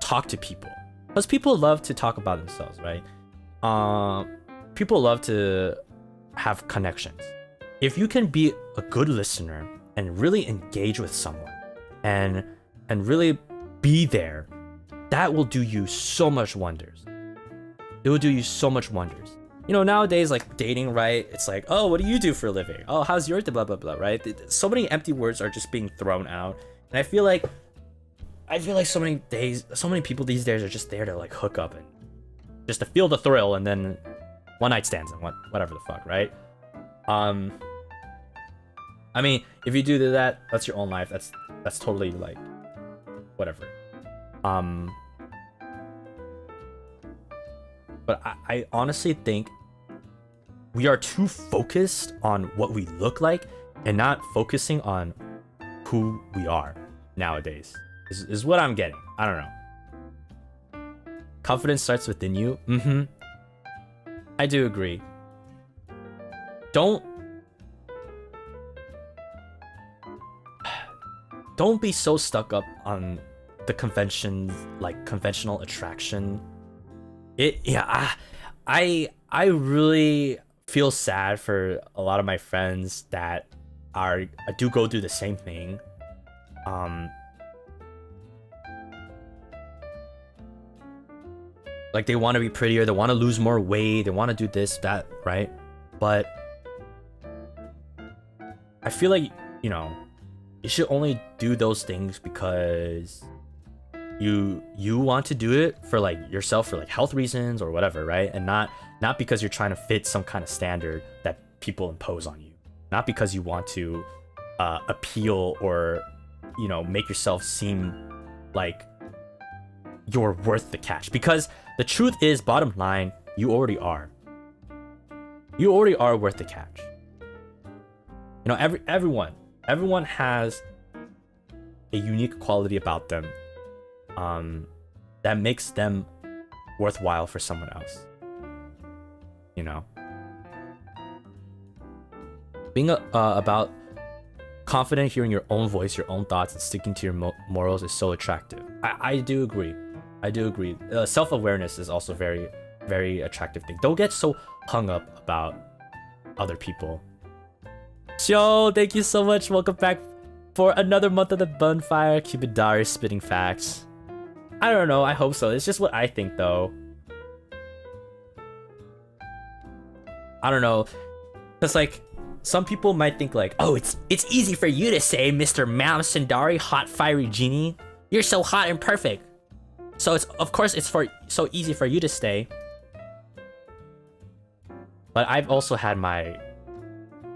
talk to people. Because people love to talk about themselves, right? People love to have connections. If you can be a good listener and really engage with someone and really be there, that will do you so much wonders. It will do you so much wonders. You know, nowadays, like dating, right? It's like, oh, what do you do for a living? Oh, how's your blah blah blah, right? So many empty words are just being thrown out, and I feel like so many people these days are just there to like hook up and just to feel the thrill, and then one night stands and whatever the fuck, right? I mean, if you do that, that's your own life. That's totally like whatever. But I honestly think we are too focused on what we look like and not focusing on who we are nowadays. Is what I'm getting. I don't know. Confidence starts within you. I do agree. Don't be so stuck up on the conventions, like conventional attraction. I really feel sad for a lot of my friends that do go through the same thing. Like they want to be prettier, they want to lose more weight, they want to do this, that, right? But I feel like, you know, you should only do those things because you want to do it for like yourself, for like health reasons or whatever, right? And not because you're trying to fit some kind of standard that people impose on you, not because you want to appeal or, you know, make yourself seem like you're worth the catch. Because the truth is, bottom line, you already are worth the catch. You know, everyone has a unique quality about them that makes them worthwhile for someone else. You know, being about confident, hearing your own voice, your own thoughts, and sticking to your morals is so attractive. I do agree. Self-awareness is also very, very attractive thing. Don't get so hung up about other people. Yo, thank you so much. Welcome back for another month of the bonfire. Cupidari spitting facts. I don't know. I hope so. It's just what I think, though. I don't know. Because, like, some people might think, like, oh, it's easy for you to say, Mr. Malim Cendari, hot, fiery genie. You're so hot and perfect. So, of course, it's so easy for you to stay. But I've also had my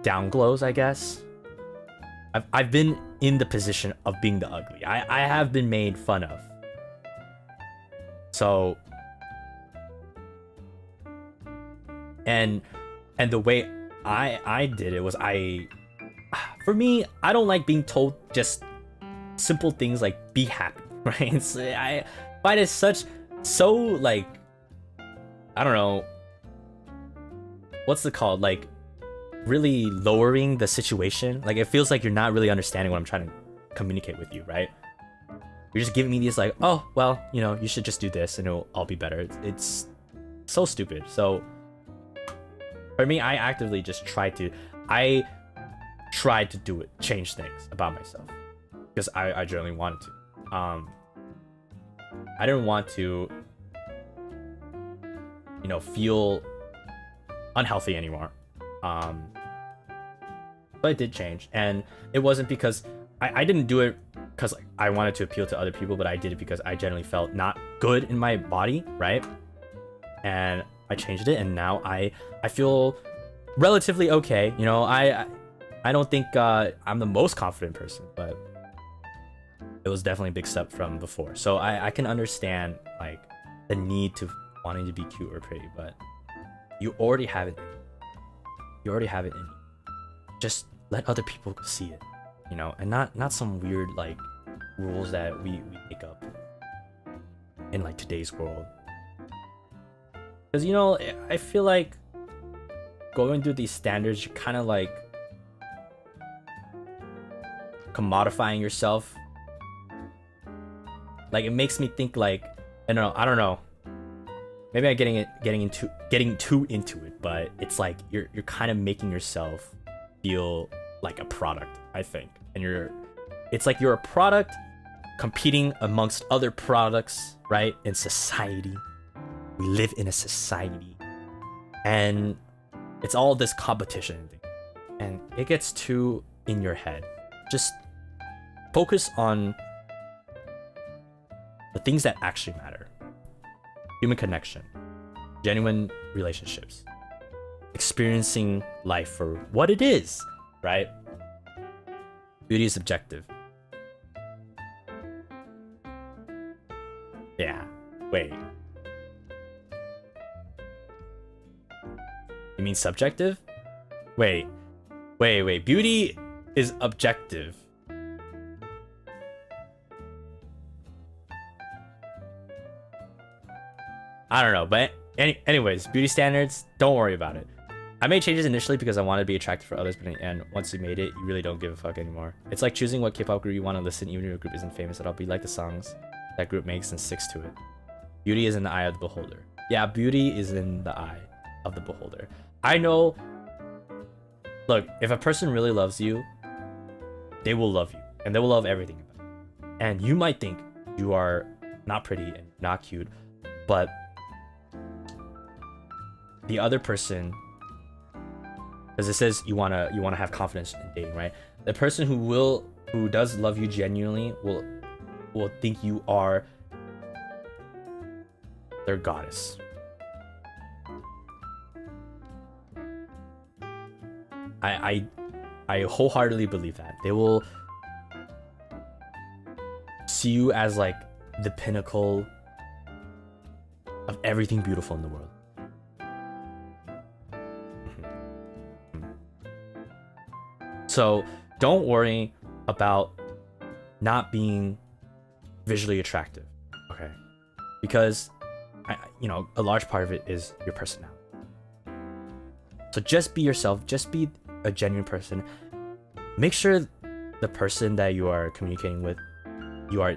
down glows, I guess. I've been in the position of being the ugly. I have been made fun of. So, and the way I did it was for me, I don't like being told just simple things like be happy, right? I find it so like, I don't know, what's it called? Like, really lowering the situation. Like, it feels like you're not really understanding what I'm trying to communicate with you, right? You're just giving me these like, oh, well, you know, you should just do this and it'll all be better. It's so stupid. So for me, I actively just tried to do it, change things about myself, because I generally wanted to. I didn't want to, you know, feel unhealthy anymore. But it did change, and it wasn't because I didn't do it because like I wanted to appeal to other people, but I did it because I generally felt not good in my body, right? And I changed it, and now I feel relatively okay. You know, I don't think I'm the most confident person, but it was definitely a big step from before. So I can understand like the need to wanting to be cute or pretty, but you already have it. You already have it in you. Just let other people see it, you know, and not some weird like rules that we make up in like today's world. Because, you know, I feel like going through these standards, you're kind of like commodifying yourself. Like, it makes me think like, I don't know. Maybe I'm getting too into it, but it's like you're kind of making yourself feel like a product, I think. And it's like you're a product competing amongst other products, right? In society. We live in a society. And it's all this competition thing. And it gets too in your head. Just focus on the things that actually matter. Human connection, genuine relationships, experiencing life for what it is, right? Beauty is subjective. Yeah, wait. You mean subjective? Wait. Beauty is objective. I don't know, but anyways, beauty standards, don't worry about it. I made changes initially because I wanted to be attractive for others, but in the end, once you made it, you really don't give a fuck anymore. It's like choosing what K-pop group you want to listen, even if your group isn't famous at all, but you like the songs that group makes and sticks to it. Beauty is in the eye of the beholder. Yeah, beauty is in the eye of the beholder. I know, look, if a person really loves you, they will love you, and they will love everything about you. And you might think you are not pretty and not cute, but the other person, because it says you wanna have confidence in dating, right? The person who does love you genuinely will think you are their goddess. I wholeheartedly believe that. They will see you as like the pinnacle of everything beautiful in the world. So don't worry about not being visually attractive, okay? Because a large part of it is your personality. So just be yourself, just be a genuine person. Make sure the person that you are communicating with, you are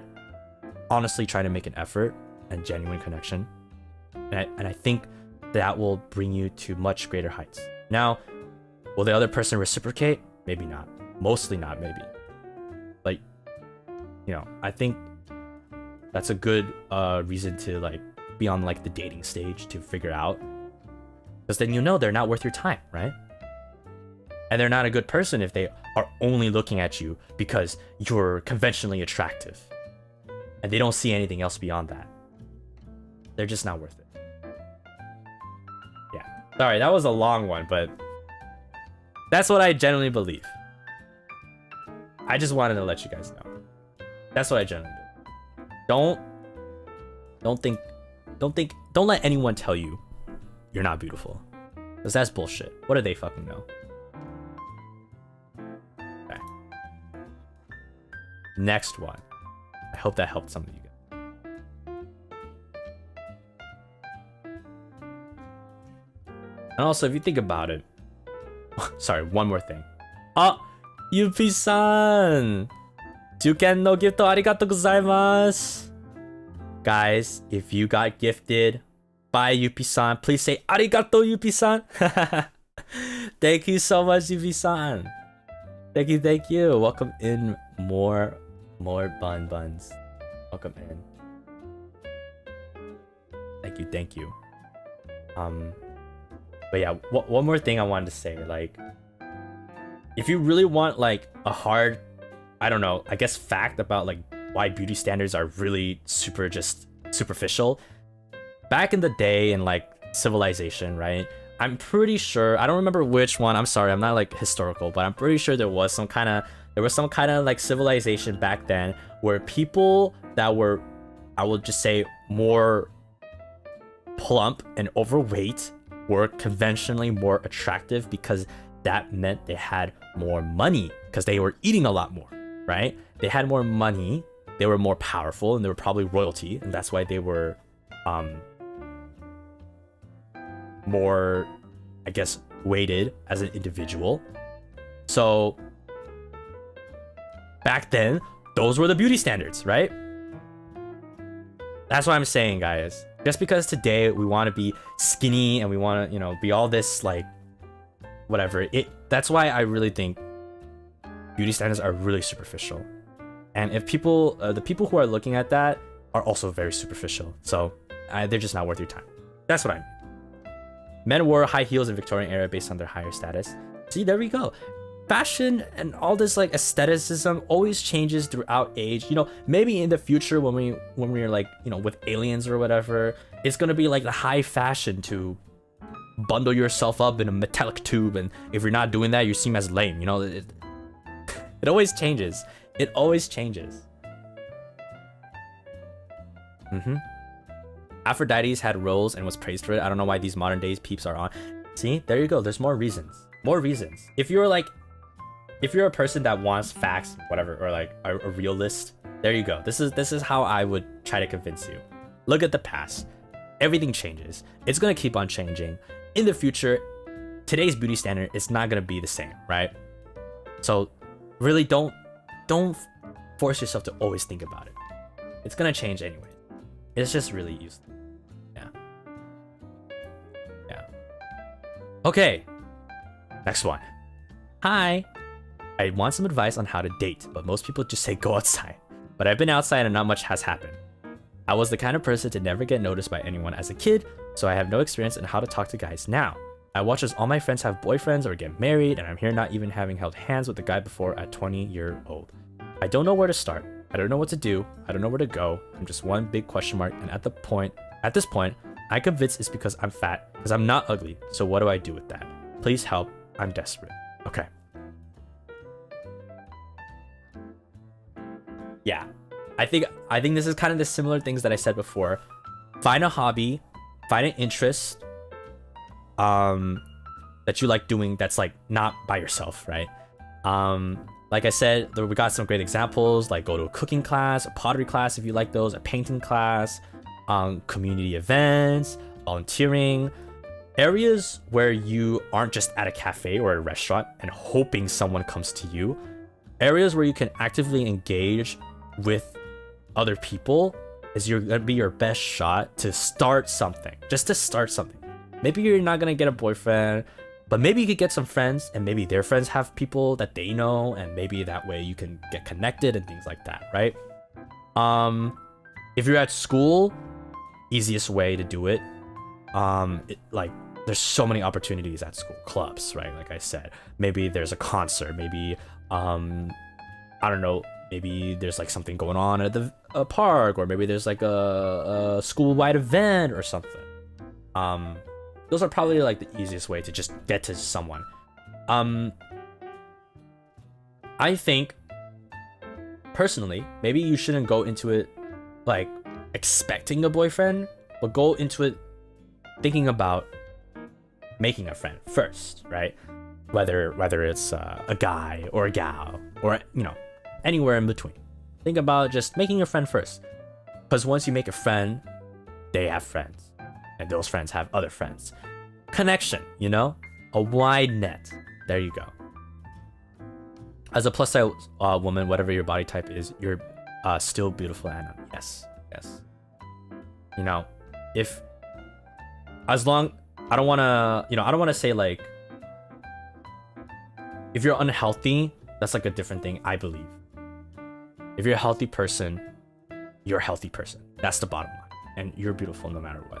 honestly trying to make an effort and genuine connection. And I think that will bring you to much greater heights. Now, will the other person reciprocate? Maybe not. Mostly not, maybe. But, I think that's a good reason to like be on like the dating stage to figure out. Because then they're not worth your time, right? And they're not a good person if they are only looking at you because you're conventionally attractive. And they don't see anything else beyond that. They're just not worth it. Yeah. Sorry, that was a long one, but that's what I generally believe. I just wanted to let you guys know. That's what I generally believe. Don't let anyone tell you you're not beautiful. Because that's bullshit. What do they fucking know? Okay. Next one. I hope that helped some of you guys. And also, if you think about it, sorry, one more thing. Yupi-san! Juken no gift arigatou gozaimasu! Guys, if you got gifted by Yupi-san, please say arigatou, Yupi-san! Thank you so much, Yupi-san! Thank you. Welcome in more buns. Welcome in. Thank you. But yeah, one more thing I wanted to say, like, if you really want like a hard, I don't know, I guess fact about like why beauty standards are really superficial. Back in the day in like civilization, right? I'm pretty sure, I don't remember which one, I'm sorry, I'm not like historical, but I'm pretty sure there was some kind of like civilization back then where people that were, I will just say, more plump and overweight were conventionally more attractive because that meant they had more money because they were eating a lot more, right? They had more money, they were more powerful, and they were probably royalty, and that's why they were more, I guess, weighted as an individual. So back then, those were the beauty standards, right? That's what I'm saying, guys. Just because today we want to be skinny and we want to, be all this like whatever, that's why I really think beauty standards are really superficial. And if people, the people who are looking at that are also very superficial. So they're just not worth your time. That's what I mean. Men wore high heels in Victorian era based on their higher status. See, there we go. Fashion and all this like aestheticism always changes throughout age. Maybe in the future when we're like, with aliens or whatever, it's gonna be like the high fashion to bundle yourself up in a metallic tube, and if you're not doing that, you seem as lame. It always changes. It always changes. Aphrodite's had roles and was praised for it. I don't know why these modern days peeps are on. See, there you go. There's more reasons. If you're a person that wants facts, whatever, or like a realist, there you go. This is how I would try to convince you. Look at the past. Everything changes. It's gonna keep on changing. In the future, today's beauty standard is not gonna be the same, right? So really don't force yourself to always think about it. It's gonna change anyway. It's just really useful. Yeah. Okay. Next one. Hi. I want some advice on how to date, but most people just say go outside. But I've been outside and not much has happened. I was the kind of person to never get noticed by anyone as a kid, so I have no experience in how to talk to guys now. I watch as all my friends have boyfriends or get married, and I'm here not even having held hands with a guy before at 20-year-old. I don't know where to start. I don't know what to do. I don't know where to go. I'm just one big question mark, and at the point At this point, I'm convinced it's because I'm fat, because I'm not ugly. So what do I do with that? Please help. I'm desperate. Okay. Yeah. I think this is kind of the similar things that I said before. Find a hobby, find an interest that you like doing that's like not by yourself, right? Like I said, we got some great examples, like go to a cooking class, a pottery class if you like those, a painting class, community events, volunteering, areas where you aren't just at a cafe or a restaurant and hoping someone comes to you, areas where you can actively engage with other people is gonna be your best shot to start something, just to start something. Maybe you're not gonna get a boyfriend, but maybe you could get some friends, and maybe their friends have people that they know, and maybe that way you can get connected and things like that, right? If you're at school, easiest way to do it, like there's so many opportunities at school, clubs, right? Like I said, maybe there's a concert, maybe I don't know, maybe there's like something going on at the park, or maybe there's like a school-wide event or something. Those are probably like the easiest way to just get to someone. I think personally, maybe you shouldn't go into it like expecting a boyfriend, but go into it thinking about making a friend first, right? Whether it's a guy or a gal, or anywhere in between. Think about just making a friend first, because once you make a friend, they have friends, and those friends have other friends. Connection, a wide net. There you go. As a plus size woman, whatever your body type is, you're still beautiful, Anna. Yes. If as long, I don't want to say like, if you're unhealthy, that's like a different thing, I believe. If you're a healthy person, you're a healthy person. That's the bottom line. And you're beautiful no matter what.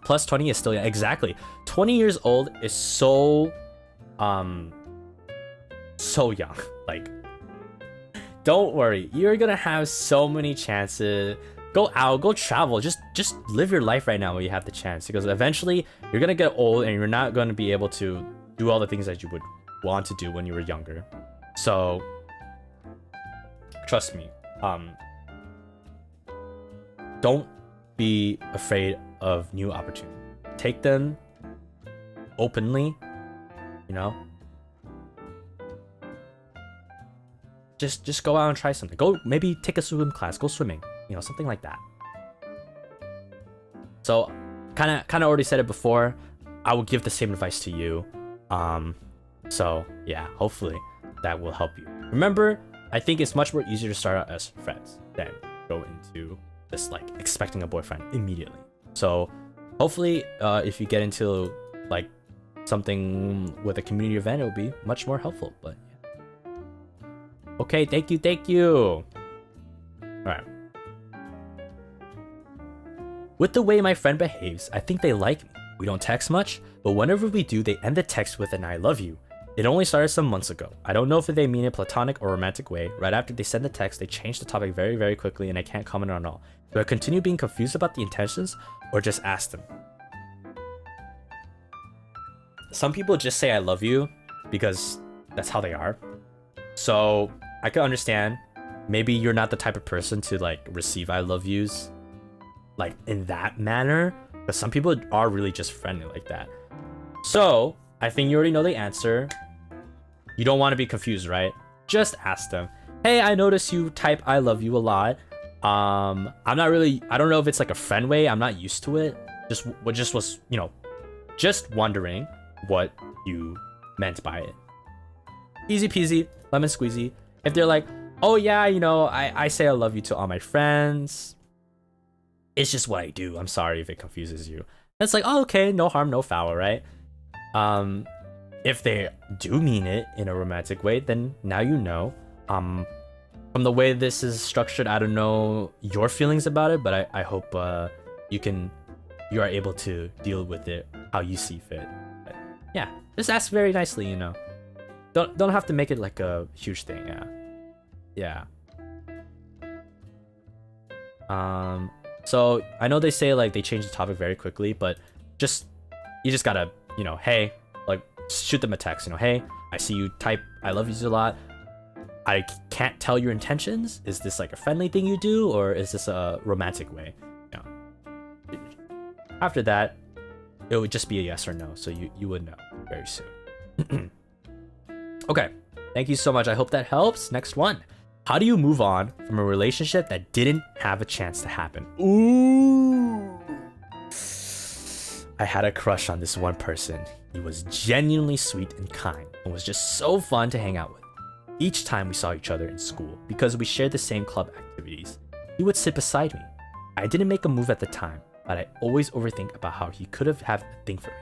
Plus 20 is still young. Exactly. 20 years old is so young. Like, don't worry. You're gonna have so many chances. Go out, go travel. Just live your life right now while you have the chance. Because eventually you're gonna get old and you're not gonna be able to do all the things that you would want to do when you were younger. So trust me. Don't be afraid of new opportunities. Take them openly, Just go out and try something. Go maybe take a swim class, go swimming, something like that. So kind of already said it before. I will give the same advice to you. So yeah, hopefully that will help you. Remember, I think it's much more easier to start out as friends than go into just like expecting a boyfriend immediately. So hopefully if you get into like something with a community event, it'll be much more helpful. But yeah. Okay, thank you. All right. With the way my friend behaves, I think they like me. We don't text much, but whenever we do, they end the text with an I love you. It only started some months ago. I don't know if they mean it platonic or romantic way. Right after they send the text, they change the topic very, very quickly and I can't comment on all. Do I continue being confused about the intentions or just ask them? Some people just say I love you because that's how they are. So I can understand. Maybe you're not the type of person to like receive I love yous like in that manner, but some people are really just friendly like that. So I think you already know the answer. You don't want to be confused, right? Just ask them, hey, I notice you type I love you a lot. I don't know if it's like a friend way. I'm not used to it. Just wondering what you meant by it. Easy peasy, lemon squeezy. If they're like, oh yeah, I say I love you to all my friends. It's just what I do. I'm sorry if it confuses you. It's like, oh, okay, no harm, no foul, right? If they do mean it in a romantic way, then now you know. From the way this is structured, I don't know your feelings about it, but I hope you are able to deal with it how you see fit. But yeah, just ask very nicely, Don't have to make it like a huge thing, yeah. So I know they say like they change the topic very quickly, but you just gotta, you know, hey, like shoot them a text, you know, hey, I see you type I love yous a lot. I can't tell your intentions. Is this like a friendly thing you do, or is this a romantic way? You know. After that, it would just be a yes or no, so you would know very soon. Okay, thank you so much. I hope that helps. Next one. How do you move on from a relationship that didn't have a chance to happen? Ooh. I had a crush on this one person. He was genuinely sweet and kind and was just so fun to hang out with. Each time we saw each other in school, because we shared the same club activities, he would sit beside me. I didn't make a move at the time, but I always overthink about how he could have had a thing for me.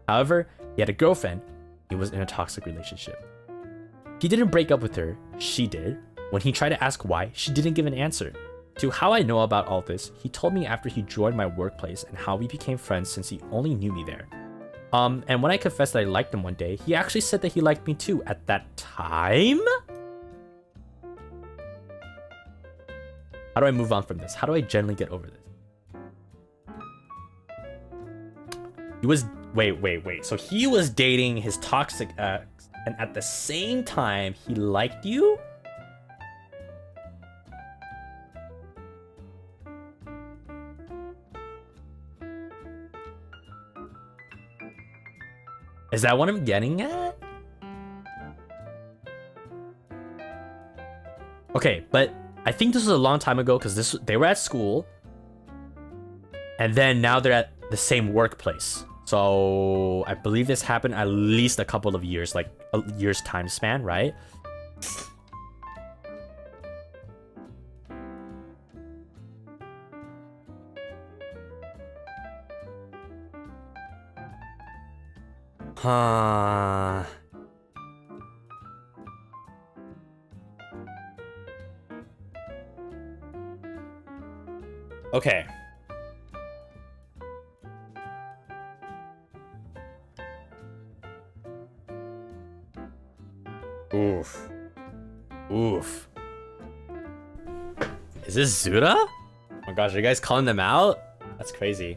However, he had a girlfriend. He was in a toxic relationship. He didn't break up with her, she did. When he tried to ask why, she didn't give an answer. To how I know about all this, he told me after he joined my workplace and how we became friends since he only knew me there. And when I confessed that I liked him one day, he actually said that he liked me too at that time? How do I move on from this? How do I generally get over this? He was... Wait. So he was dating his toxic ex, and at the same time, he liked you? Is that what I'm getting at? Okay, but I think this was a long time ago because they were at school, and then now they're at the same workplace. So I believe this happened at least a couple of years, like a year's time span, right? Okay. Oof. Is this Zuda? Oh my gosh, are you guys calling them out? That's crazy.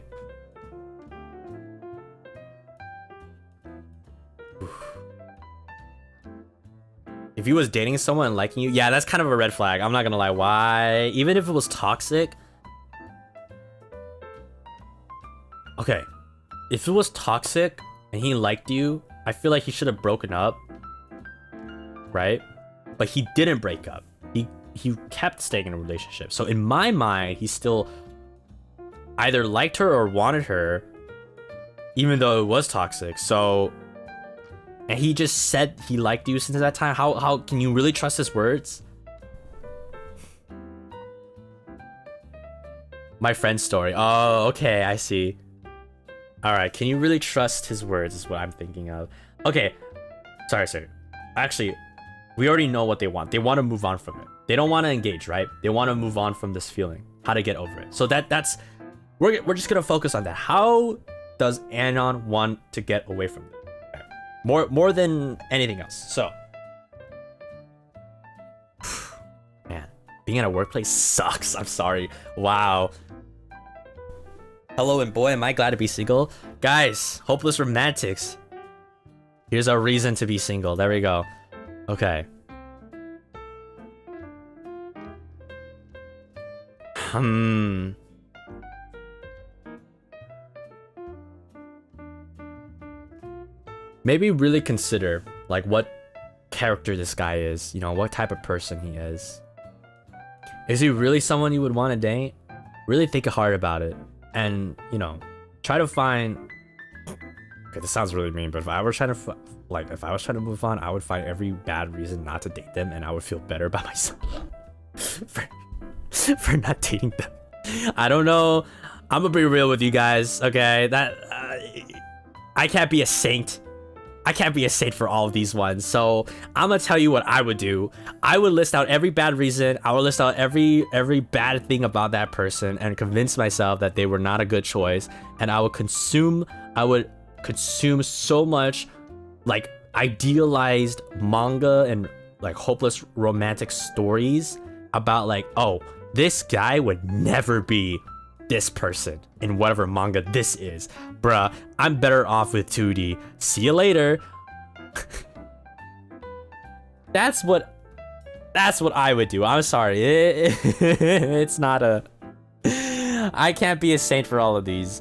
If he was dating someone and liking you, yeah, that's kind of a red flag. I'm not gonna lie. Why? Even if it was toxic. Okay. If it was toxic and he liked you, I feel like he should have broken up. Right? But he didn't break up. He kept staying in a relationship. So in my mind, he still either liked her or wanted her, even though it was toxic. So, and he just said he liked you since that time. How can you really trust his words? My friend's story. Oh, okay, I see. All right, can you really trust his words is what I'm thinking of. Okay, sorry. Actually, we already know what they want. They want to move on from it. They don't want to engage, right? They want to move on from this feeling. How to get over it. So that's we're just gonna focus on that. How does Anon want to get away from it? Okay. More than anything else. So, man, being at a workplace sucks. I'm sorry. Wow. Hello, and boy, am I glad to be single. Guys, hopeless romantics. Here's our reason to be single. There we go. Okay. Maybe really consider like what character this guy is, you know, what type of person he is. Is he really someone you would want to date? Really think hard about it and, you know, try to find... Okay, this sounds really mean, but if I were trying to if I was trying to move on, I would find every bad reason not to date them, and I would feel better about myself for not dating them. I don't know. I'm gonna be real with you guys, okay? That I can't be a saint. I can't be a saint for all of these ones. So I'm gonna tell you what I would do. I would list out every bad reason. I would list out every bad thing about that person and convince myself that they were not a good choice. And I would consume so much like idealized manga and like hopeless romantic stories about like, oh, this guy would never be this person in whatever manga this is. Bruh, I'm better off with 2D. See you later. That's what I would do. I'm sorry. It's not a... I can't be a saint for all of these.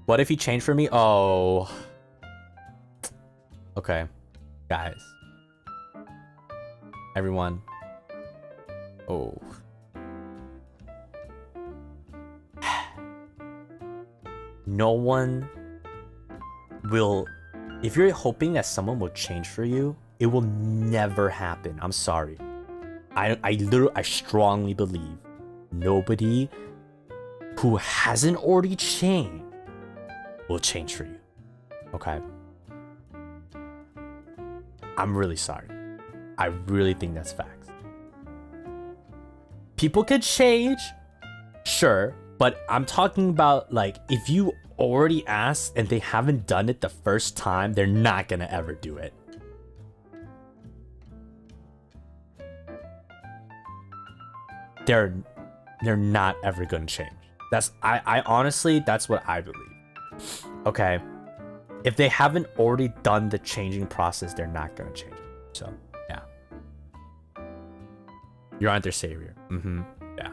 What if he changed for me? Oh. Okay. Guys. Everyone. Oh. No one will... If you're hoping that someone will change for you, it will never happen. I'm sorry. I strongly believe nobody who hasn't already changed will change for you. Okay? I'm really sorry. I really think that's facts. People could change, sure, but I'm talking about, like, if you already asked and they haven't done it the first time, they're not gonna ever do it. They're not ever gonna change. I honestly, that's what I believe. Okay, if they haven't already done the changing process, they're not gonna change it. So yeah, you aren't their savior. Yeah.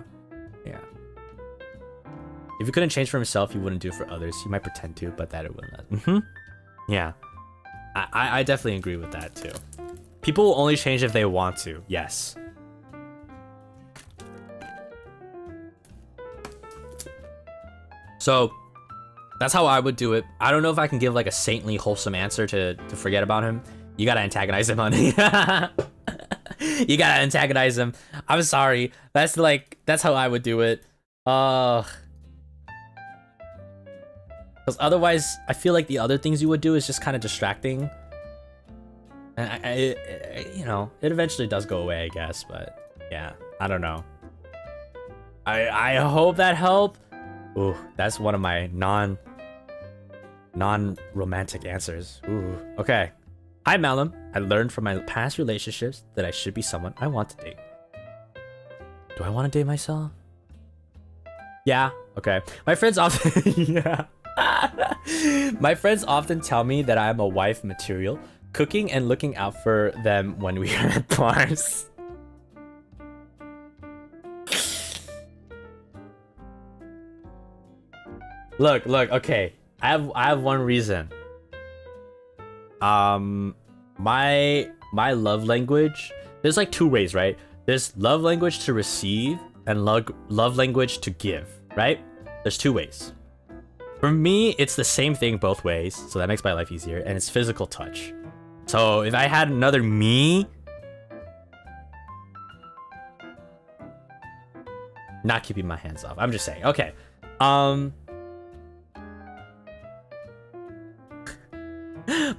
If you couldn't change for himself, you wouldn't do it for others. You might pretend to, but that it wouldn't. Yeah, I definitely agree with that too. People will only change if they want to. Yes. So that's how I would do it. I don't know if I can give like a saintly, wholesome answer to forget about him. You gotta antagonize him, honey. You gotta antagonize him. I'm sorry. That's how I would do it. Because otherwise, I feel like the other things you would do is just kind of distracting. And it eventually does go away, I guess. But yeah, I don't know. I hope that helped. Ooh, that's one of my non-romantic answers. Ooh, okay. Hi, Malim. I learned from my past relationships that I should be someone I want to date. Do I want to date myself? Yeah. Okay. My friends often... yeah. My friends often tell me that I'm a wife material, cooking and looking out for them when we are at bars. Look, okay. I have one reason. My love language, there's like two ways, right? There's love language to receive and love language to give, right? There's two ways. For me, it's the same thing both ways, so that makes my life easier, and it's physical touch. So if I had another me, not keeping my hands off. I'm just saying. Okay.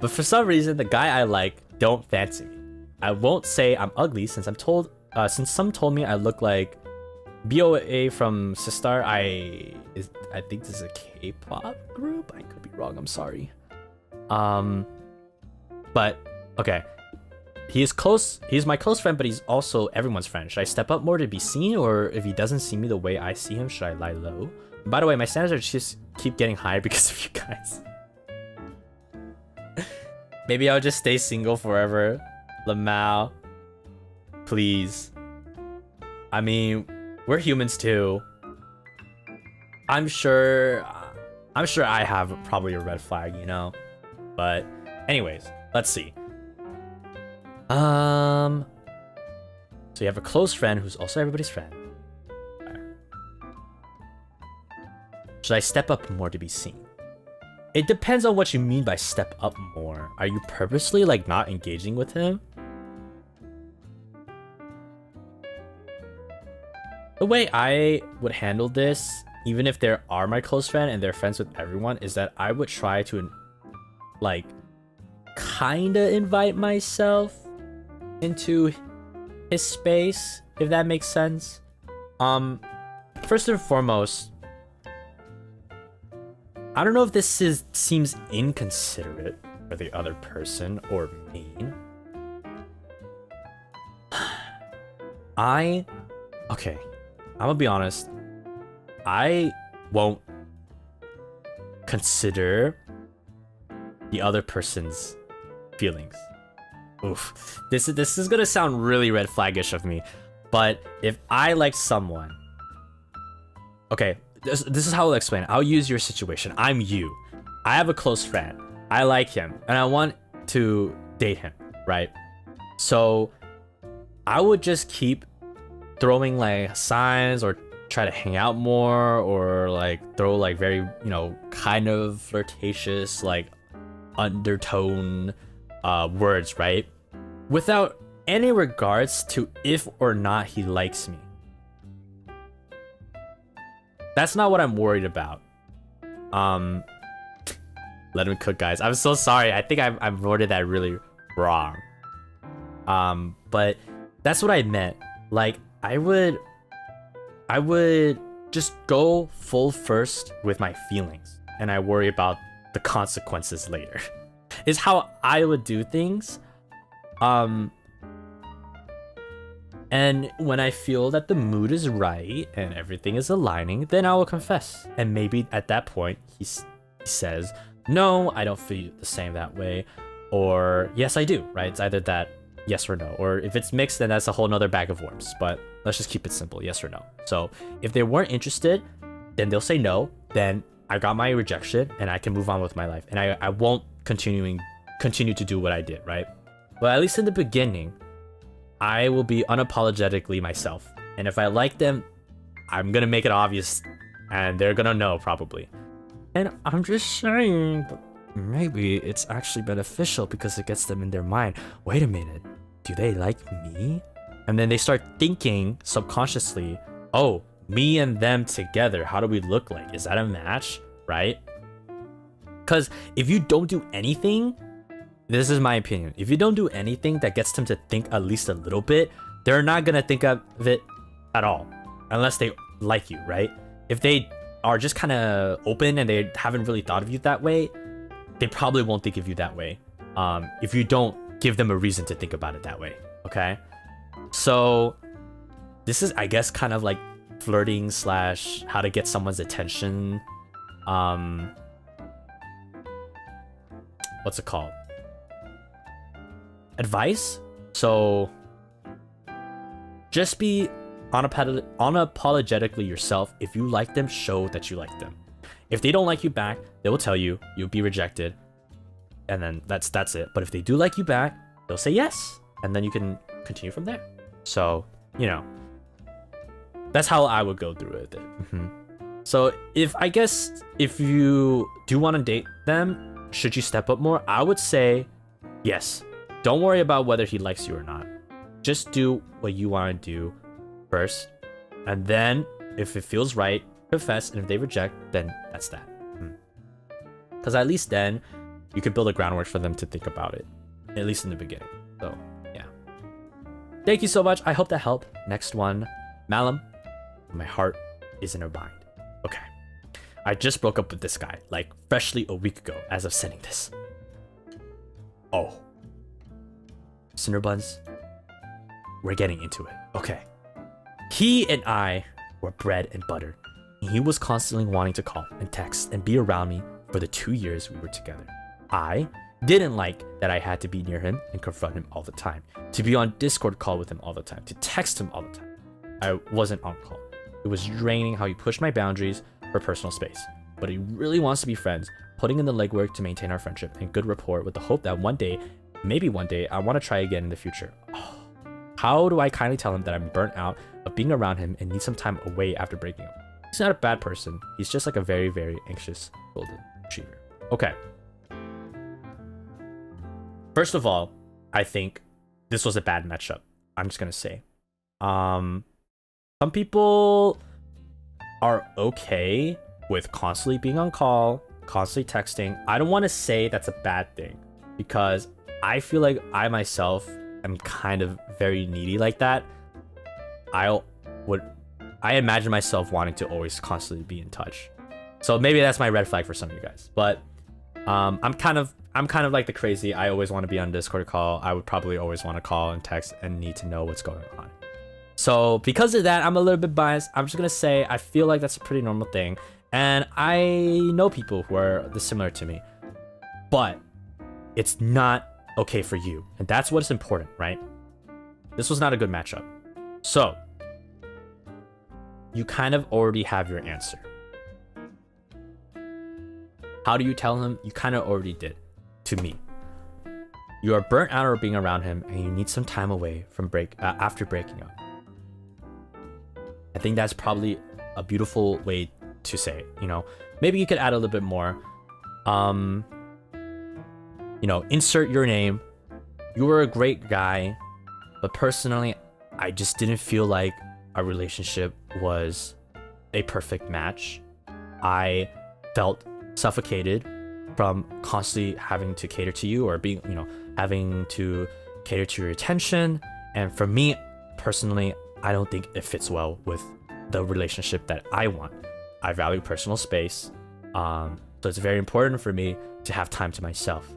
But for some reason, the guy I like don't fancy me. I won't say I'm ugly since since some told me I look like BOA from Sistar. I think this is a K-pop group. I could be wrong. I'm sorry. But okay. He's my close friend, but he's also everyone's friend. Should I step up more to be seen, or if he doesn't see me the way I see him, should I lie low? And by the way, my standards are just keep getting higher because of you guys. Maybe I'll just stay single forever. Lamau. Please. I mean, we're humans too. I'm sure I have probably a red flag, you know? But anyways, let's see. So you have a close friend who's also everybody's friend. Should I step up more to be seen? It depends on what you mean by step up more. Are you purposely like not engaging with him? The way I would handle this, even if they are my close friend and they're friends with everyone, is that I would try to like kinda invite myself into his space, if that makes sense. First and foremost, I don't know if this seems inconsiderate for the other person or mean. Okay. I'm gonna be honest. I won't consider the other person's feelings. Oof. This is gonna sound really red flaggish of me, but if I like someone, okay, this is how I'll explain it. I'll use your situation. I'm you. I have a close friend. I like him, and I want to date him, right? So I would just keep throwing like signs or try to hang out more or like throw like very, you know, kind of flirtatious like undertone words, right? Without any regards to if or not he likes me. That's not what I'm worried about. Let him cook, guys. I'm so sorry. I think I've worded that really wrong. But that's what I meant. Like I would just go full first with my feelings, and I worry about the consequences later. Is how I would do things. And when I feel that the mood is right and everything is aligning, then I will confess. And maybe at that point he says, no, I don't feel the same that way, or yes, I do, right? It's either that yes or no, or if it's mixed, then that's a whole nother bag of worms. But let's just keep it simple, yes or no. So if they weren't interested, then they'll say no, then I got my rejection and I can move on with my life, and I won't continue to do what I did, right? But at least in the beginning, I will be unapologetically myself, and if I like them, I'm gonna make it obvious and they're gonna know probably. And I'm just saying, maybe it's actually beneficial because it gets them in their mind, wait a minute, do they like me? And then they start thinking subconsciously, oh, me and them together, how do we look like? Is that a match, right? Because if you don't do anything, this is my opinion, if you don't do anything that gets them to think at least a little bit, they're not gonna think of it at all unless they like you, right? If they are just kind of open and they haven't really thought of you that way, they probably won't think of you that way if you don't give them a reason to think about it that way. Okay, so this is, I guess, kind of like flirting / how to get someone's attention. What's it called? Advice. So just be unapologetically yourself. If you like them, show that you like them. If they don't like you back, they will tell you, you'll be rejected, and then that's it. But if they do like you back, they'll say yes, and then you can continue from there. So, you know, that's how I would go through with it. So if you do want to date them, should you step up more? I would say yes. Don't worry about whether he likes you or not. Just do what you want to do first, and then if it feels right, confess, and if they reject, then that's that. Because at least then you could build a groundwork for them to think about it, at least in the beginning. So yeah, thank you so much. I hope that helped. Next one, Malim. My heart is in a bind. Okay, I just broke up with this guy like freshly a week ago as of sending this. Oh, Cinder Buns, we're getting into it. Okay, he and I were bread and butter. He was constantly wanting to call and text and be around me for the 2 years we were together. I didn't like that I had to be near him and confront him all the time, to be on Discord call with him all the time, to text him all the time. I wasn't on call. It was draining how he pushed my boundaries for personal space. But he really wants to be friends, putting in the legwork to maintain our friendship and good rapport with the hope that one day, maybe one day, I want to try again in the future. Oh, how do I kindly tell him that I'm burnt out of being around him and need some time away after breaking up? He's not a bad person. He's just like a very, very anxious golden retriever. Okay. First of all, I think this was a bad matchup. I'm just gonna say. Some people are okay with constantly being on call, constantly texting. I don't want to say that's a bad thing, because I feel like I myself am kind of very needy like that. I imagine myself wanting to always constantly be in touch. So maybe that's my red flag for some of you guys. But I'm kind of like the crazy. I always want to be on Discord call. I would probably always want to call and text and need to know what's going on. So because of that, I'm a little bit biased. I'm just gonna say I feel like that's a pretty normal thing, and I know people who are similar to me, but it's not okay for you, and that's what's important, right? This was not a good matchup. So you kind of already have your answer. How do you tell him? You kind of already did to me. You are burnt out of being around him, and you need some time away from after breaking up. I think that's probably a beautiful way to say it. You know, maybe you could add a little bit more. You know, insert your name. You were a great guy, but personally, I just didn't feel like our relationship was a perfect match. I felt suffocated from constantly having to cater to you, or being, you know, having to cater to your attention. And for me personally, I don't think it fits well with the relationship that I want. I value personal space, so it's very important for me to have time to myself.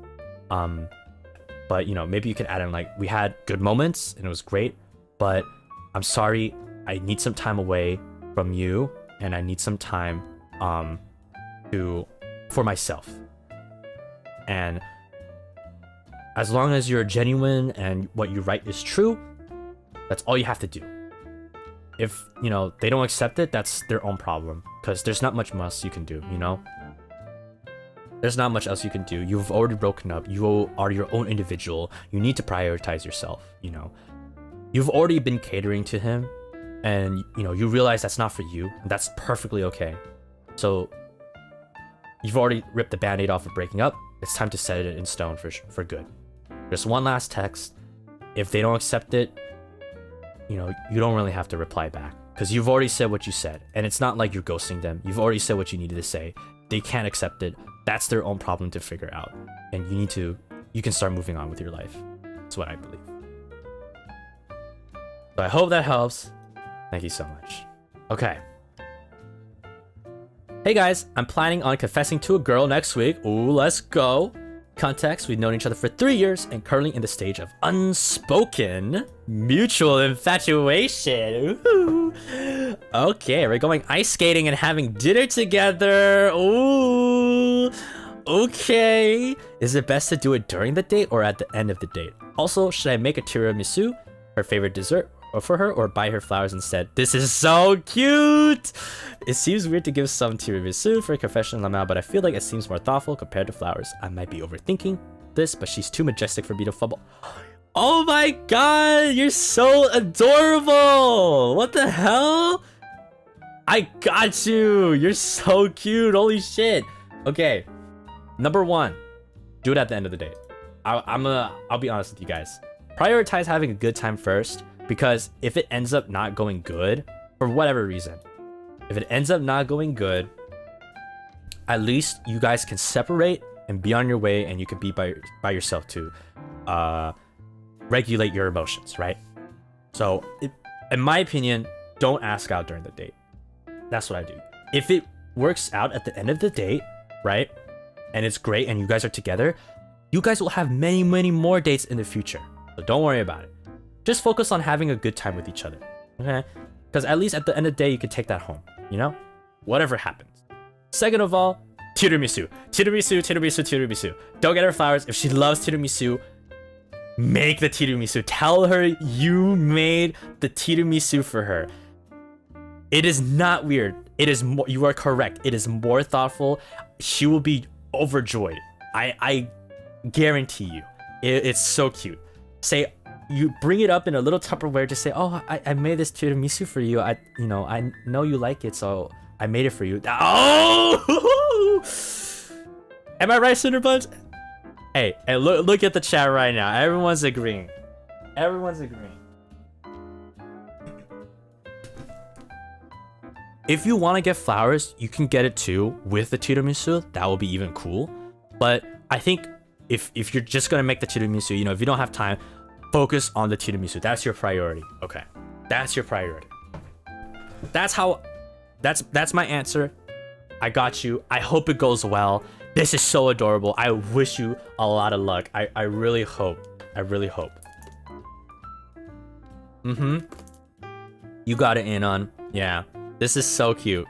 But you know, maybe you could add in like, we had good moments and it was great, but I'm sorry, I need some time away from you, and I need some time for myself. And as long as you're genuine and what you write is true, that's all you have to do. If, you know, they don't accept it, that's their own problem, because there's not much else you can do, you know? There's not much else you can do. You've already broken up. You are your own individual. You need to prioritize yourself, you know? You've already been catering to him, and, you know, you realize that's not for you, and that's perfectly okay. So you've already ripped the band-aid off of breaking up. It's time to set it in stone for good. Just one last text. If they don't accept it, you know, you don't really have to reply back, because you've already said what you said, and it's not like you're ghosting them. You've already said what you needed to say. They can't accept it. That's their own problem to figure out, and you can start moving on with your life. That's what I believe. So I hope that helps. Thank you so much. Okay. Hey guys, I'm planning on confessing to a girl next week. Ooh, let's go. Context, we've known each other for 3 years and currently in the stage of unspoken mutual infatuation. Ooh. Okay, we're going ice skating and having dinner together. Ooh. Okay. Is it best to do it during the date or at the end of the date? Also, should I make a tiramisu, her favorite dessert, for her, or buy her flowers instead? This is so cute. It seems weird to give some tiramisu for a confession lamau, but I feel like it seems more thoughtful compared to flowers. I might be overthinking this, but she's too majestic for me to fumble. Oh my god, you're so adorable. What the hell? I got you. You're so cute. Holy shit. Okay, number one, do it at the end of the date. I'll be honest with you guys. Prioritize having a good time first, because if it ends up not going good, for whatever reason, if it ends up not going good, at least you guys can separate and be on your way, and you can be by yourself to regulate your emotions, right? So, in my opinion, don't ask out during the date. That's what I do. If it works out at the end of the date, right, and it's great and you guys are together, you guys will have many, many more dates in the future. So don't worry about it. Just focus on having a good time with each other, okay? Because at least at the end of the day, you can take that home, you know? Whatever happens. Second of all, tiramisu. Tiramisu, tiramisu, tiramisu. Don't get her flowers. If she loves tiramisu, make the tiramisu. Tell her you made the tiramisu for her. It is not weird. It is more, you are correct. It is more thoughtful. She will be overjoyed. I guarantee you. It's so cute. Say, you bring it up in a little Tupperware to say, oh, I made this tiramisu for you. I know you like it, so I made it for you. Oh! Am I right, Cinderbuns? Hey, look at the chat right now. Everyone's agreeing. Everyone's agreeing. If you want to get flowers, you can get it too with the tiramisu. That will be even cool. But I think if you're just gonna make the tiramisu, you know, if you don't have time, focus on the tiramisu. That's your priority. Okay, that's your priority. That's my answer. I got you. I hope it goes well. This is so adorable. I wish you a lot of luck. I really hope. I really hope. You got it in on. Yeah. This is so cute.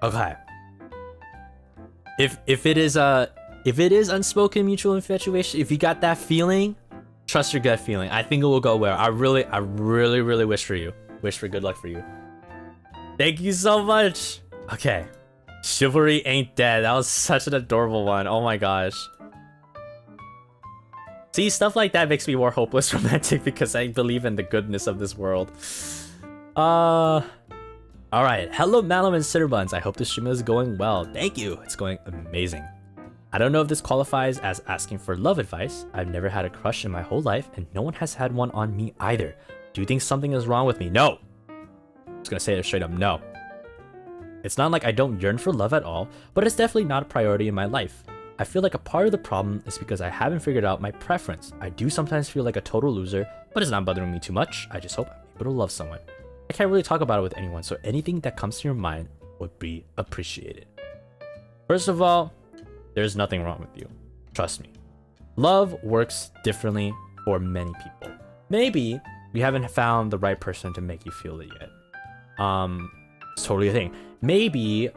Okay. If it is unspoken mutual infatuation, if you got that feeling, trust your gut feeling. I think it will go well. I really wish for you. Wish for good luck for you. Thank you so much. Okay. Chivalry ain't dead. That was such an adorable one. Oh my gosh. See, stuff like that makes me more hopeless romantic because I believe in the goodness of this world. Alright. Hello, Malim and Citterbuns. I hope the stream is going well. Thank you. It's going amazing. I don't know if this qualifies as asking for love advice. I've never had a crush in my whole life, and no one has had one on me either. Do you think something is wrong with me? No. I'm just gonna say it straight up, no. It's not like I don't yearn for love at all, but it's definitely not a priority in my life. I feel like a part of the problem is because I haven't figured out my preference. I do sometimes feel like a total loser, but it's not bothering me too much. I just hope I'm able to love someone. I can't really talk about it with anyone, so anything that comes to your mind would be appreciated. First of all, there's nothing wrong with you. Trust me. Love works differently for many people. Maybe you haven't found the right person to make you feel it yet. It's totally a thing. Maybe,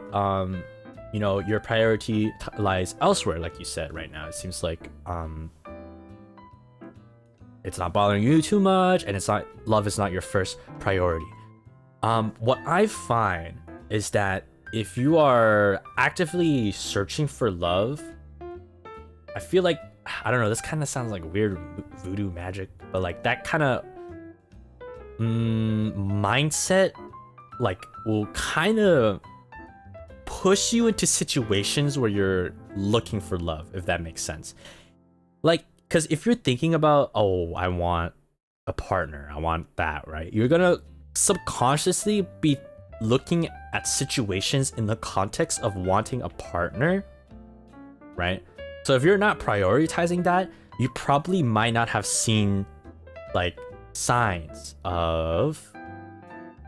you know, your priority lies elsewhere, like you said right now. It seems like, it's not bothering you too much, and love is not your first priority. What I find is that if you are actively searching for love, I feel like, I don't know, this kind of sounds like weird voodoo magic, but like that kind of mindset like will kind of push you into situations where you're looking for love, if that makes sense. Like, because if you're thinking about, oh, I want a partner, I want that, right? You're gonna subconsciously be looking at situations in the context of wanting a partner, right? So if you're not prioritizing that, you probably might not have seen like signs of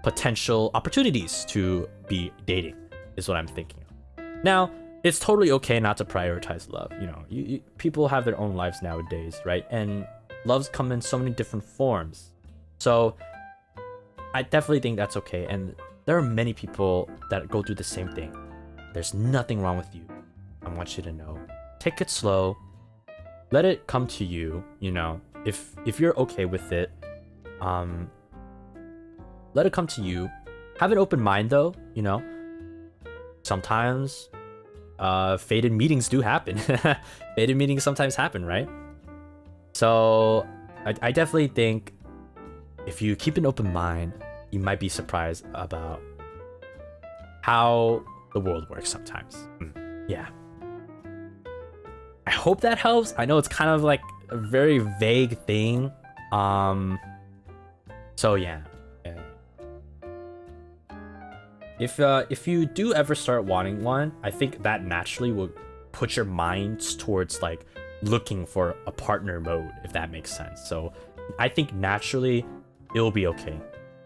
potential opportunities to be dating, is what I'm thinking of. Now, it's totally okay not to prioritize love. You know, people have their own lives nowadays, right? And loves come in so many different forms. So I definitely think that's okay. And there are many people that go through the same thing. There's nothing wrong with you. I want you to know. Take it slow. Let it come to you, you know. If you're okay with it, let it come to you. Have an open mind though, you know. Sometimes fated meetings do happen. Fated meetings sometimes happen, right? So I definitely think if you keep an open mind, you might be surprised about how the world works sometimes. Yeah. I hope that helps. I know it's kind of like a very vague thing. So yeah. If you do ever start wanting one, I think that naturally will put your minds towards like looking for a partner mode, if that makes sense. So I think naturally it will be okay.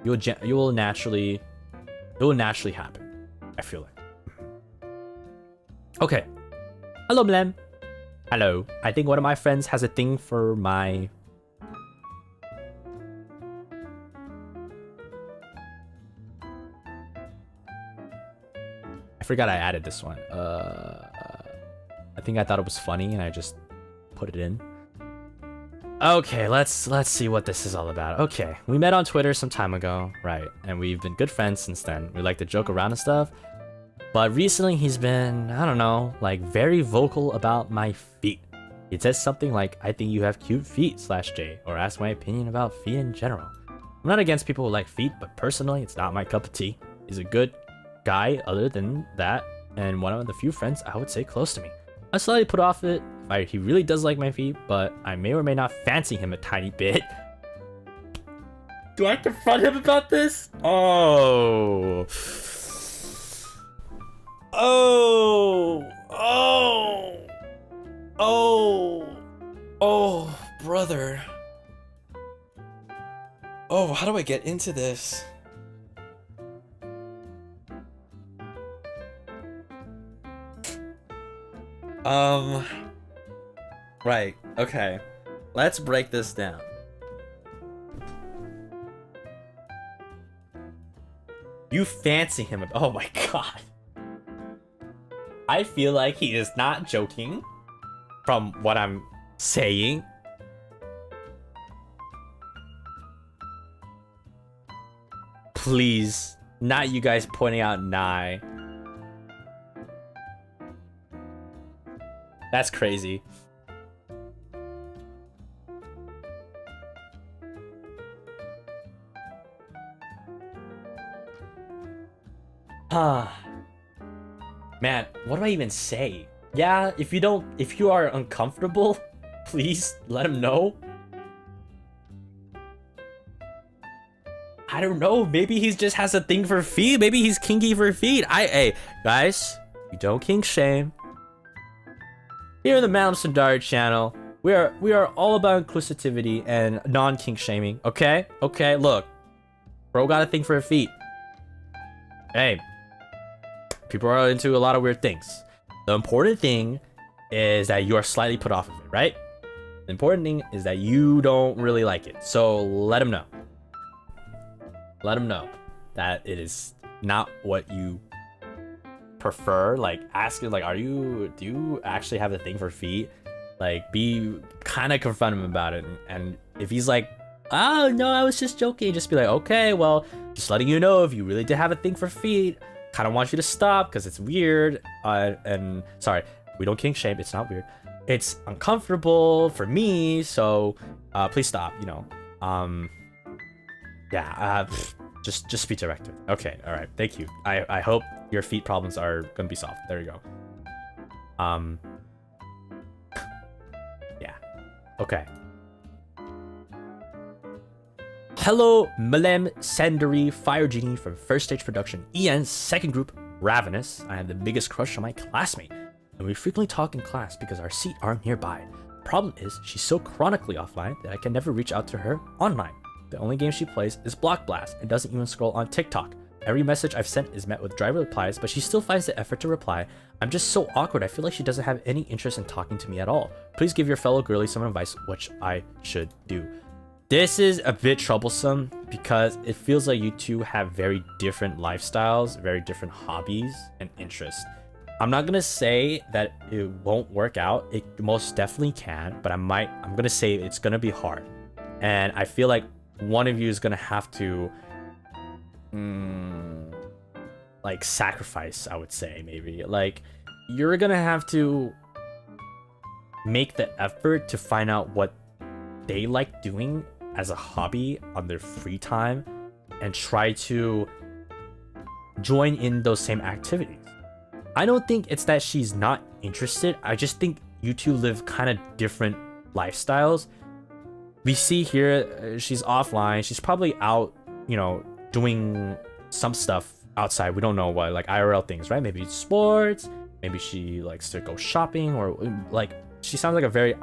It will naturally happen, I feel like. Okay. Hello, Malim. Hello. I think one of my friends has a thing for my... I forgot I added this one. I think I thought it was funny and I just put it in. Okay, let's see what this is all about. Okay, we met on Twitter some time ago, right? And we've been good friends since then. We like to joke around and stuff. But recently he's been, I don't know, like very vocal about my feet. He says something like, I think you have cute feet /J, or ask my opinion about feet in general. I'm not against people who like feet, but personally, it's not my cup of tea. He's a good guy other than that, and one of the few friends I would say close to me. I'm slightly put off it. He really does like my feet, but I may or may not fancy him a tiny bit. Do I confront him about this? Oh, brother. Oh, how do I get into this? Right, okay. Let's break this down. You fancy him. Oh my god. I feel like he is not joking from what I'm saying. Please, not you guys pointing out Nye. That's crazy. Man, what do I even say? Yeah, if you are uncomfortable, please let him know. I don't know, maybe he just has a thing for feet. Maybe he's kinky for feet. Hey, guys, we don't kink shame. Here in the Malim Cendari channel, we are all about inclusivity and non-kink shaming, okay? Okay, look. Bro got a thing for feet. Hey, people are into a lot of weird things. The important thing is that you are slightly put off of it, right? The important thing is that you don't really like it. So let him know. Let him know that it is not what you prefer. Like, ask him, like, do you actually have a thing for feet? Like, be kind of confront him about it. And if he's like, oh no, I was just joking, just be like, okay, well, just letting you know, if you really did have a thing for feet, kind of want you to stop because it's weird. And sorry, we don't kink shame. It's not weird. It's uncomfortable for me. So please stop. You know. Yeah. Just be directed. Okay. All right. Thank you. I hope your feet problems are gonna be solved. There you go. Yeah. Okay. Hello, Malim, Cendari, Fire Genie from First Stage Production, Ian's second group, Ravenous. I have the biggest crush on my classmate, and we frequently talk in class because our seats aren't nearby. The problem is, she's so chronically offline that I can never reach out to her online. The only game she plays is Block Blast and doesn't even scroll on TikTok. Every message I've sent is met with dry replies, but she still finds the effort to reply. I'm just so awkward. I feel like she doesn't have any interest in talking to me at all. Please give your fellow girlie some advice which I should do. This is a bit troublesome because it feels like you two have very different lifestyles, very different hobbies and interests. I'm not gonna say that it won't work out. It most definitely can, but I'm gonna say it's gonna be hard. And I feel like one of you is gonna have to like sacrifice, I would say. Maybe like you're gonna have to make the effort to find out what they like doing as a hobby on their free time and try to join in those same activities. I don't think it's that she's not interested. I just think you two live kind of different lifestyles. We see here she's offline. She's probably out, you know, doing some stuff outside. We don't know what, like IRL things, right? Maybe sports. Maybe she likes to go shopping, or like she sounds like a very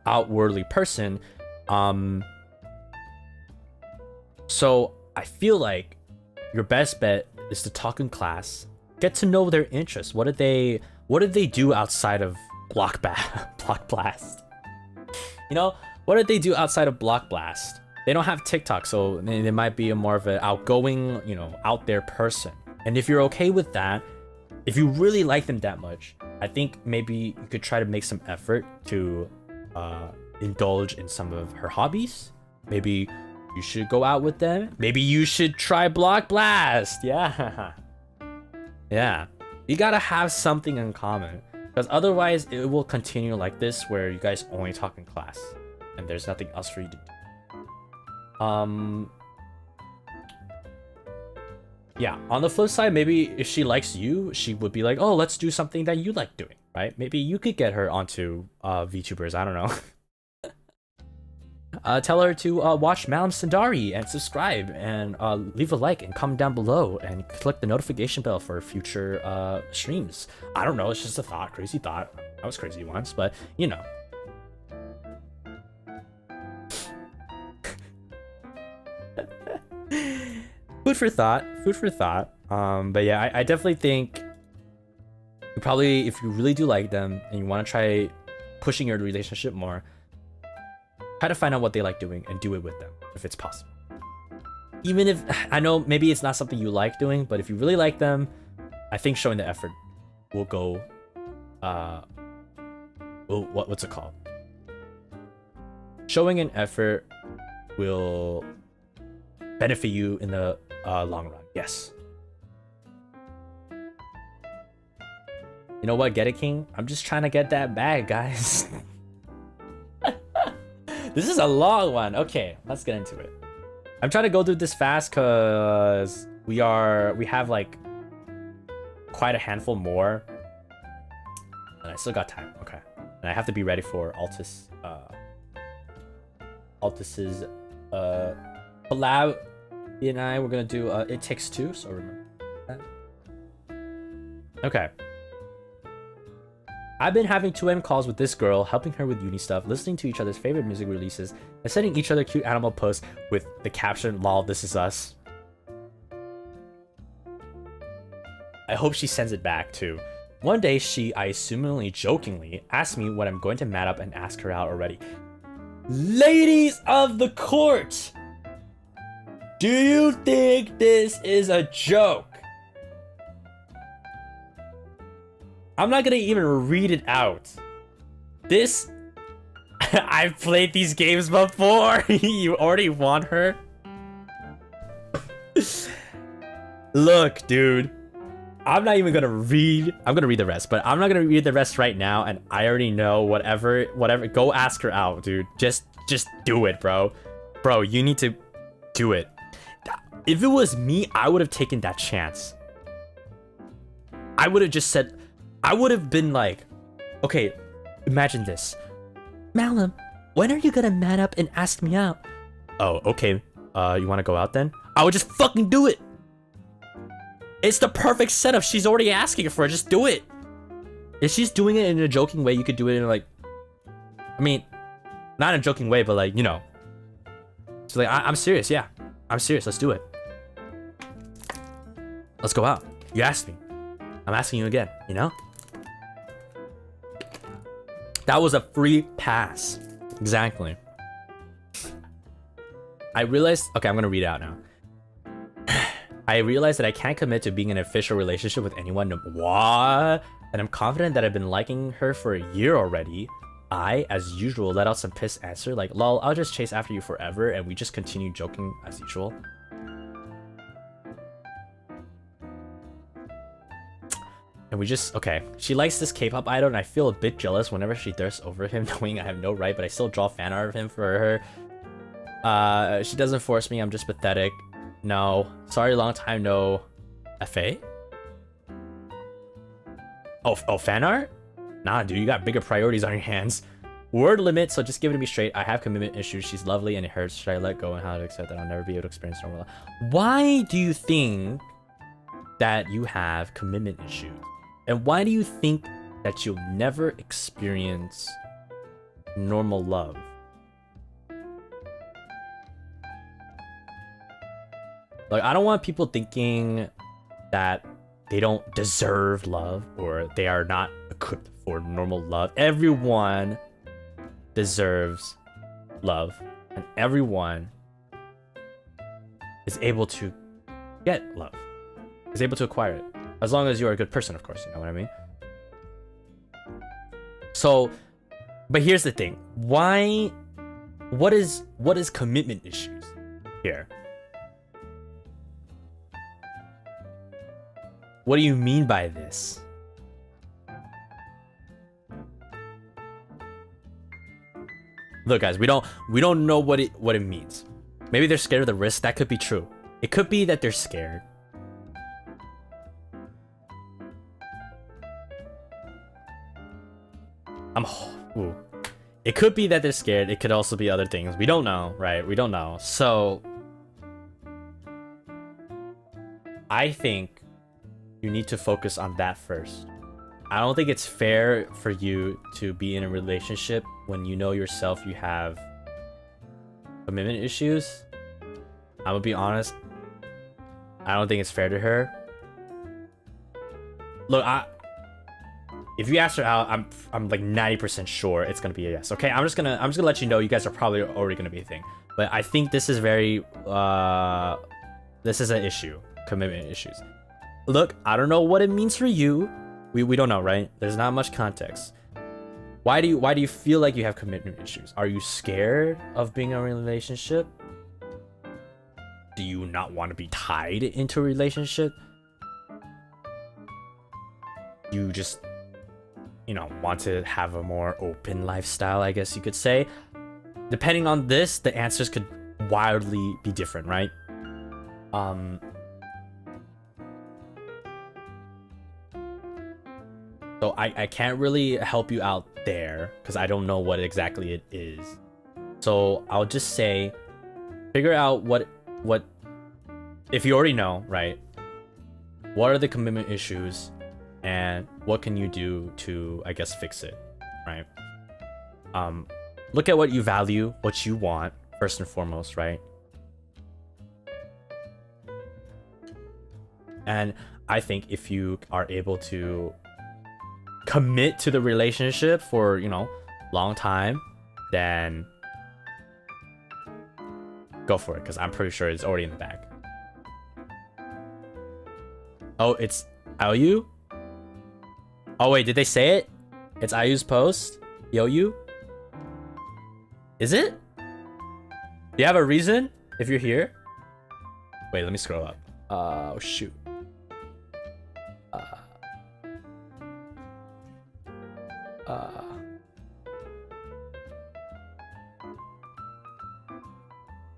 outwardly person. So I feel like your best bet is to talk in class, get to know their interests. What did they do outside of Block Blast? You know, what did they do outside of Block Blast? They don't have TikTok, so they might be a more of an outgoing, you know, out there person. And if you're okay with that, if you really like them that much, I think maybe you could try to make some effort to indulge in some of her hobbies. Maybe you should go out with them. Maybe you should try Block Blast. Yeah. Yeah. You gotta have something in common, because otherwise it will continue like this where you guys only talk in class and there's nothing else for you to do. Yeah, on the flip side, maybe if she likes you, she would be like, oh, let's do something that you like doing, right? Maybe you could get her onto VTubers. I don't know. Tell her to watch Malim Cendari and subscribe, and leave a like and comment down below and click the notification bell for future streams. I don't know, it's just a thought, crazy thought. I was crazy once, but you know. Food for thought. But yeah, I definitely think you probably, if you really do like them and you want to try pushing your relationship more, try to find out what they like doing and do it with them if it's possible. even if I know maybe it's not something you like doing, but if you really like them, I think showing the effort will go. What's it called? Showing an effort will benefit you in the long run. Yes. You know what? Get it, King. I'm just trying to get that bag, guys. This is a long one. Okay, let's get into it. I'm trying to go through this fast because we have like quite a handful more, and I still got time. Okay, and I have to be ready for Altus's collab. He and I, we're gonna do It Takes Two, so remember that. Okay. I've been having 2am calls with this girl, helping her with uni stuff, listening to each other's favorite music releases, and sending each other cute animal posts with the caption, "Lol, this is us." I hope she sends it back too. One day she, I assumingly jokingly, asked me when I'm going to mat up and ask her out already. Ladies of the court! Do you think this is a joke? I'm not gonna even read it out. This, I've played these games before. You already want her? Look, dude. I'm not even gonna read. I'm gonna read the rest, but I'm not gonna read the rest right now. And I already know whatever. Go ask her out, dude. Just do it, bro. Bro, you need to do it. If it was me, I would have taken that chance. I would have just said. I would have been like, okay, imagine this. Malim, when are you gonna man up and ask me out? Oh, okay. You wanna go out then? I would just fucking do it. It's the perfect setup. She's already asking for it. Just do it. If she's doing it in a joking way, you could do it in like, I mean, not in a joking way, but like, you know. She's like, I'm serious. Yeah, I'm serious. Let's do it. Let's go out. You asked me. I'm asking you again, you know? That was a free pass. Exactly. I realized, okay, I'm gonna read it out now. I realized that I can't commit to being in an official relationship with anyone. What? And I'm confident that I've been liking her for a year already. I, as usual, let out some pissed answer like, lol, I'll just chase after you forever, and we just continue joking as usual. And we just, okay. She likes this K-pop idol, and I feel a bit jealous whenever she thirsts over him, knowing I have no right, but I still draw fan art of him for her. She doesn't force me, I'm just pathetic. No. Sorry, long time no. FA? Oh, fan art? Nah, dude, you got bigger priorities on your hands. Word limit, so just give it to me straight. I have commitment issues. She's lovely and it hurts. Should I let go and how to accept that I'll never be able to experience normal life? Why do you think that you have commitment issues? And why do you think that you'll never experience normal love? Like, I don't want people thinking that they don't deserve love or they are not equipped for normal love. Everyone deserves love, and everyone is able to get love, is able to acquire it. As long as you're a good person, of course, you know what I mean? So, but here's the thing. Why, what is commitment issues here? What do you mean by this? Look, guys, we don't know what it means. Maybe they're scared of the risk. That could be true. It could be that they're scared. Ooh. It could be that they're scared. It could also be other things. We don't know, right? We don't know. So I think you need to focus on that first. I don't think it's fair for you to be in a relationship when you know yourself you have commitment issues. I'm gonna be honest. I don't think it's fair to her. Look, if you ask her out, I'm like 90% sure it's gonna be a yes. Okay, I'm just gonna let you know you guys are probably already gonna be a thing. But I think this is very this is an issue, commitment issues. Look, I don't know what it means for you. We don't know, right? There's not much context. Why do you feel like you have commitment issues? Are you scared of being in a relationship? Do you not want to be tied into a relationship? You just, you know, want to have a more open lifestyle, I guess you could say. Depending on this, the answers could wildly be different, right? So I can't really help you out there because I don't know what exactly it is. So I'll just say, figure out what if you already know, right? What are the commitment issues and what can you do to, I guess, fix it, right? Look at what you value, what you want, first and foremost, right? And I think if you are able to commit to the relationship for, you know, long time, then go for it, because I'm pretty sure it's already in the bag. Oh, it's IU? Oh wait, did they say it? It's IU's post? Yo-you? Is it? Do you have a reason if you're here? Wait, let me scroll up. Oh shoot.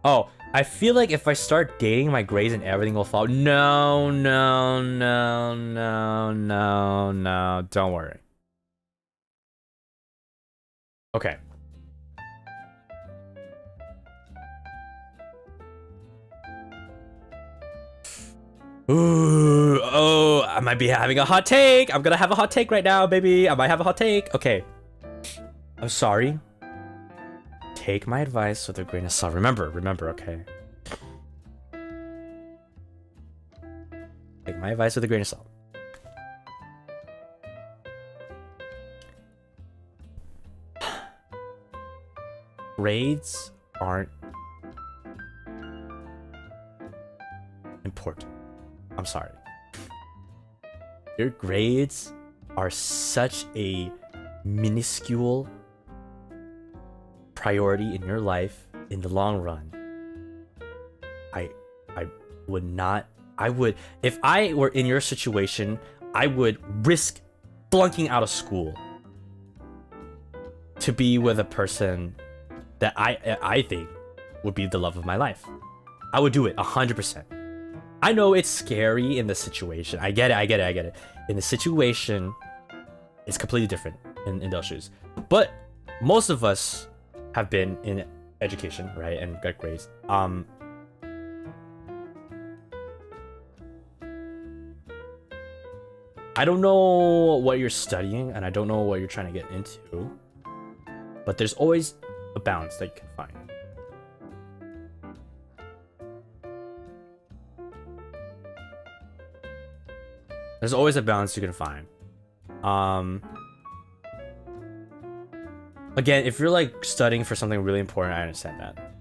Oh, I feel like if I start dating my grades and everything will fall. No, no, no, no, no, no. Don't worry. Okay. Ooh, oh, I might be having a hot take. I'm gonna have a hot take right now, baby. I might have a hot take. Okay. I'm sorry. Take my advice with a grain of salt. Remember, okay? Take my advice with a grain of salt. Grades aren't important. I'm sorry. Your grades are such a minuscule priority in your life in the long run. I would, if I were in your situation, I would risk flunking out of school to be with a person that I think would be the love of my life. I would do it 100%. I know it's scary in the situation. I get it. In the situation, it's completely different in those shoes. But most of us have been in education, right, and got grades. I don't know what you're studying, and I don't know what you're trying to get into, but there's always a balance that you can find. There's always a balance you can find. Again, if you're like studying for something really important, I understand that.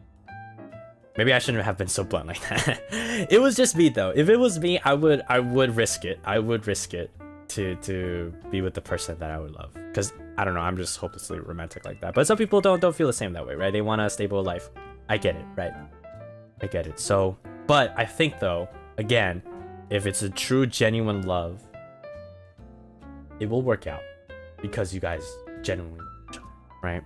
Maybe I shouldn't have been so blunt like that. It was just me though. If it was me, I would risk it. I would risk it to be with the person that I would love. Because I don't know, I'm just hopelessly romantic like that. But some people don't feel the same that way, right? They want a stable life. I get it, right? I get it. So, but I think though, again, if it's a true, genuine love, it will work out because you guys genuinely love each other, right?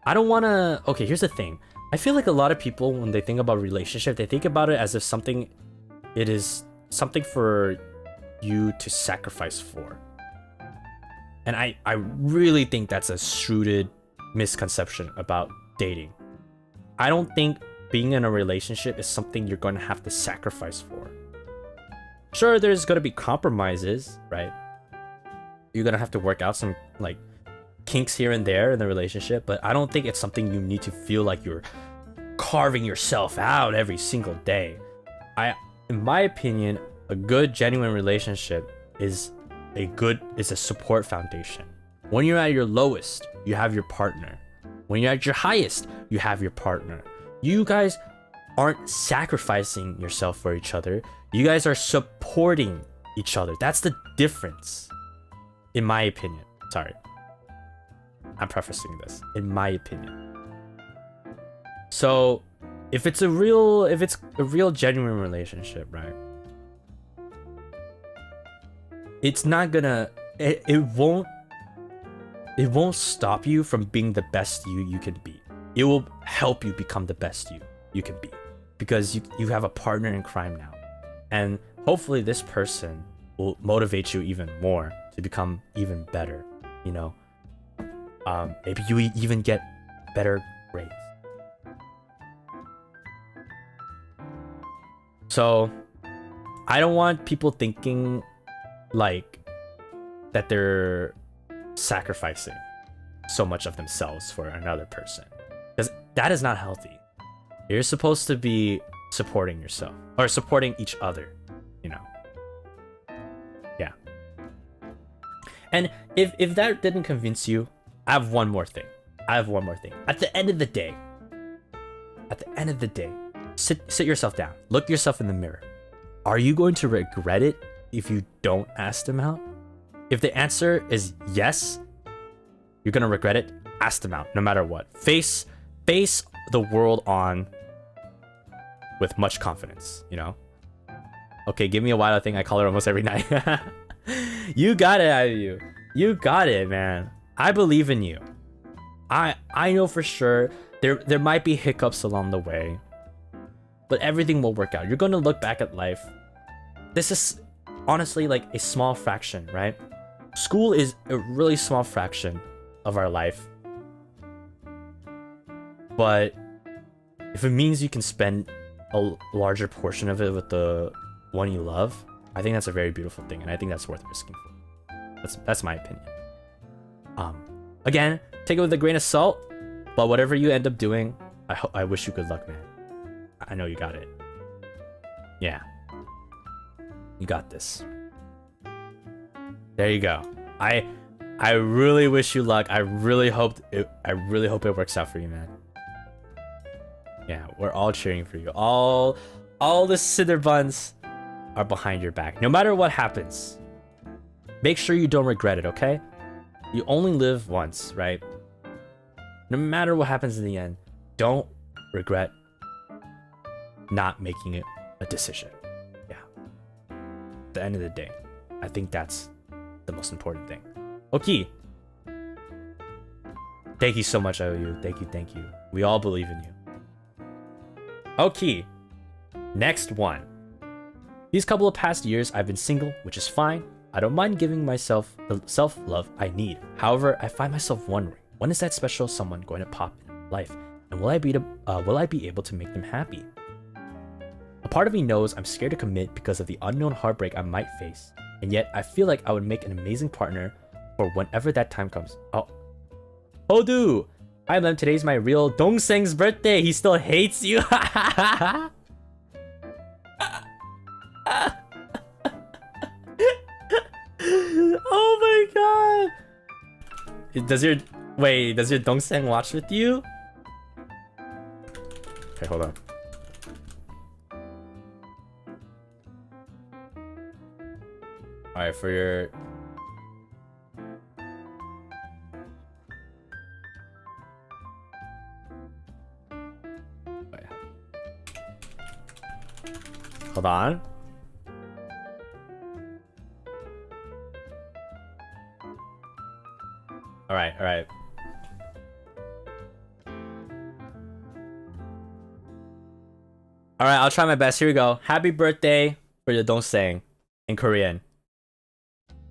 I don't want to. Okay, here's the thing. I feel like a lot of people, when they think about relationship, they think about it as if it is something for you to sacrifice for. And I really think that's a shrewd misconception about dating. I don't think being in a relationship is something you're going to have to sacrifice for. Sure, there's going to be compromises, right? You're going to have to work out some like kinks here and there in the relationship, but I don't think it's something you need to feel like you're carving yourself out every single day. In my opinion, a good, genuine relationship is a support foundation. When you're at your lowest, you have your partner. When you're at your highest, you have your partner. You guys aren't sacrificing yourself for each other. You guys are supporting each other. That's the difference, in my opinion. Sorry, I'm prefacing this. In my opinion. So, if it's a real genuine relationship, right? It's not gonna. It won't stop you from being the best you can be. It will help you become the best you can be, because you have a partner in crime now, and hopefully this person will motivate you even more to become even better. You know, maybe you even get better grades. So I don't want people thinking like that they're sacrificing so much of themselves for another person, because that is not healthy. You're supposed to be supporting yourself or supporting each other, you know. Yeah. And if that didn't convince you, I have one more thing. At the end of the day, sit yourself down, look yourself in the mirror. Are you going to regret it if you don't ask them out? If the answer is yes, you're gonna regret it. Ask them out, no matter what. Face the world on with much confidence, you know? Okay, give me a while. I call her almost every night. You got it, IU. You got it, man. I believe in you. I know for sure there might be hiccups along the way, but everything will work out. You're gonna look back at life. This is honestly like a small fraction, right? School is a really small fraction of our life. But if it means you can spend a larger portion of it with the one you love, I think that's a very beautiful thing, and I think that's worth risking for. That's my opinion. Again, take it with a grain of salt, but whatever you end up doing, I wish you good luck, man. I know you got it. Yeah. You got this. There you go. I really wish you luck. I really hope it works out for you, man. Yeah, we're all cheering for you. All the cinder buns are behind your back. No matter what happens, make sure you don't regret it, okay? You only live once, right? No matter what happens in the end, don't regret not making it a decision. Yeah. At the end of the day, I think that's the most important thing. Okay. Thank you so much, IOU. Thank you. We all believe in you. Okay. Next one. These couple of past years, I've been single, which is fine. I don't mind giving myself the self-love I need. However, I find myself wondering, when is that special someone going to pop in life? And will I be able to make them happy? A part of me knows I'm scared to commit because of the unknown heartbreak I might face. And yet, I feel like I would make an amazing partner for whenever that time comes. Oh, dude! Hi, Lem. Today's my real Dongseng's birthday. He still hates you. Oh my god! Does your Dongseng watch with you? Okay, hold on. Alright, for your... Wait. Hold on. Alright. Alright, I'll try my best. Here we go. Happy birthday for your Dongseng in Korean.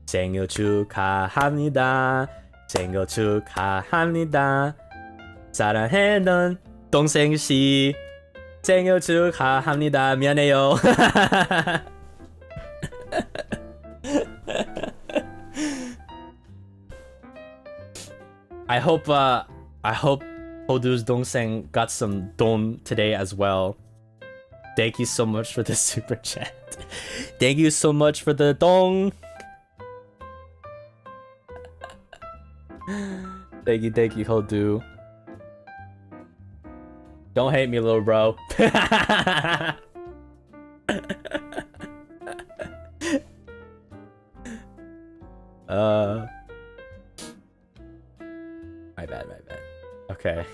생일 축하합니다. 생일 축하합니다. 사랑하는 동생씨. 생일 축하합니다. 미안해요. I hope Hodu's Dongseng got some don today as well. Thank you so much for the super chat. Thank you so much for the dong. Thank you, Hodu. Don't hate me, little bro. My bad. Okay.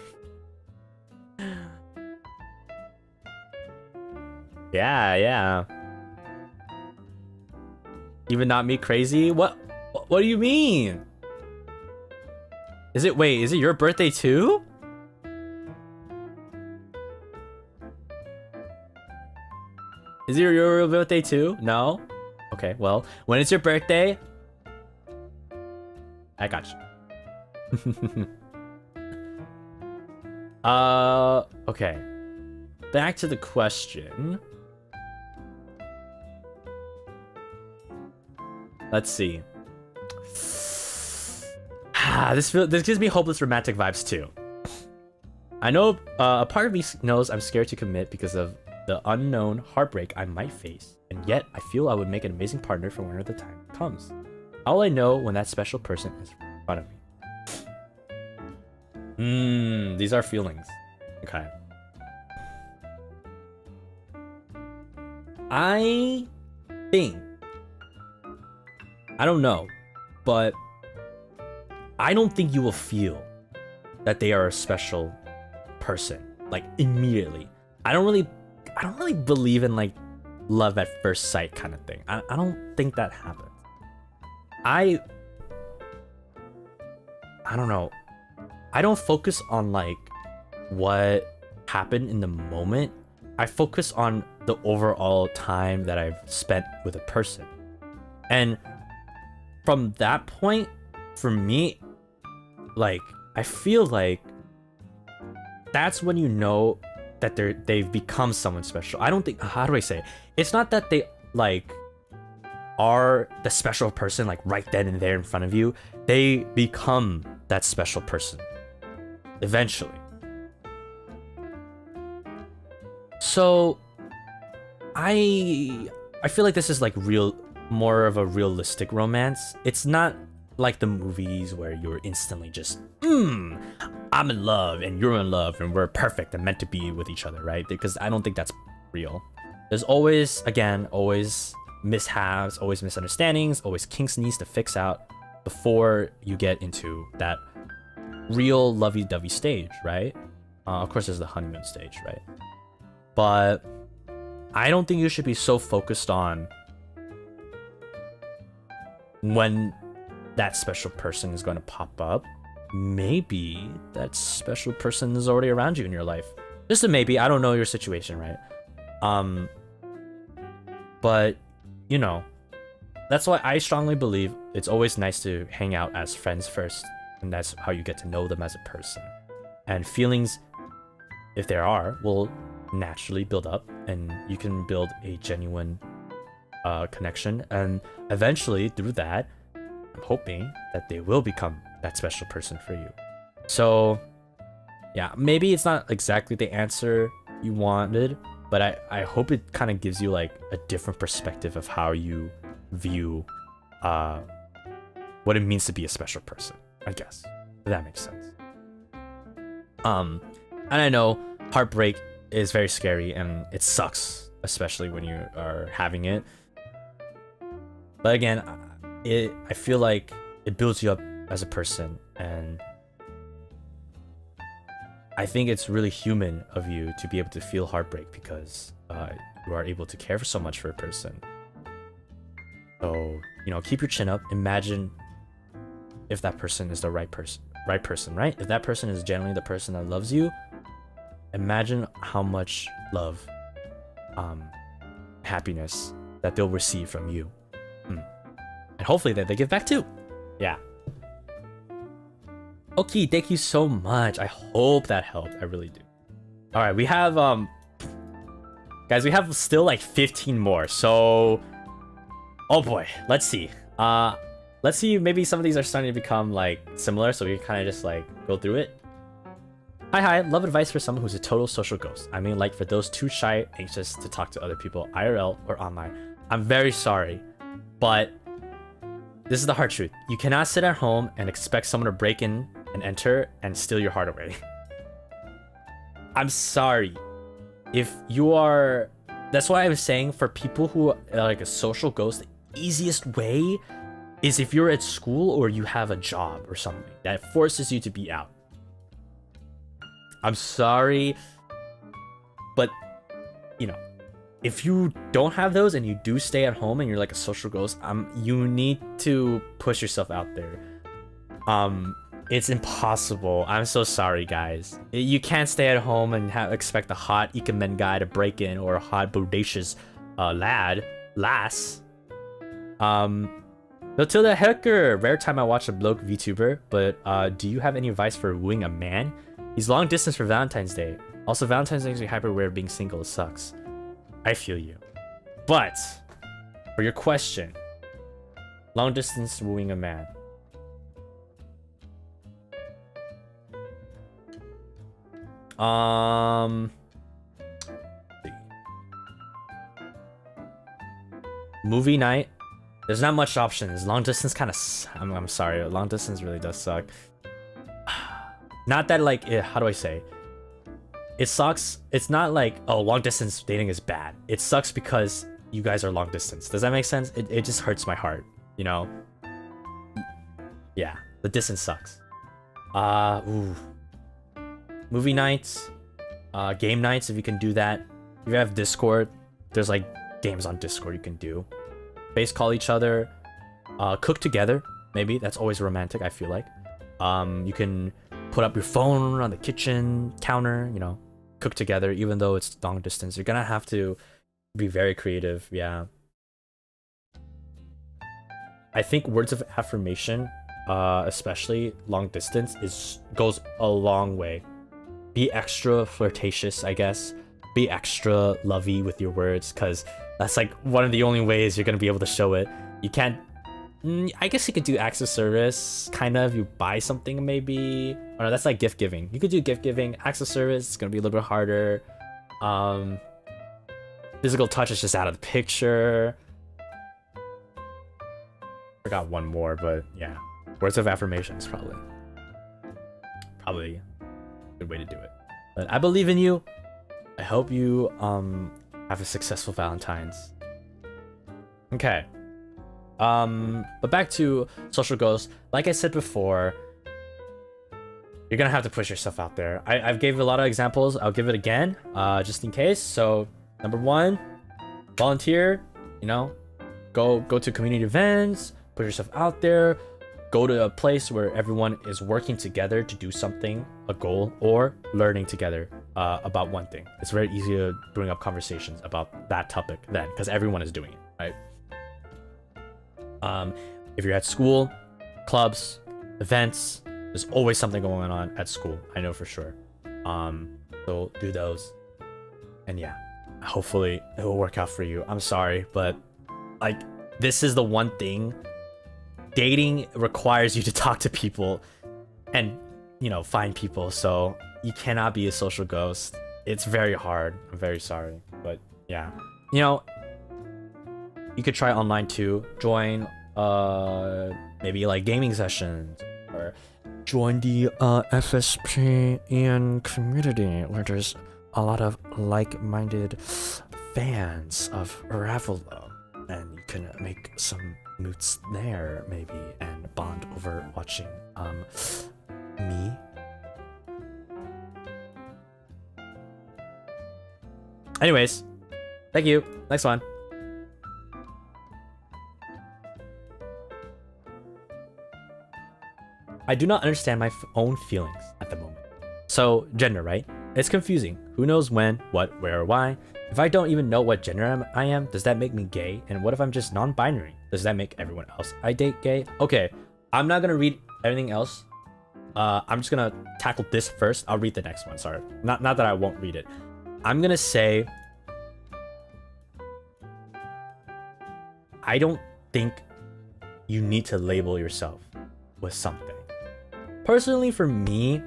Yeah. Even not me crazy? What do you mean? Is it your birthday too? Is it your birthday too? No? Okay, well, when it's your birthday, I got you. Okay. Back to the question. Let's see. This gives me hopeless romantic vibes too. I know a part of me knows I'm scared to commit because of the unknown heartbreak I might face, and yet I feel I would make an amazing partner for whenever the time comes. How will I know when that special person is in front of me? These are feelings. Okay. I don't know, but I don't think you will feel that they are a special person like immediately. I don't really believe in like love at first sight kind of thing. I don't think that happens. I don't know. I don't focus on like what happened in the moment. I focus on the overall time that I've spent with a person. And from that point, for me, like, I feel like that's when you know that they've become someone special. I don't think, how do I say it? It's not that they like are the special person like right then and there in front of you. They become that special person eventually. So I feel like this is like more of a realistic romance. It's not like the movies where you're instantly just I'm in love and you're in love and we're perfect and meant to be with each other, right? Because I don't think that's real. There's always mishaps, always misunderstandings, always kinks needs to fix out before you get into that real lovey-dovey stage, right? Of course there's the honeymoon stage, right? But I don't think you should be so focused on when that special person is going to pop up. Maybe that special person is already around you in your life. Just a maybe. I don't know your situation, right? But you know, that's why I strongly believe it's always nice to hang out as friends first, and that's how you get to know them as a person. And feelings, if there are, will naturally build up, and you can build a genuine connection, and eventually through that, I'm hoping that they will become that special person for you. So yeah, maybe it's not exactly the answer you wanted, but I hope it kind of gives you like a different perspective of how you view what it means to be a special person, I guess, if that makes sense. And I know heartbreak is very scary and it sucks, especially when you are having it. But again, I feel like it builds you up as a person, and I think it's really human of you to be able to feel heartbreak because you are able to care for so much for a person. So, you know, keep your chin up. Imagine if that person is the right person, right? If that person is genuinely the person that loves you, imagine how much love, happiness that they'll receive from you. And hopefully that they give back too. Yeah. Okay, thank you so much. I hope that helped. I really do. All right, we have guys, we have still like 15 more. So, oh boy, let's see. Let's see. Maybe some of these are starting to become like similar, so we can kind of just like go through it. Hi, love advice for someone who's a total social ghost. I mean, like for those too shy, anxious to talk to other people, IRL or online. I'm very sorry, but this is the hard truth. You cannot sit at home and expect someone to break in and enter and steal your heart away. I'm sorry. If you are... That's why I was saying for people who are like a social ghost, the easiest way is if you're at school or you have a job or something that forces you to be out. I'm sorry, but you know, if you don't have those and you do stay at home and you're like a social ghost, you need to push yourself out there. It's impossible. I'm so sorry, guys. You can't stay at home and expect a hot ikemen guy to break in or a hot bodacious lass. Matilda Hecker, rare time I watch a bloke VTuber, but do you have any advice for wooing a man? He's long distance for Valentine's Day. Also, Valentine's Day is hyper weird, being single sucks. I feel you. But, for your question, long distance wooing a man. Movie night. There's not much options. Long distance kind of... I'm sorry. Long distance really does suck. Not that like... how do I say? It sucks. It's not like, oh, long distance dating is bad. It sucks because you guys are long distance. Does that make sense? It just hurts my heart, you know? Yeah. The distance sucks. Ooh. Movie nights. Game nights, if you can do that. If you have Discord, there's like games on Discord you can do. Face call each other. Cook together, maybe. That's always romantic, I feel like. You can put up your phone on the kitchen counter, you know, cook together, even though it's long distance. You're gonna have to be very creative, yeah. I think words of affirmation, especially long distance, goes a long way. Be extra flirtatious, I guess. Be extra lovey with your words, because that's like one of the only ways you're gonna be able to show it. You can't... I guess you could do acts of service, kind of. You buy something, maybe. Or no, that's like gift giving. You could do gift giving. Acts of service, it's gonna be a little bit harder. Physical touch is just out of the picture. Forgot one more, but yeah. Words of affirmation is probably a good way to do it. But I believe in you. I hope you have a successful Valentine's. Okay. But back to social goals. Like I said before, you're gonna have to push yourself out there. I've gave a lot of examples. I'll give it again, just in case. So number one, volunteer. You know, go to community events. Put yourself out there. Go to a place where everyone is working together to do something, a goal, or learning together about one thing. It's very easy to bring up conversations about that topic then, because everyone is doing it, right? If you're at school, clubs, events, there's always something going on at school. I know for sure. So do those. And yeah, hopefully it will work out for you. I'm sorry, but like, this is the one thing. Dating requires you to talk to people and, you know, find people. So you cannot be a social ghost. It's very hard. I'm very sorry. But yeah, you know, you could try online too. Join maybe like gaming sessions, or join the FSP community where there's a lot of like-minded fans of Ravelo, and you can make some moots there maybe and bond over watching me. Anyways, thank you. Next one. I do not understand my own feelings at the moment. So, gender, right? It's confusing. Who knows when, what, where, or why? If I don't even know what gender I am, does that make me gay? And what if I'm just non-binary? Does that make everyone else I date gay? Okay, I'm not gonna read everything else. I'm just gonna tackle this first. I'll read the next one, sorry. Not that I won't read it. I'm gonna say... I don't think you need to label yourself with something. Personally, for me,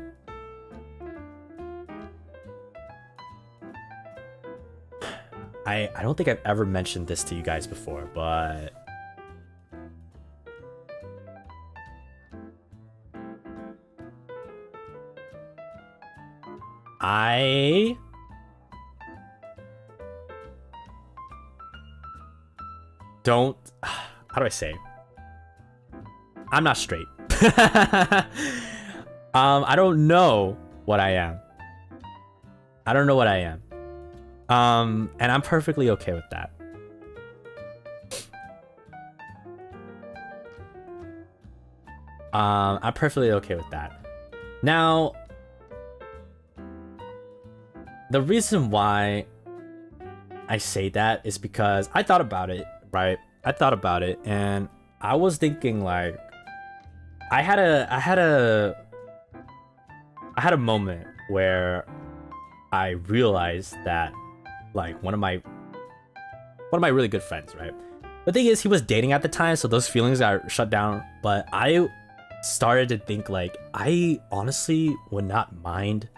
I don't think I've ever mentioned this to you guys before, but I don't, how do I say? I'm not straight. I don't know what I am. I don't know what I am. And I'm perfectly okay with that. I'm perfectly okay with that. Now, the reason why I say that is because I thought about it, right? I thought about it, and I was thinking like, I had a moment where I realized that like one of my really good friends, right? The thing is, he was dating at the time, so those feelings got shut down. But I started to think like, I honestly would not mind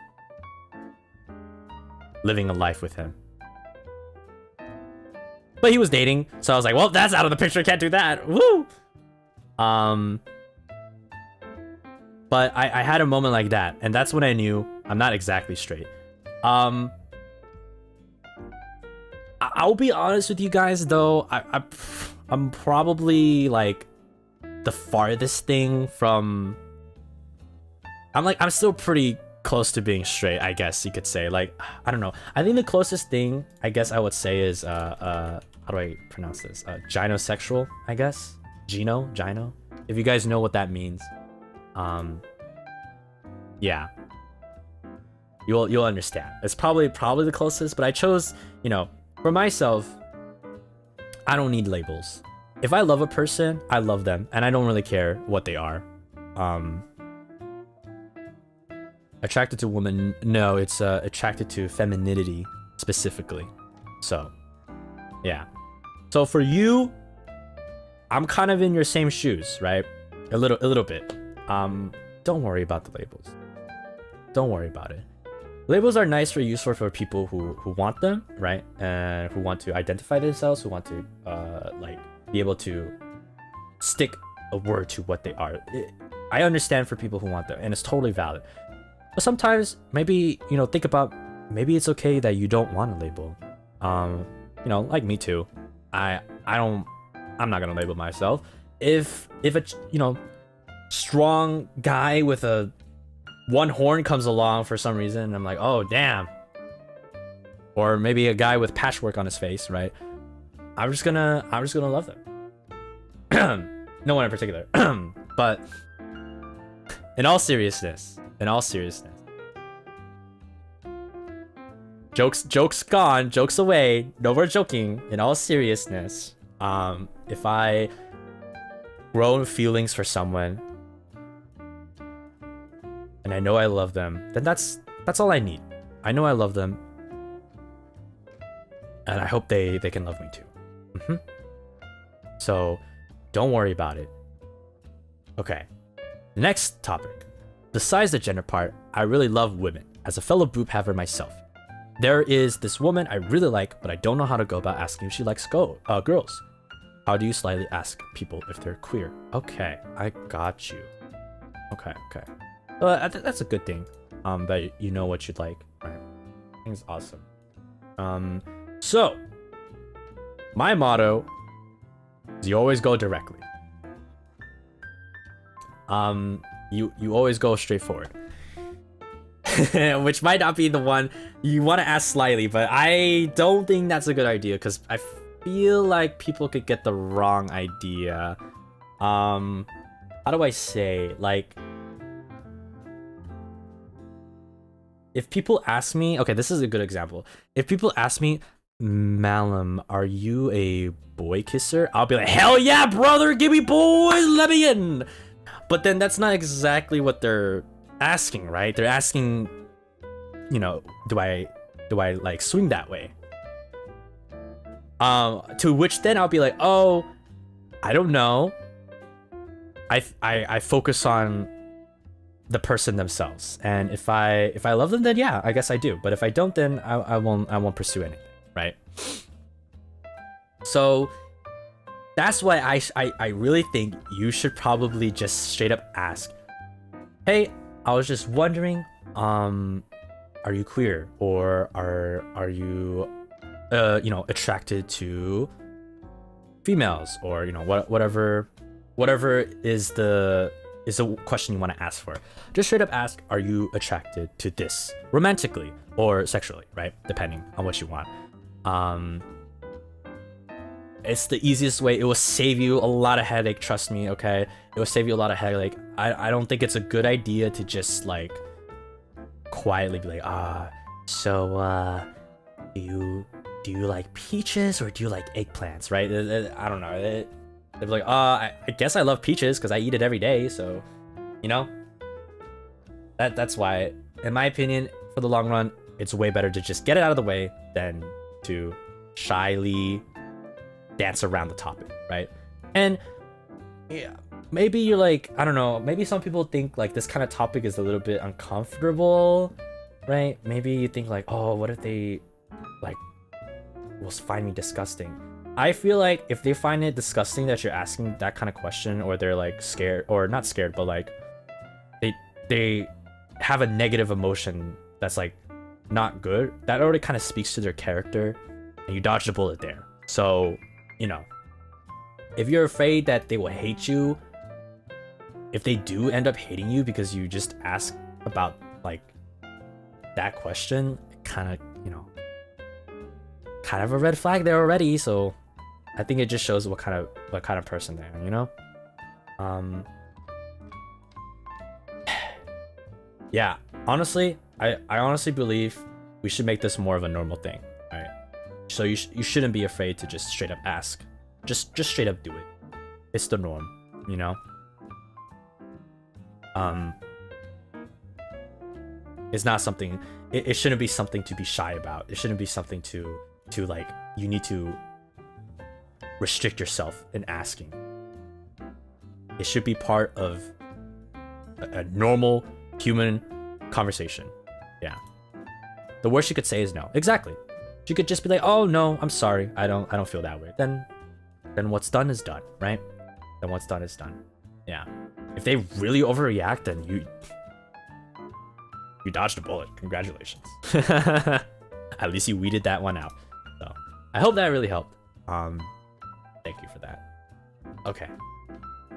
living a life with him. But he was dating, so I was like, well, that's out of the picture, can't do that. Woo! But I had a moment like that, and that's when I knew I'm not exactly straight. I'll be honest with you guys though, I'm probably like the farthest thing from, I'm still pretty close to being straight, I guess you could say. Like, I don't know. I think the closest thing I guess I would say is how do I pronounce this? Gynosexual, I guess. Gyno. If you guys know what that means. Yeah. You'll understand. It's probably the closest, but I chose, you know, for myself, I don't need labels. If I love a person, I love them, and I don't really care what they are. Attracted to women? No, it's attracted to femininity specifically. So, yeah. So for you, I'm kind of in your same shoes, right? A little bit. Don't worry about the labels. Don't worry about it. Labels are nice for useful for people who want them, right? And who want to identify themselves, who want to like be able to stick a word to what they are. I understand for people who want them, and it's totally valid. But sometimes maybe, you know, think about, maybe it's okay that you don't want a label. You know, like me too. I'm not gonna label myself. If a, you know, strong guy with a one horn comes along for some reason, and I'm like, oh damn. Or maybe a guy with patchwork on his face, right? I'm just gonna love them. No one in particular. But in all seriousness, jokes gone, jokes away, no more joking. In all seriousness, if I grow feelings for someone and I know I love them, then that's all I need. I know I love them, and I hope they can love me too. So don't worry about it. Okay, next topic. Besides the gender part, I really love women. As a fellow boob haver myself, there is this woman I really like, but I don't know how to go about asking if she likes girls. How do you slightly ask people if they're queer? Okay, I got you. Okay. That's a good thing. That you know what you'd like. Right. I think it's awesome. So my motto is you always go directly. You always go straight forward. Which might not be the one you want to ask slyly, but I don't think that's a good idea because I feel like people could get the wrong idea. How do I say? Like, if people ask me, okay, this is a good example. If people ask me, Malim, are you a boy kisser? I'll be like, hell yeah, brother, give me boys, let me in. But then that's not exactly what they're asking, right? They're asking, you know, do I like swing that way? To which then I'll be like, oh, I don't know. I focus on the person themselves, and if I love them, then yeah, I guess I do. But if I don't, then I won't pursue anything, right? So that's why I really think you should probably just straight up ask, hey, I was just wondering, are you queer, or are you attracted to females, or whatever is the question you want to ask for. Just straight up ask, are you attracted to this romantically or sexually, right? Depending on what you want. It's the easiest way. It will save you a lot of headache, trust me, okay? It will save you a lot of headache. I don't think it's a good idea to just like quietly be like, so do you like peaches or do you like eggplants, right? I don't know. They'd be like, I guess I love peaches because I eat it every day, so that's why, in my opinion, for the long run, it's way better to just get it out of the way than to shyly dance around the topic, right? And yeah, maybe you're like, I don't know, maybe some people think like this kind of topic is a little bit uncomfortable, right? Maybe you think like, oh, what if they like will find me disgusting? I feel like if they find it disgusting that you're asking that kind of question, or they're like scared, or not scared, but like they have a negative emotion that's like not good, that already kind of speaks to their character, and you dodged a bullet there. So if you're afraid that they will hate you, if they do end up hating you because you just ask about like that question, kind of kind of a red flag there already. So I think it just shows what kind of person they are, yeah, honestly, I honestly believe we should make this more of a normal thing, right? So you shouldn't be afraid to just straight up ask. Just straight up do it. It's the norm, It's not something, it shouldn't be something to be shy about. It shouldn't be something to like, you need to restrict yourself in asking. It should be part of a normal human conversation. Yeah. The worst you could say is no. Exactly. You could just be like, oh no, I'm sorry, I don't feel that way. Then what's done is done, right? Then what's done is done. Yeah. If they really overreact, then you dodged a bullet. Congratulations. At least you weeded that one out. So I hope that really helped. Thank you for that. Okay.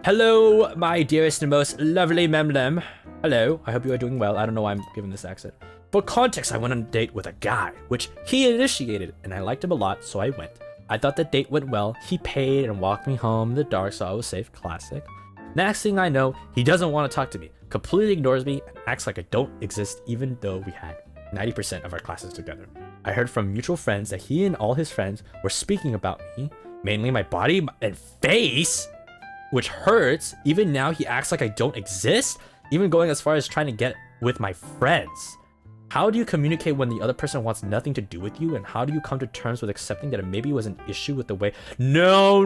Hello, my dearest and most lovely Malim. Hello, I hope you are doing well. I don't know why I'm giving this accent. For context, I went on a date with a guy, which he initiated, and I liked him a lot, so I went. I thought the date went well. He paid and walked me home in the dark, so I was safe. Classic. Next thing I know, he doesn't want to talk to me, completely ignores me, and acts like I don't exist, even though we had 90% of our classes together. I heard from mutual friends that he and all his friends were speaking about me, mainly my body and face, which hurts. Even now, he acts like I don't exist, even going as far as trying to get with my friends. How do you communicate when the other person wants nothing to do with you? And how do you come to terms with accepting that it maybe was an issue with the way? No.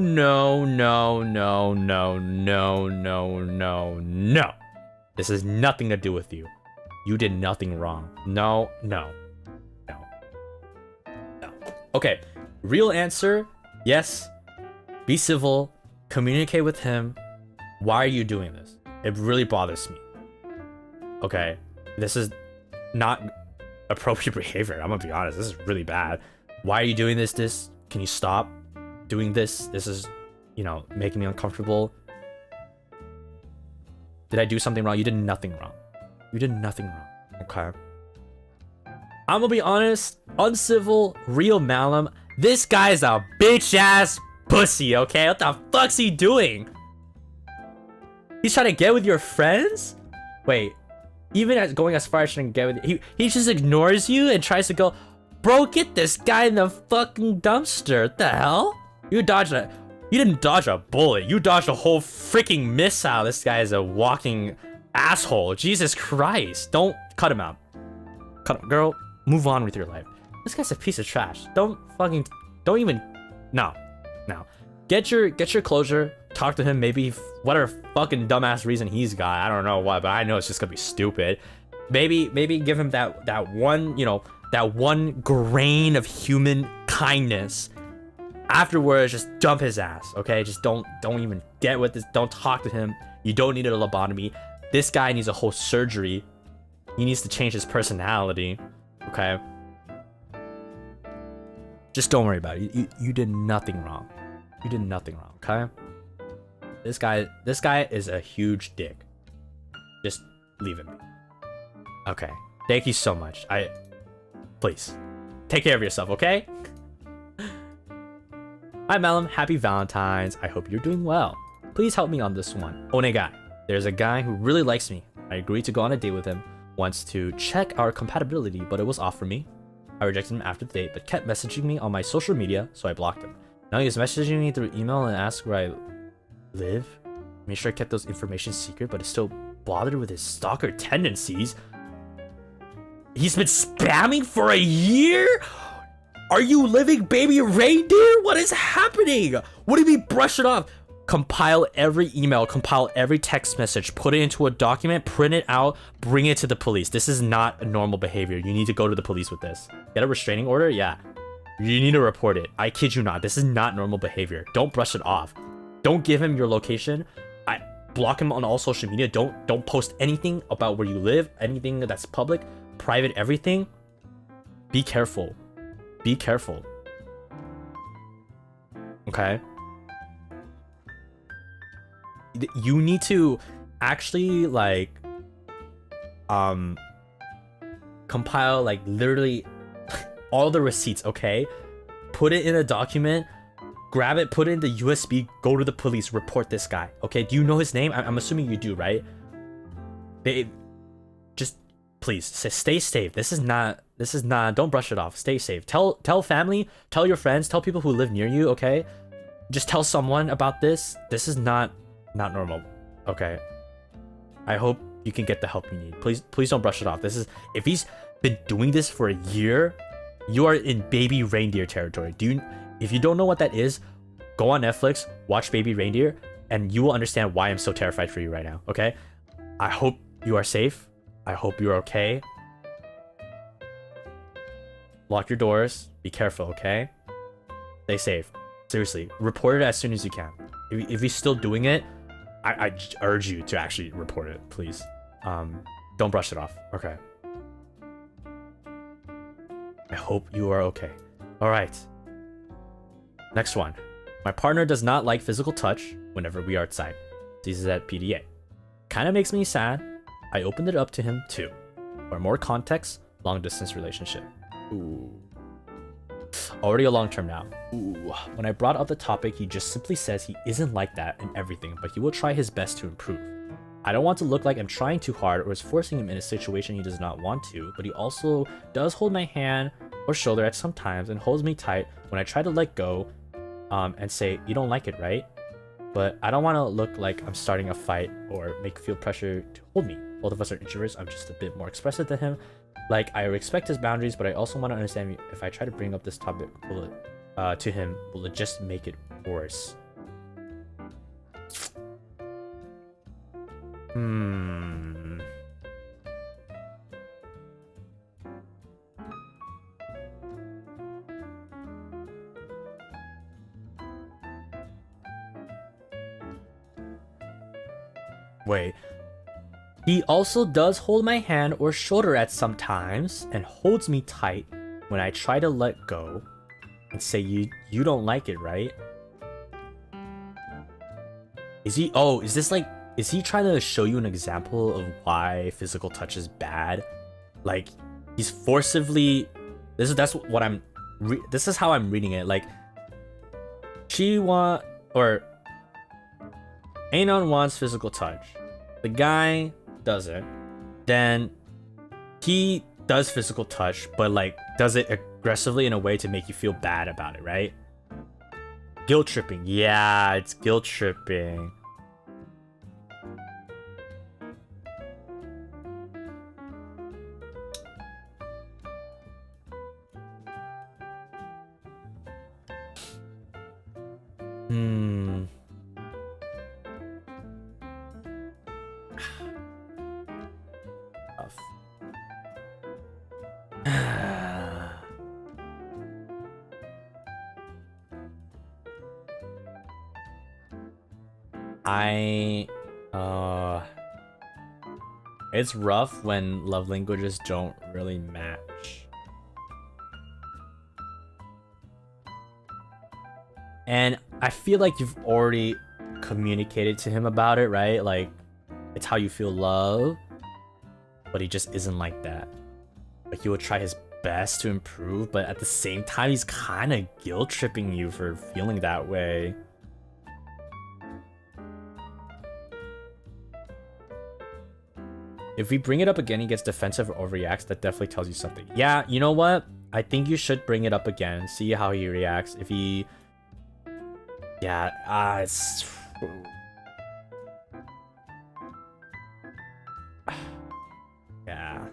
This has nothing to do with you. You did nothing wrong. No. Okay, real answer, yes. Be civil, communicate with him. Why are you doing this? It really bothers me. Okay, this is not appropriate behavior. I'm gonna be honest, this is really bad. Why are you doing this? Can you stop doing this? This is, making me uncomfortable. Did I do something wrong? You did nothing wrong. Okay. I'm gonna be honest, uncivil, real Malim. This guy's a bitch ass pussy, okay? What the fuck's he doing? He's trying to get with your friends? Wait. Even as going as far as trying to get with you, he just ignores you and tries to go, bro, get this guy in the fucking dumpster. What the hell? You didn't dodge a bullet. You dodged a whole freaking missile. This guy is a walking asshole. Jesus Christ. Don't cut him out. Girl, move on with your life. This guy's a piece of trash. Don't even, no. Get your closure. Talk to him, maybe whatever fucking dumbass reason he's got. I don't know what, but I know it's just gonna be stupid. Maybe give him that one grain of human kindness. Afterwards, just dump his ass, okay? Just don't even get with this. Don't talk to him. You don't need a lobotomy. This guy needs a whole surgery. He needs to change his personality. okay? Just don't worry about it. You did nothing wrong. You did nothing wrong, okay? This guy is a huge dick. Just leave it be. Okay. Thank you so much. Please take care of yourself, okay? Hi Malim, happy Valentine's. I hope you're doing well. Please help me on this one. Onegai. There's a guy who really likes me. I agreed to go on a date with him. Wants to check our compatibility, but it was off for me. I rejected him after the date, but kept messaging me on my social media, so I blocked him. Now he's messaging me through email and asks where I live. Make sure I kept those information secret, but is still bothered with his stalker tendencies. He's been spamming for a year? Are you living baby reindeer? What is happening? What do you mean brush it off? Compile every email, compile every text message, put it into a document, print it out, bring it to the police. This is not a normal behavior. You need to go to the police with this. Get a restraining order? Yeah. You need to report it. I kid you not. This is not normal behavior. Don't brush it off. Don't give him your location. Block him on all social media. Don't post anything about where you live, anything that's public, private, everything. Be careful. Be careful. Okay? You need to actually like compile like literally all the receipts, okay? Put it in a document, grab it, put it in the USB, go to the police, report this guy. Okay, do you know his name? I'm assuming you do, right? They just please stay safe. This is not, don't brush it off. Stay safe. Tell family, tell your friends, tell people who live near you, okay? Just tell someone about this. This is not normal. Okay. I hope you can get the help you need. Please don't brush it off. This is, if he's been doing this for a year, you are in baby reindeer territory. If you don't know what that is, go on Netflix, watch Baby Reindeer, and you will understand why I'm so terrified for you right now, okay? I hope you are safe. I hope you're okay. Lock your doors. Be careful, okay? Stay safe. Seriously, report it as soon as you can. If he's still doing it, I urge you to actually report it, please. Don't brush it off, okay? I hope you are okay. All right. Next one. My partner does not like physical touch whenever we are outside. This is at PDA. Kind of makes me sad. I opened it up to him too. For more context, long distance relationship. Ooh. Already a long term now. Ooh. When I brought up the topic, he just simply says he isn't like that and everything, but he will try his best to improve. I don't want to look like I'm trying too hard or is forcing him in a situation he does not want to, but he also does hold my hand or shoulder at some times and holds me tight when I try to let go and say, you don't like it, right? But I don't want to look like I'm starting a fight or make feel pressure to hold me. Both of us are introverts. I'm just a bit more expressive than him. Like, I respect his boundaries, but I also want to understand if I try to bring up this topic to him, will it just make it worse? Wait. He also does hold my hand or shoulder at some times and holds me tight when I try to let go and say you don't like it, right? Is he is he trying to show you an example of why physical touch is bad? Like, he's forcibly this is how I'm reading it. Like, Anon wants physical touch. The guy doesn't. Then he does physical touch, but like does it aggressively in a way to make you feel bad about it, right? Guilt tripping. Yeah, it's guilt tripping. It's rough when love languages don't really match. And I feel like you've already communicated to him about it, right? Like, it's how you feel love, but he just isn't like that. Like, he will try his best to improve, but at the same time, he's kind of guilt tripping you for feeling that way. If we bring it up again, he gets defensive or overreacts. That definitely tells you something. Yeah, you know what? I think you should bring it up again. See how he reacts. If he... Yeah, it's... Yeah.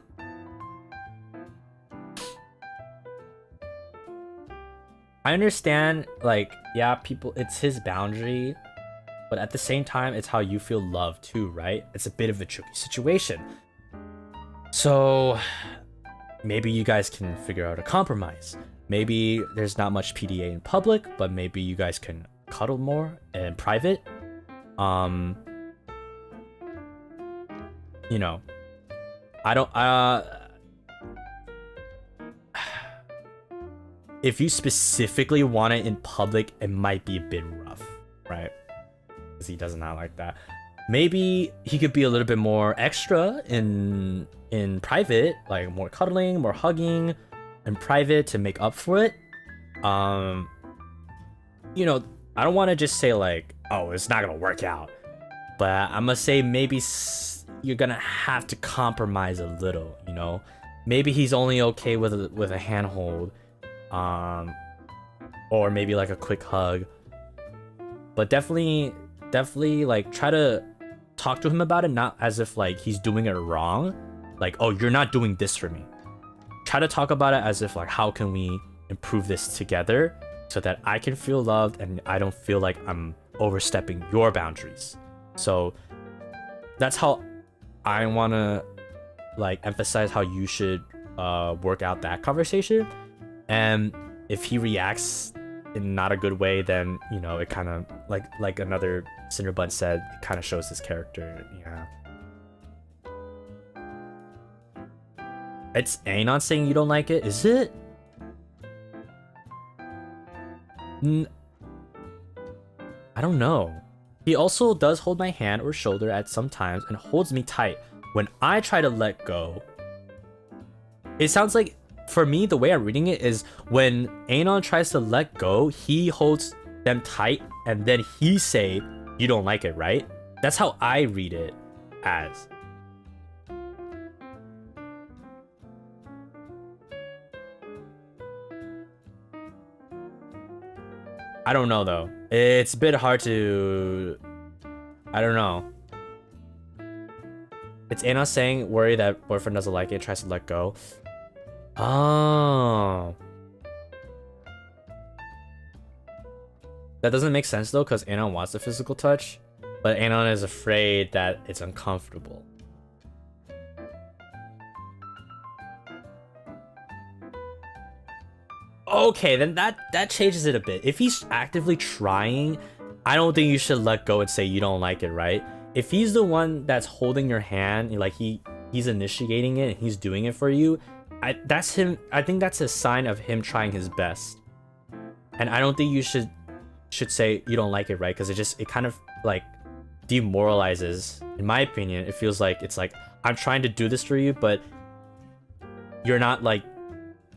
I understand, like, yeah, people, it's his boundary, but at the same time, it's how you feel loved too, right? It's a bit of a tricky situation. So maybe you guys can figure out a compromise. Maybe there's not much PDA in public, but maybe you guys can cuddle more in private. You know, I don't, if you specifically want it in public, it might be a bit rough, right? Because he does not like that. Maybe he could be a little bit more extra in private, like more cuddling, more hugging in private to make up for it. You know, I don't want to just say like, oh, it's not gonna work out, but I'm gonna say maybe you're gonna have to compromise a little. You know, maybe he's only okay with a handhold. Or maybe like a quick hug, but definitely like try to talk to him about it, not as if like he's doing it wrong, like, oh, you're not doing this for me. Try to talk about it as if like, how can we improve this together so that I can feel loved and I don't feel like I'm overstepping your boundaries. So that's how I want to like emphasize how you should work out that conversation. And if he reacts in not a good way, then, you know, it kind of, like another Cinderbun said, it kind of shows his character. Yeah. It's Anon saying you don't like it, is it? I don't know. He also does hold my hand or shoulder at some times and holds me tight when I try to let go. It sounds like, for me, the way I'm reading it is when Anon tries to let go, he holds them tight and then he say, you don't like it, right? That's how I read it as. I don't know though. It's a bit hard to... I don't know. It's Anon saying worry that boyfriend doesn't like it, tries to let go. Oh. That doesn't make sense though, because Anon wants the physical touch, but Anon is afraid that it's uncomfortable. Okay, then that changes it a bit. If he's actively trying, I don't think you should let go and say you don't like it, right? If he's the one that's holding your hand, like he's initiating it and he's doing it for you, that's him. I think that's a sign of him trying his best. And I don't think you should say you don't like it, right? Because it kind of like demoralizes. In my opinion, it feels like it's like, I'm trying to do this for you, but you're not like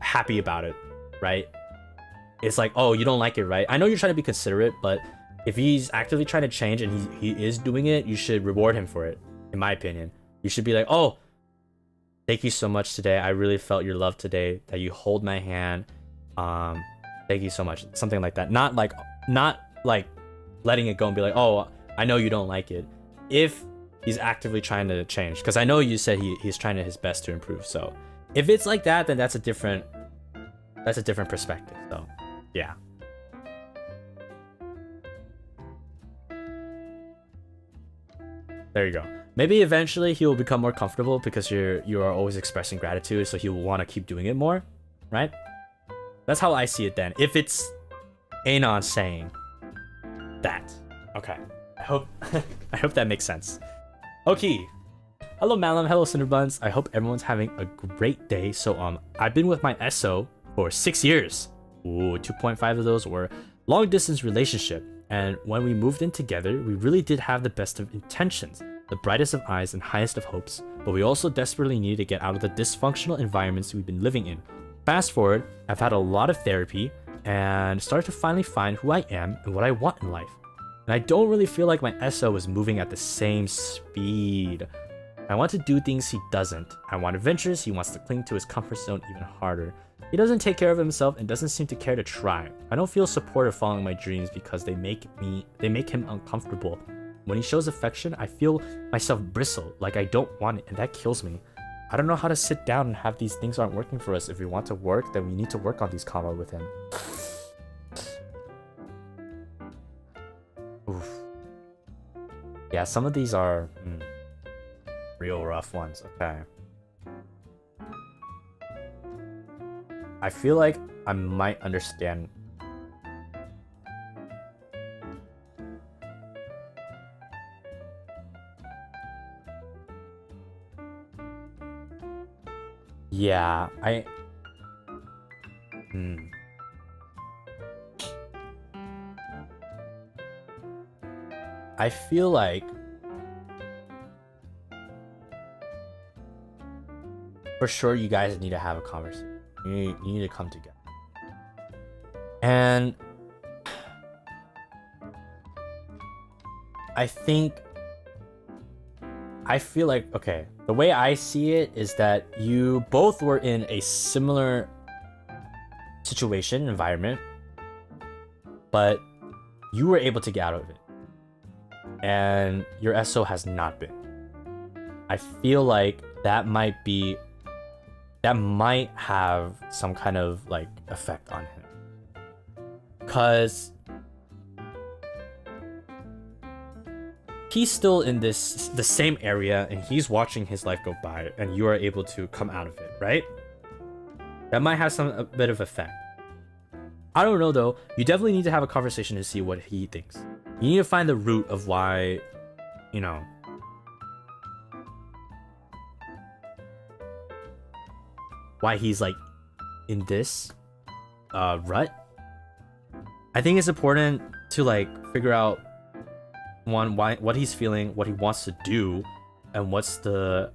happy about it, right? It's like, oh, you don't like it, right? I know you're trying to be considerate, but if he's actively trying to change and he is doing it, you should reward him for it. In my opinion, you should be like, oh, thank you so much today. I really felt your love today, that you hold my hand. Thank you so much. Something like that. Not like letting it go and be like, oh, I know you don't like it. If he's actively trying to change, because I know you said he's trying his best to improve. So if it's like that, then that's a different perspective. So yeah. There you go. Maybe eventually he will become more comfortable because you are always expressing gratitude, so he will want to keep doing it more, right? That's how I see it then. If it's Anon saying that. Okay. I hope that makes sense. Okay. Hello Malim, hello Cinderbuns. I hope everyone's having a great day. So I've been with my SO for 6 years. Ooh, 2.5 of those were long distance relationship, and when we moved in together, we really did have the best of intentions, the brightest of eyes and highest of hopes, but we also desperately needed to get out of the dysfunctional environments we've been living in. Fast forward, I've had a lot of therapy and started to finally find who I am and what I want in life. And I don't really feel like my SO is moving at the same speed. I want to do things he doesn't. I want adventures, he wants to cling to his comfort zone even harder. He doesn't take care of himself and doesn't seem to care to try. I don't feel supportive following my dreams because they make him uncomfortable. When he shows affection, I feel myself bristle, like I don't want it, and that kills me. I don't know how to sit down and have these things aren't working for us. If we want to work, then we need to work on these combo with him. Oof. Yeah, some of these are real rough ones. Okay. I feel like I might understand. Yeah, I feel like for sure you guys need to have a conversation. You need to come together. And I feel like, okay, the way I see it is that you both were in a similar situation, environment, but you were able to get out of it. And your SO has not been. I feel like that might have some kind of like effect on him. Cause he's still in the same area and he's watching his life go by and you are able to come out of it, right? That might have a bit of effect. I don't know though. You definitely need to have a conversation to see what he thinks. You need to find the root of why, you know, why he's like in this rut. I think it's important to like figure out what he's feeling, what he wants to do, and what's the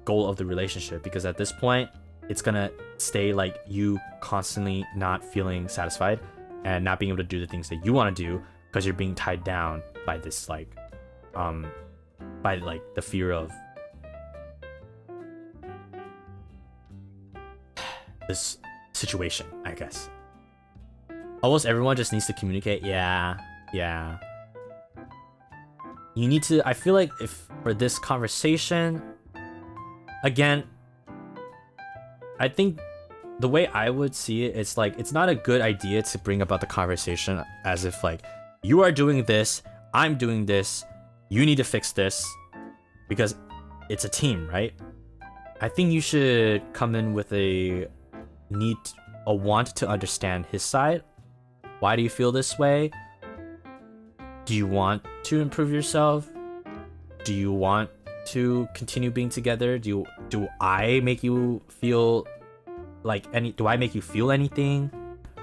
goal of the relationship, because at this point it's gonna stay like you constantly not feeling satisfied and not being able to do the things that you want to do because you're being tied down by this like by like the fear of this situation, I guess. Almost everyone just needs to communicate. Yeah. You need to, I feel like if for this conversation, again, I think the way I would see it, it's like, it's not a good idea to bring about the conversation as if like, you are doing this, I'm doing this, you need to fix this, because it's a team, right? I think you should come in with a want to understand his side. Why do you feel this way? Do you want to improve yourself? Do you want to continue being together? Do I make you feel like do I make you feel anything?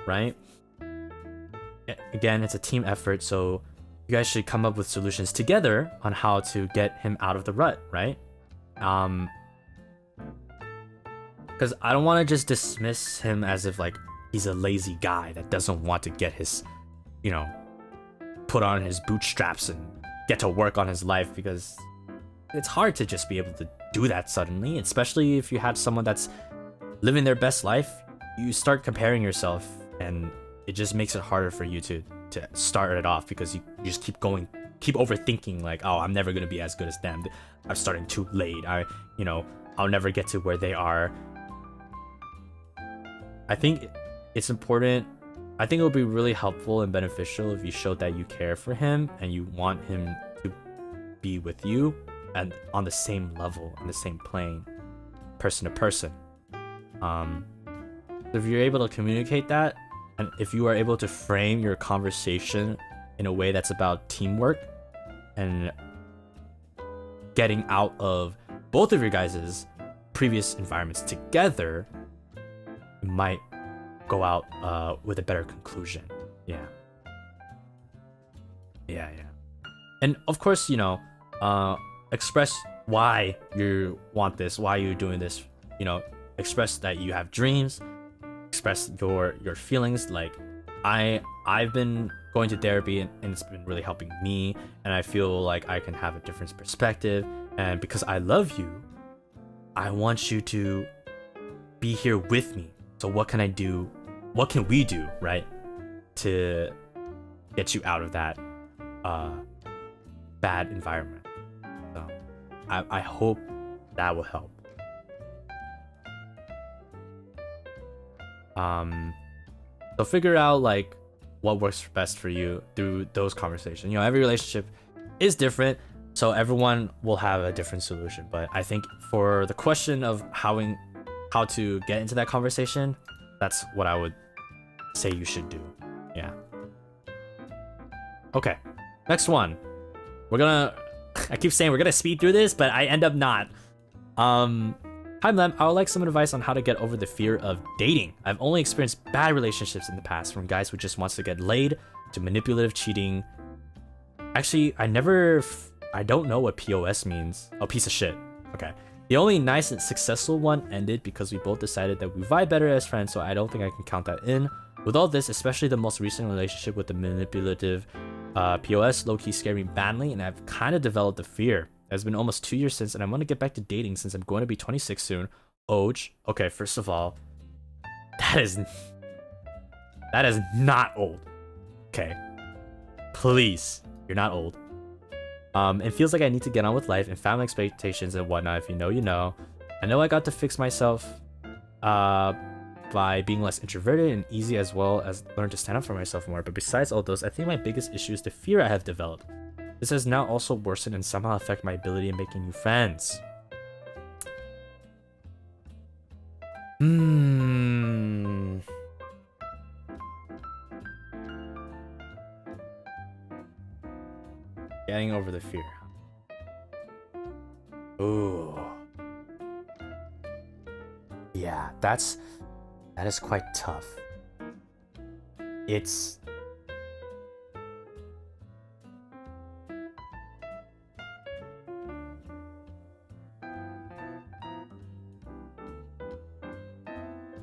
Right? Again, it's a team effort, so you guys should come up with solutions together on how to get him out of the rut, right? Because I don't want to just dismiss him as if like he's a lazy guy that doesn't want to get his, you know, put on his bootstraps and get to work on his life, because it's hard to just be able to do that suddenly, especially if you had someone that's living their best life. You start comparing yourself and it just makes it harder for you to start it off, because you just keep overthinking like, oh, I'm never gonna be as good as them, I'm starting too late, I'll never get to where they are. I think it's important. I think it would be really helpful and beneficial if you showed that you care for him and you want him to be with you and on the same level, on the same plane, person to person. If you're able to communicate that, and if you are able to frame your conversation in a way that's about teamwork and getting out of both of your guys' previous environments together, it might go out with a better conclusion. Yeah. Yeah. And of course, you know, express why you want this, why you're doing this. You know, express that you have dreams. Express your feelings. Like, I've been going to therapy and it's been really helping me, and I feel like I can have a different perspective. And because I love you, I want you to be here with me. So what can I do? What can we do, right, to get you out of that bad environment? So I hope that will help. So figure out like what works best for you through those conversations. You know, every relationship is different, so everyone will have a different solution. But I think for the question of how to get into that conversation, that's what I would say you should do. Yeah. Okay, next one. I keep saying we're gonna speed through this, but I end up not. Hi Malim, I would like some advice on how to get over the fear of dating. I've only experienced bad relationships in the past, from guys who just wants to get laid to manipulative cheating. Actually, I don't know what POS means. Oh, piece of shit. Okay. The only nice and successful one ended because we both decided that we vibe better as friends, so I don't think I can count that in. With all this, especially the most recent relationship with the manipulative POS, low-key scared me badly, and I've kind of developed a fear. It's been almost 2 years since, and I want to get back to dating since I'm going to be 26 soon. Oj. Okay, first of all, that is not old. Okay. Please, you're not old. It feels like I need to get on with life and family expectations and whatnot. If you know, you know. I know I got to fix myself by being less introverted and easy, as well as learn to stand up for myself more. But besides all those, I think my biggest issue is the fear I have developed. This has now also worsened and somehow affect my ability in making new friends. Getting over the fear. Ooh. Yeah, that is quite tough. It's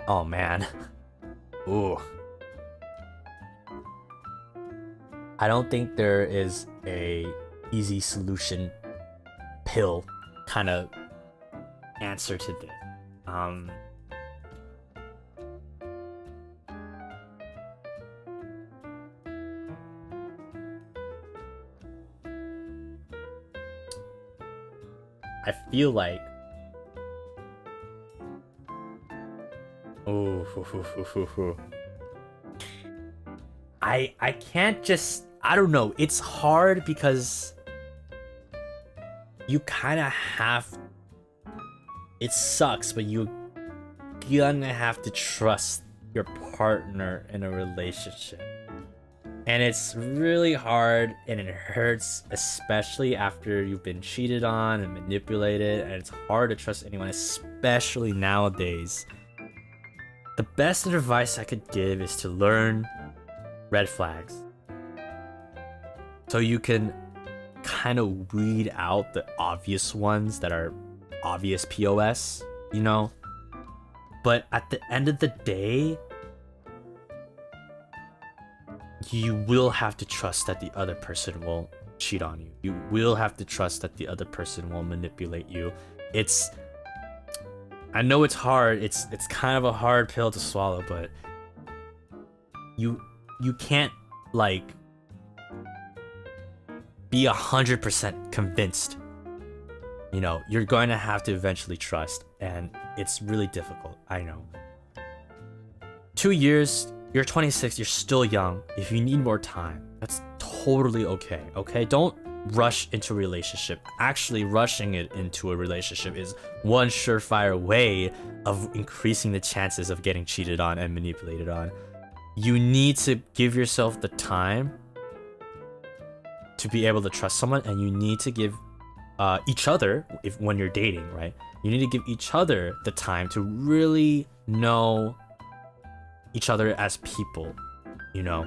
oh man. Ooh. I don't think there is a easy solution pill kind of answer to this. I feel like I can't just, I don't know, it's hard because you kind of have, it sucks, but you're gonna have to trust your partner in a relationship. And it's really hard and it hurts, especially after you've been cheated on and manipulated, and it's hard to trust anyone, especially nowadays. The best advice I could give is to learn red flags, so you can kind of weed out the obvious ones that are obvious POS, you know? But at the end of the day, you will have to trust that the other person will cheat on you. You will have to trust that the other person will manipulate you. I know it's hard. It's kind of a hard pill to swallow, but you can't like be 100% convinced. You know, you're going to have to eventually trust, and it's really difficult. I know. 2 years, you're 26, you're still young. If you need more time, that's totally okay. Okay, don't rush into a relationship. Actually, rushing it into a relationship is one surefire way of increasing the chances of getting cheated on and manipulated on. You need to give yourself the time to be able to trust someone, and you need to give each other, when you're dating, right? You need to give each other the time to really know each other as people, you know?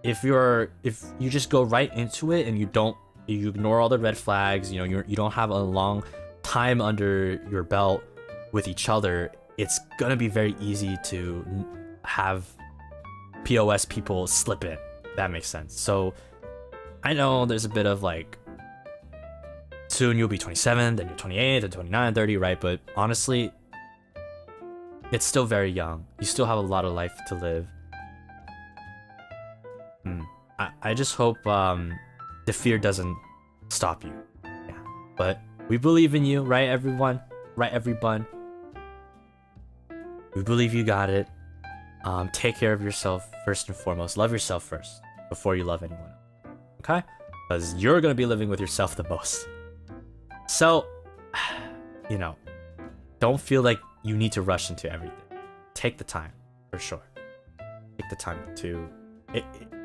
if you just go right into it and you ignore all the red flags, you know, you don't have a long time under your belt with each other, it's gonna be very easy to have POS people slip in. That makes sense. So I know there's a bit of like, soon you'll be 27, then you're 28, then 29, 30, right? But honestly, it's still very young. You still have a lot of life to live. I just hope the fear doesn't stop you. Yeah. But we believe in you, right, everyone? Right, everyone? We believe you got it. Take care of yourself first and foremost. Love yourself first before you love anyone else. Okay? Because you're going to be living with yourself the most. So, you know, don't feel like you need to rush into everything. Take the time, for sure. Take the time to...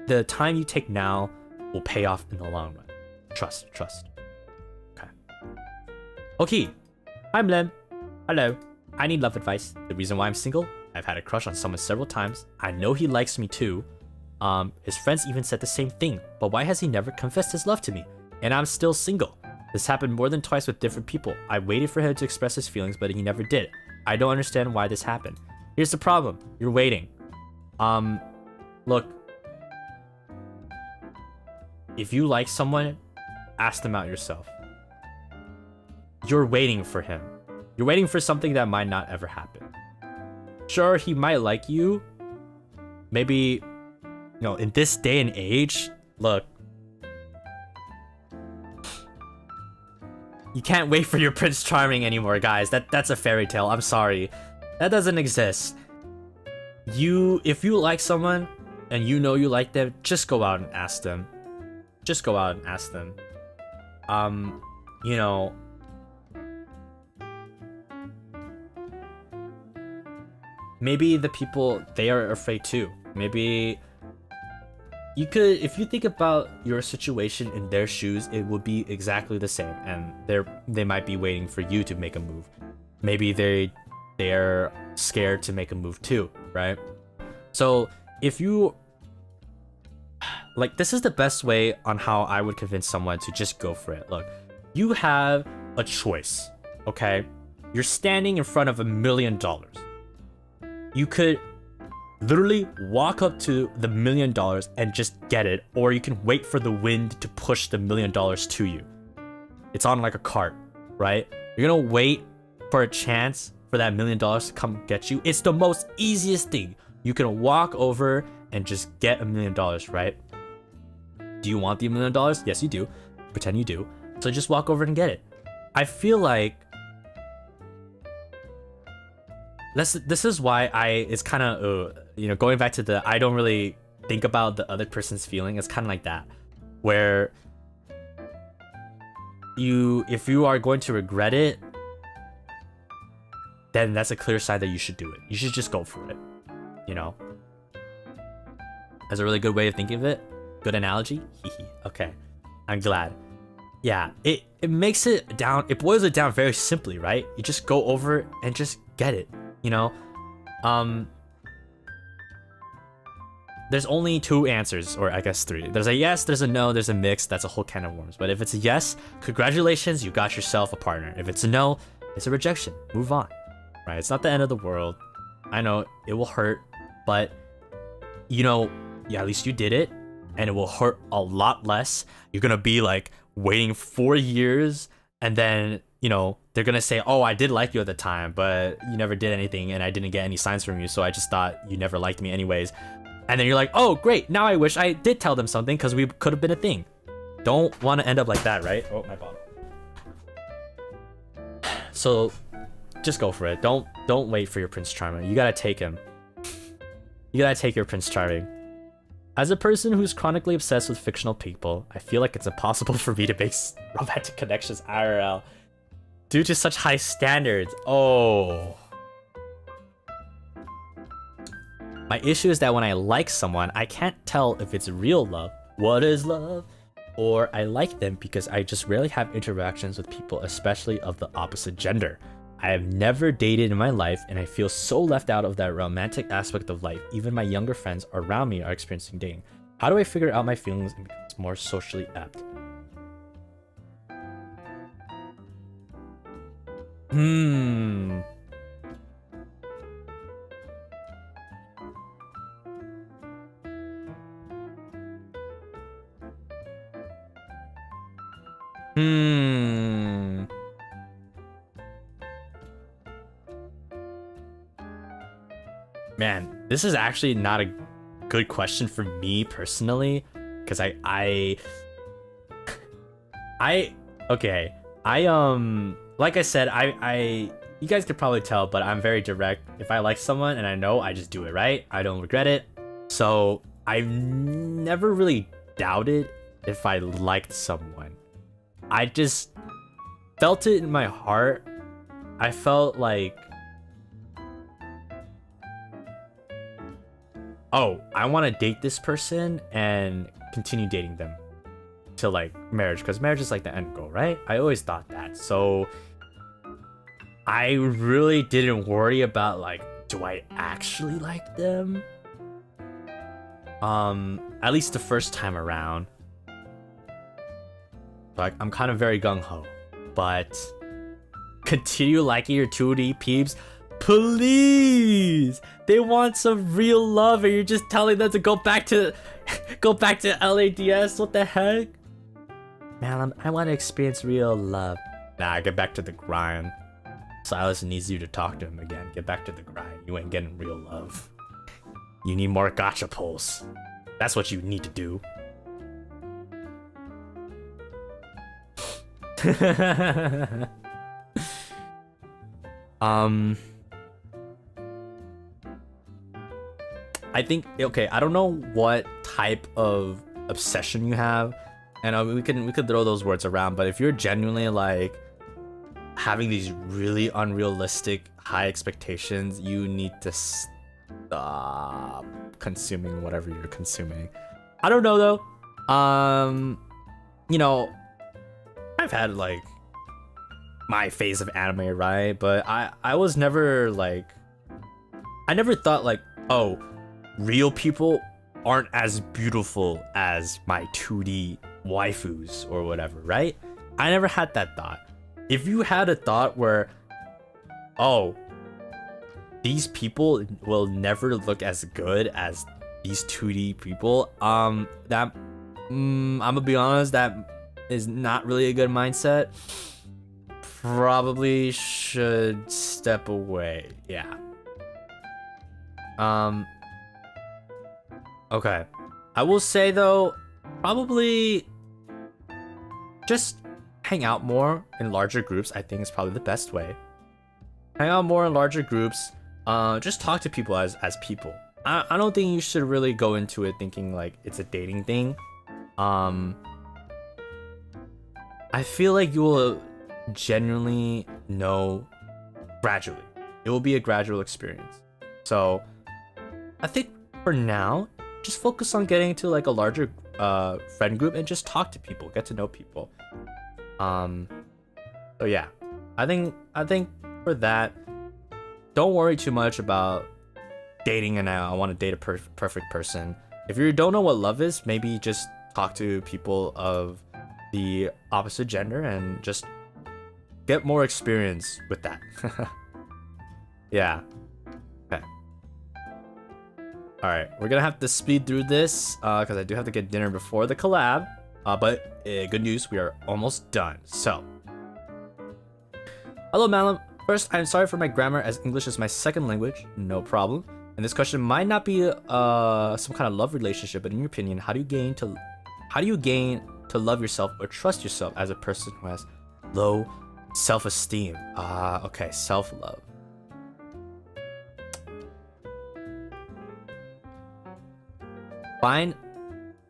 the time you take now will pay off in the long run. Trust. Okay. Okay. I'm Lem. Hello. I need love advice. The reason why I'm single, I've had a crush on someone several times. I know he likes me too. His friends even said the same thing, but why has he never confessed his love to me? And I'm still single. This happened more than twice with different people. I waited for him to express his feelings, but he never did. I don't understand why this happened. Here's the problem. You're waiting. Look. If you like someone, ask them out yourself. You're waiting for him. You're waiting for something that might not ever happen. Sure, he might like you. Maybe, you know, in this day and age, look. You can't wait for your Prince Charming anymore, guys. That's a fairy tale. I'm sorry. That doesn't exist. If you like someone and you know you like them, just go out and ask them. Just go out and ask them. You know, maybe the people, they are afraid too. Maybe you could, if you think about your situation in their shoes, it would be exactly the same, and they might be waiting for you to make a move. Maybe they're scared to make a move too, right? So if you like, this is the best way on how I would convince someone to just go for it. Look, you have a choice, okay? You're standing in front of $1 million. You could literally walk up to the $1 million and just get it, or you can wait for the wind to push the $1 million to you. It's on like a cart, right? You're gonna wait for a chance for that $1 million to come get you. It's the most easiest thing. You can walk over and just get $1 million, right? Do you want the $1 million? Yes, you do. Pretend you do. So just walk over and get it. I feel like this is why it's kind of, you know, going back to the, I don't really think about the other person's feeling. It's kind of like that, where if you are going to regret it, then that's a clear sign that you should do it. You should just go for it, you know? That's a really good way of thinking of it. Good analogy. Okay, I'm glad. Yeah, it makes it down. It boils it down very simply, right? You just go over and just get it. You know, there's only two answers, or I guess three. There's a yes, there's a no, there's a mix. That's a whole can of worms. But if it's a yes, congratulations, you got yourself a partner. If it's a no, it's a rejection. Move on, right? It's not the end of the world. I know it will hurt, but you know, yeah, at least you did it, and it will hurt a lot less. You're gonna be like waiting 4 years, and then, you know, they're gonna say, oh, I did like you at the time, but you never did anything and I didn't get any signs from you, so I just thought you never liked me anyways. And then you're like, oh, great, now I wish I did tell them something because we could have been a thing. Don't want to end up like that, right? Oh, my bottle. So just go for it. Don't wait for your Prince Charming. You gotta take him. You gotta take your Prince Charming. As a person who's chronically obsessed with fictional people, I feel like it's impossible for me to make romantic connections IRL due to such high standards. Oh. My issue is that when I like someone, I can't tell if it's real love, what is love, or I like them because I just rarely have interactions with people, especially of the opposite gender. I have never dated in my life, and I feel so left out of that romantic aspect of life. Even my younger friends around me are experiencing dating. How do I figure out my feelings and become more socially apt? Man, this is actually not a good question for me personally, because okay. Like I said, you guys could probably tell, but I'm very direct. If I like someone and I know, I just do it, right? I don't regret it. So I've never really doubted if I liked someone. I just felt it in my heart. I felt like, oh, I want to date this person and continue dating them to like marriage, because marriage is like the end goal, right? I always thought that. So I really didn't worry about like, do I actually like them? At least the first time around. Like, I'm kind of very gung-ho, but continue liking your 2D peeps, please. They want some real love, and you're just telling them to go back to LADS. What the heck? Man, I want to experience real love. Nah, get back to the grind. Silas needs you to talk to him again. Get back to the grind. You ain't getting real love. You need more gacha pulls. That's what you need to do. I think, okay, I don't know what type of obsession you have, and we could throw those words around, but if you're genuinely like having these really unrealistic high expectations, you need to stop consuming whatever you're consuming. I don't know though. You know, I've had like my phase of anime, right? But I was never like, I never thought like, oh, real people aren't as beautiful as my 2D waifus or whatever, right? I never had that thought. If you had a thought where, oh, these people will never look as good as these 2D people, I'm gonna be honest, that is not really a good mindset. Probably should step away. Yeah. Okay. I will say though, probably just hang out more in larger groups. I think is probably the best way. Hang out more in larger groups. Just talk to people as people. I don't think you should really go into it thinking like it's a dating thing. I feel like you will genuinely know gradually. It will be a gradual experience. So I think for now, just focus on getting to like a larger friend group and just talk to people, get to know people. So yeah, I think for that, don't worry too much about dating and I want to date a perfect person. If you don't know what love is, maybe just talk to people of the opposite gender and just get more experience with that. Yeah. Okay. All right, we're gonna have to speed through this because I do have to get dinner before the collab. But good news, we are almost done. So, hello, Malim. First, I'm sorry for my grammar as English is my second language. No problem. And this question might not be some kind of love relationship, but in your opinion, how do you gain to love yourself or trust yourself as a person who has low self-esteem? Okay, self-love. Find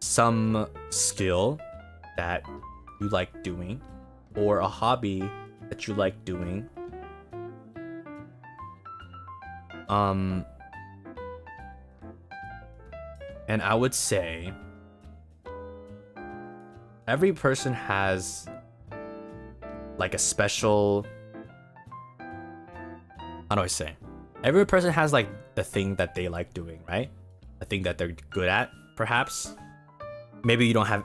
some skill that you like doing or a hobby that you like doing. And I would say every person has like a special, how do I say? Every person has like the thing that they like doing, right? The thing that they're good at, perhaps. maybe you don't have,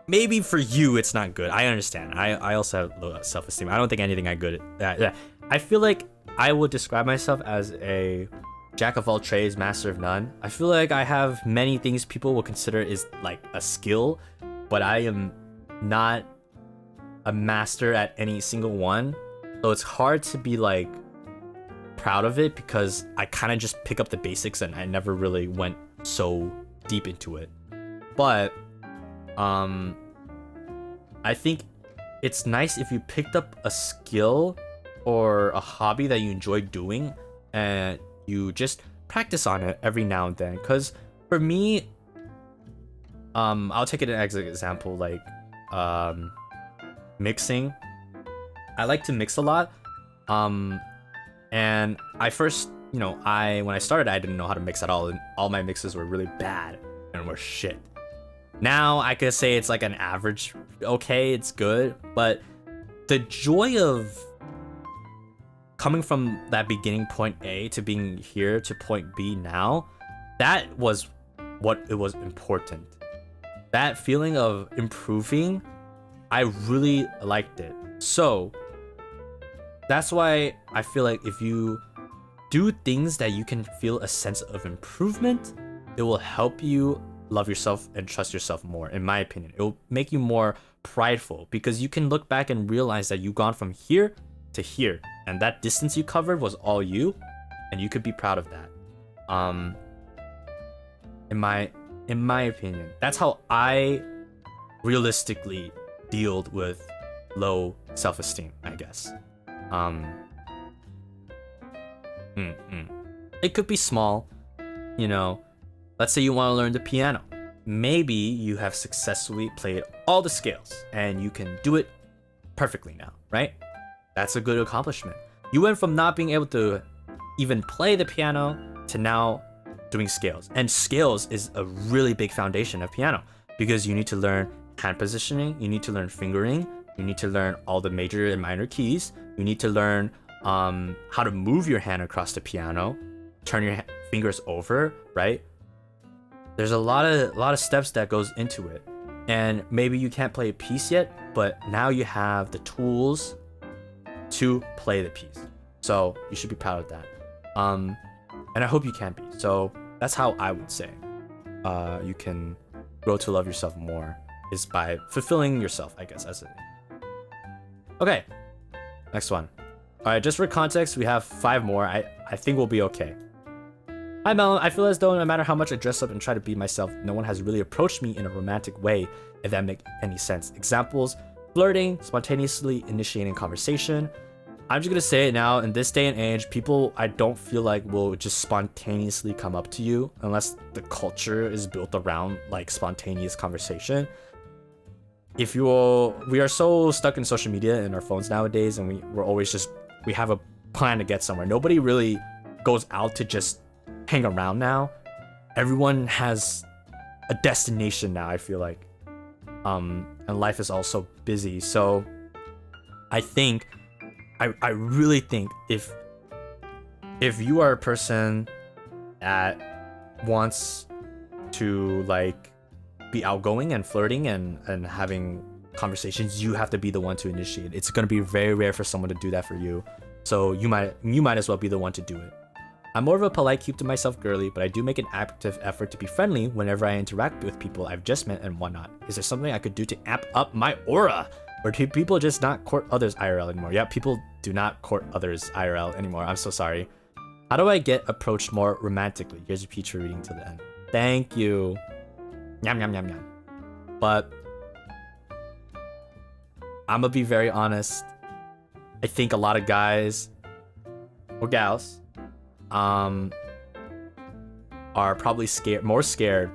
maybe for you it's not good. I understand. I also have low self-esteem. I don't think anything I good at. Yeah. I feel like I would describe myself as a jack of all trades, master of none. I feel like I have many things people will consider is like a skill, but I am not a master at any single one. So it's hard to be like proud of it because I kind of just pick up the basics and I never really went so deep into it. But I think it's nice if you picked up a skill or a hobby that you enjoy doing and you just practice on it every now and then. Because for me, I'll take it as an example, like mixing. I like to mix a lot. And I first, when I started, I didn't know how to mix at all, and all my mixes were really bad and were shit. Now I could say it's like an average, okay, it's good, but the joy of coming from that beginning point A to being here to point B now, that was what it was important. That feeling of improving, I really liked it. So that's why I feel like if you do things that you can feel a sense of improvement, it will help you love yourself and trust yourself more, in my opinion. It will make you more prideful because you can look back and realize that you've gone from here to here, and that distance you covered was all you, and you could be proud of that. In my opinion, that's how I realistically dealt with low self-esteem, I guess. It could be small, let's say you want to learn the piano. Maybe you have successfully played all the scales and you can do it perfectly now, right? That's a good accomplishment. You went from not being able to even play the piano to now doing scales. And scales is a really big foundation of piano because you need to learn hand positioning, you need to learn fingering, you need to learn all the major and minor keys, you need to learn how to move your hand across the piano, turn your fingers over, right? There's a lot of steps that goes into it. And maybe you can't play a piece yet, but now you have the tools to play the piece. So you should be proud of that. And I hope you can be. So that's how I would say you can grow to love yourself more, is by fulfilling yourself, I guess, as a... Okay, next one. All right, just for context, we have 5 more. I think we'll be okay. Hi, Malim. I feel as though no matter how much I dress up and try to be myself, no one has really approached me in a romantic way, if that makes any sense. Examples: flirting, spontaneously initiating conversation. I'm just gonna say it now, in this day and age, people I don't feel like will just spontaneously come up to you unless the culture is built around like spontaneous conversation. We are so stuck in social media and our phones nowadays, and we're always we have a plan to get somewhere. Nobody really goes out to just hang around now. Everyone has a destination now, I feel like. And life is also busy. So I think, I really think if you are a person that wants to like be outgoing and flirting and having conversations, you have to be the one to initiate. It's going to be very rare for someone to do that for you. So you might as well be the one to do it. I'm more of a polite, keep to myself girly, but I do make an active effort to be friendly whenever I interact with people I've just met and whatnot. Is there something I could do to amp up my aura? Or do people just not court others IRL anymore? Yeah, people do not court others IRL anymore. I'm so sorry. How do I get approached more romantically? Here's a peach for reading to the end. Thank you. Yum, yum, yum, yum. But I'm gonna be very honest. I think a lot of guys or gals are probably more scared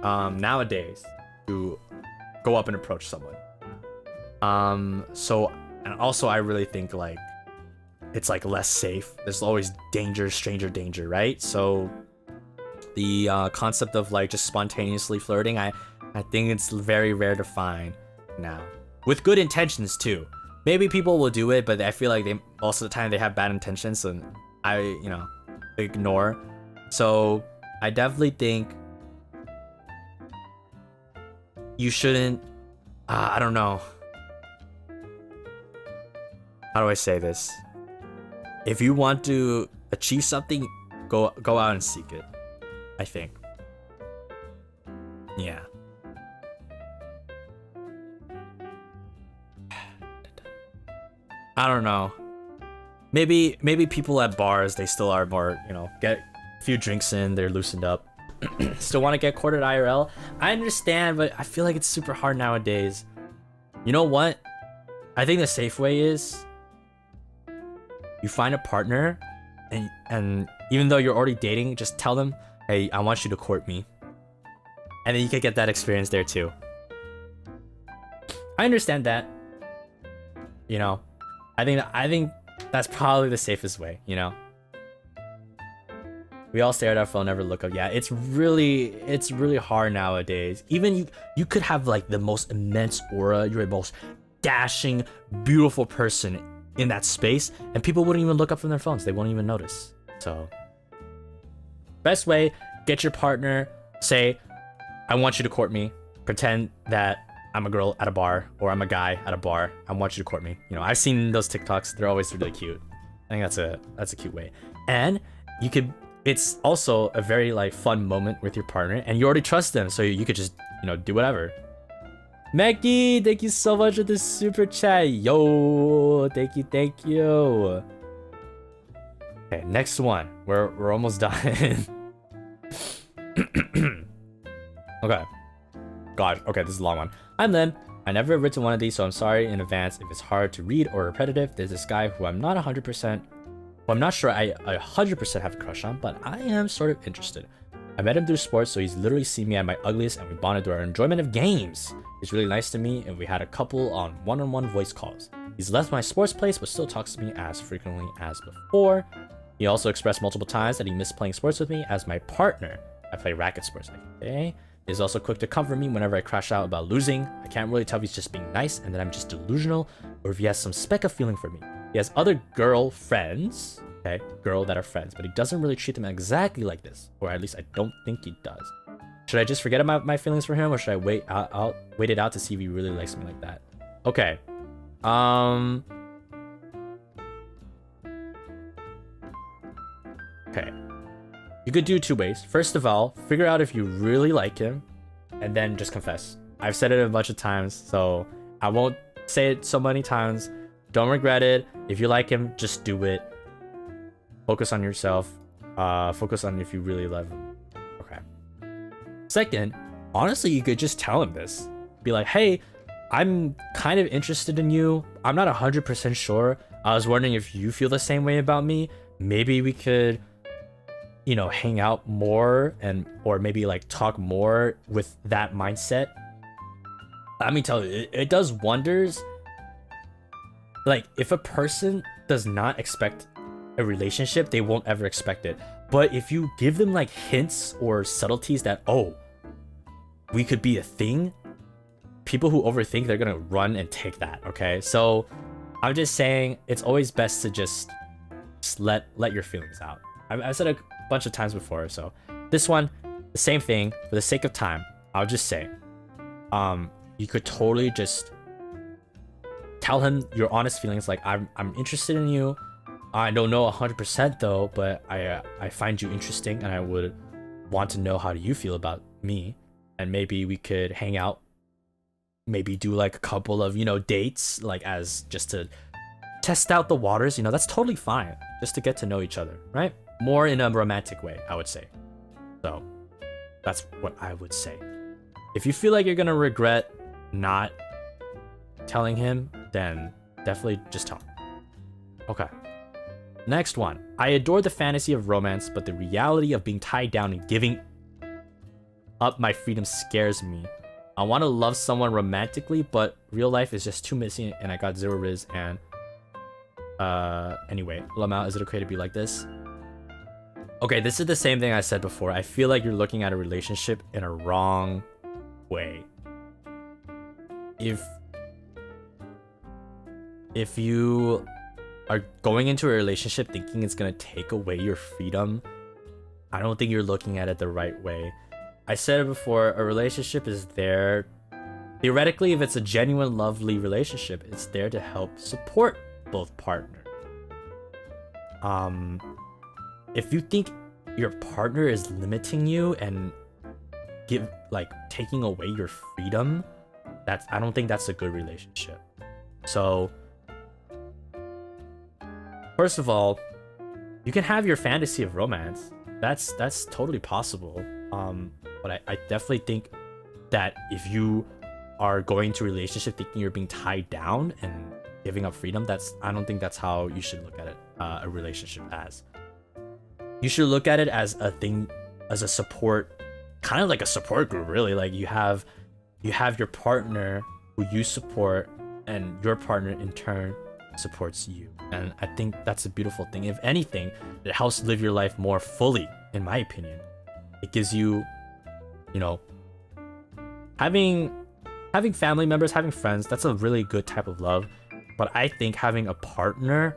nowadays to go up and approach someone. So, and also I really think like it's like less safe. There's always danger, stranger danger, right? So the concept of like just spontaneously flirting, I think it's very rare to find now, with good intentions too. Maybe people will do it, but I feel like most of the time they have bad intentions, and I ignore. So I definitely think you shouldn't. I don't know. How do I say this? If you want to achieve something, go out and seek it. I think. Yeah. I don't know. Maybe people at bars, they still are more, you know, get a few drinks in, they're loosened up. Still want to get courted IRL. I understand, but I feel like it's super hard nowadays. You know what? I think the safe way is you find a partner, and even though you're already dating, just tell them, hey, I want you to court me. And then you can get that experience there too. I understand that. You know, I think that's probably the safest way, you know? We all stare at our phone, never look up. Yeah, it's really hard nowadays. Even you could have like the most immense aura, you're the most dashing, beautiful person in that space, and people wouldn't even look up from their phones. They won't even notice. So, best way, get your partner, say, I want you to court me. Pretend that I'm a girl at a bar, or I'm a guy at a bar. I want you to court me. You know, I've seen those TikToks. They're always really cute. I think that's a cute way. And you could, it's also a very like fun moment with your partner, and you already trust them, so you could just, you know, do whatever. Maggie, thank you so much for the super chat. Yo, thank you. Okay, next one. We're almost done. Okay. God, okay, this is a long one. I'm Lim. I never written one of these, so I'm sorry in advance if it's hard to read or repetitive. There's this guy who I'm not 100%, who I'm not sure I 100% have a crush on, but I am sort of interested. I met him through sports, so he's literally seen me at my ugliest, and we bonded through our enjoyment of games. He's really nice to me, and we had a couple on one-on-one voice calls. He's left my sports place, but still talks to me as frequently as before. He also expressed multiple times that he missed playing sports with me as my partner. I play racket sports every day. He's also quick to comfort me whenever I crash out about losing. I can't really tell if he's just being nice and that I'm just delusional, or if he has some speck of feeling for me. He has other girl friends, okay, girl that are friends, but he doesn't really treat them exactly like this, or at least I don't think he does. Should I just forget about my feelings for him, or should I wait it out to see if he really likes me like that? Okay. Okay. You could do two ways. First of all, figure out if you really like him, and then just confess. I've said it a bunch of times, so I won't say it so many times. Don't regret it. If you like him, just do it. Focus on yourself. Focus on if you really love him. Okay. Second, honestly, you could just tell him this. Be like, hey, I'm kind of interested in you. I'm not 100% sure. I was wondering if you feel the same way about me. Maybe we could, you know, hang out more, and or maybe like talk more with that mindset. Let me tell you, it does wonders. Like, if a person does not expect a relationship, they won't ever expect it. But if you give them like hints or subtleties that, oh, we could be a thing, people who overthink, they're gonna run and take that. Okay, so I'm just saying it's always best to just let your feelings out. I've said a bunch of times before, so this one, the same thing. For the sake of time, I'll just say, you could totally just tell him your honest feelings, like, I'm interested in you. I don't know 100% though, but I find you interesting, and I would want to know how do you feel about me, and maybe we could hang out, maybe do like a couple of, you know, dates, like as just to test out the waters. You know, that's totally fine, just to get to know each other, right? More in a romantic way, I would say. So that's what I would say. If you feel like you're gonna regret not telling him, then definitely just tell him. Okay. Next one. I adore the fantasy of romance, but the reality of being tied down and giving up my freedom scares me. I want to love someone romantically, but real life is just too messy, and I got zero riz. And anyway, Lamau, is it okay to be like this? Okay, this is the same thing I said before. I feel like you're looking at a relationship in a wrong way. If you are going into a relationship thinking it's gonna take away your freedom, I don't think you're looking at it the right way. I said it before, a relationship is there Theoretically, if it's a genuine, lovely relationship, it's there to help support both partners. If you think your partner is limiting you and taking away your freedom, I don't think that's a good relationship. So, first of all, you can have your fantasy of romance. That's totally possible. But I definitely think that if you are going to a relationship thinking you're being tied down and giving up freedom, I don't think that's how you should look at it. A relationship as. You should look at it as a thing, as a support, kind of like a support group, really. Like you have your partner who you support, and your partner in turn supports you. And I think that's a beautiful thing. If anything, it helps live your life more fully, in my opinion. It gives you, having family members, having friends, that's a really good type of love. But I think having a partner,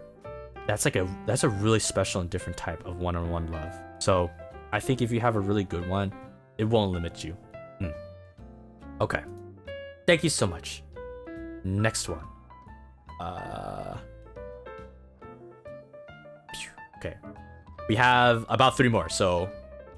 that's a really special and different type of one-on-one love. So I think if you have a really good one, it won't limit you. Okay. Thank you so much. Next one. Okay. We have about 3 more, so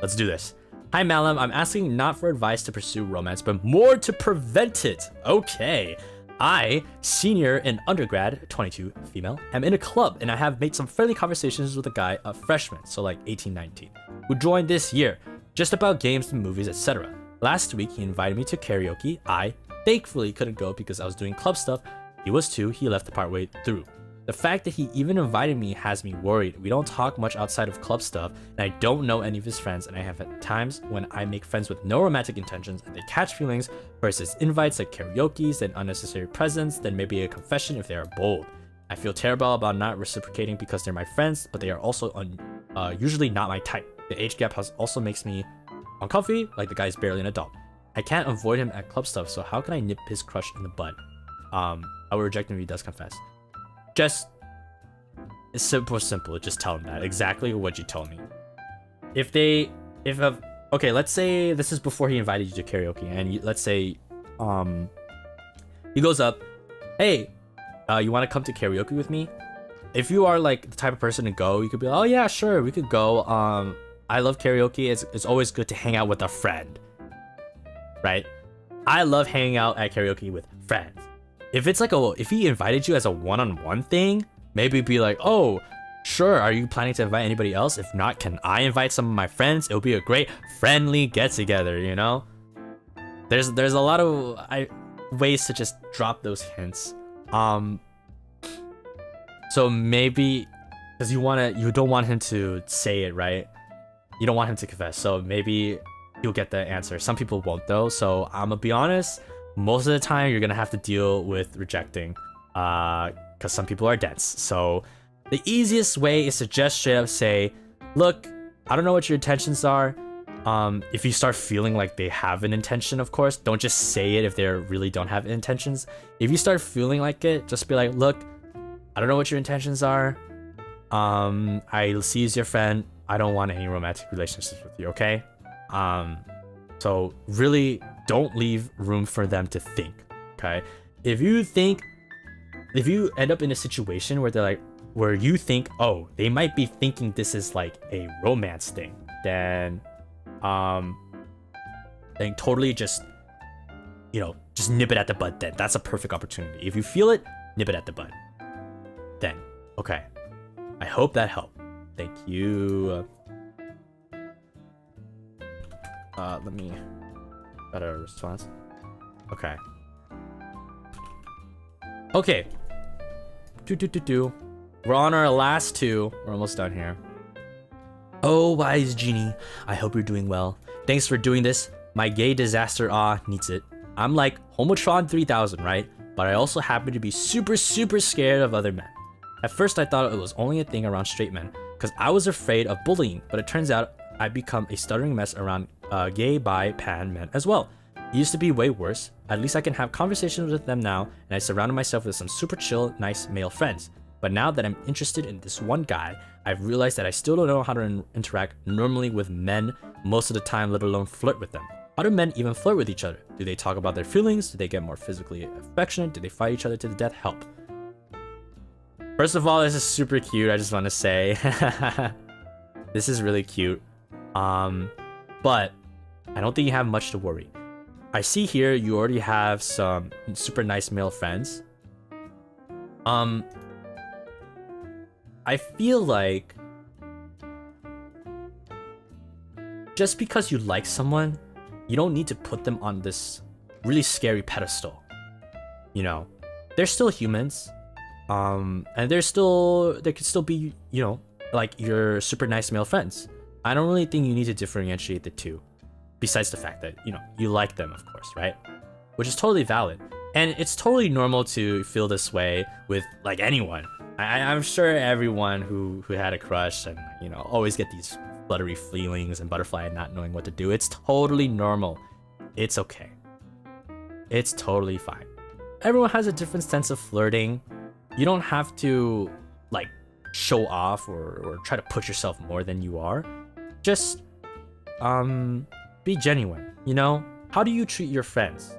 let's do this. Hi Malim, I'm asking not for advice to pursue romance, but more to prevent it. Okay. I, senior in undergrad, 22, female, am in a club, and I have made some friendly conversations with a guy, a freshman, so like 18, 19, who joined this year, just about games and movies, etc. Last week, he invited me to karaoke. I, thankfully, couldn't go because I was doing club stuff. He was too. He left partway through. The fact that he even invited me has me worried. We don't talk much outside of club stuff, and I don't know any of his friends, and I have at times when I make friends with no romantic intentions and they catch feelings versus invites like karaoke's and unnecessary presents, then maybe a confession if they are bold. I feel terrible about not reciprocating because they're my friends, but they are also usually not my type. The age gap also makes me uncomfy, like the guy's barely an adult. I can't avoid him at club stuff, so how can I nip his crush in the bud? I will reject him if he does confess. It's simple. Just tell him that exactly what you told me. Okay, let's say this is before he invited you to karaoke, and let's say, he goes up, hey, you want to come to karaoke with me? If you are like the type of person to go, you could be like, oh yeah, sure, we could go. I love karaoke. It's always good to hang out with a friend, right? I love hanging out at karaoke with friends. If he invited you as a one-on-one thing, maybe be like, oh, sure, are you planning to invite anybody else? If not, can I invite some of my friends? It'll be a great friendly get-together, There's a lot of ways to just drop those hints. So maybe, because you don't want him to say it, right? You don't want him to confess, so maybe you'll get the answer. Some people won't though, so I'm gonna be honest, most of the time you're gonna have to deal with rejecting, because some people are dense. So the easiest way is to just straight up say, look, I don't know what your intentions are. If you start feeling like they have an intention, of course, don't just say it if they really don't have intentions. If you start feeling like it, just be like, look, I don't know what your intentions are. I see you as your friend. I don't want any romantic relationships with you, okay? So really don't leave room for them to think, okay? If you end up in a situation where you think, oh, they might be thinking this is like a romance thing, then totally just nip it at the bud. Then that's a perfect opportunity. If you feel it, nip it at the bud. Then okay, I hope that helped. Thank you. Let me got a response. Okay. We're on our last 2. We're almost done here. Oh, wise genie, I hope you're doing well. Thanks for doing this. My gay disaster needs it. I'm like Homotron 3000, right? But I also happen to be super scared of other men. At first I thought it was only a thing around straight men, because I was afraid of bullying, but it turns out I've become a stuttering mess around gay, bi, pan men as well. It used to be way worse. At least I can have conversations with them now, and I surrounded myself with some super chill, nice male friends. But now that I'm interested in this one guy, I've realized that I still don't know how to interact normally with men most of the time, let alone flirt with them. How do men even flirt with each other? Do they talk about their feelings? Do they get more physically affectionate? Do they fight each other to the death? Help. First of all, this is super cute. I just want to say this is really cute. But I don't think you have much to worry. I see here you already have some super nice male friends. I feel like just because you like someone, you don't need to put them on this really scary pedestal. You know, they're still humans. And they could still be, you know, like your super nice male friends. I don't really think you need to differentiate the two. Besides the fact that, you know, you like them, of course, right? Which is totally valid. And it's totally normal to feel this way with like anyone. I'm sure everyone who had a crush and, you know, always get these fluttery feelings and butterfly and not knowing what to do. It's totally normal. It's okay. It's totally fine. Everyone has a different sense of flirting. You don't have to like show off or try to push yourself more than you are. Just be genuine, you know? How do you treat your friends?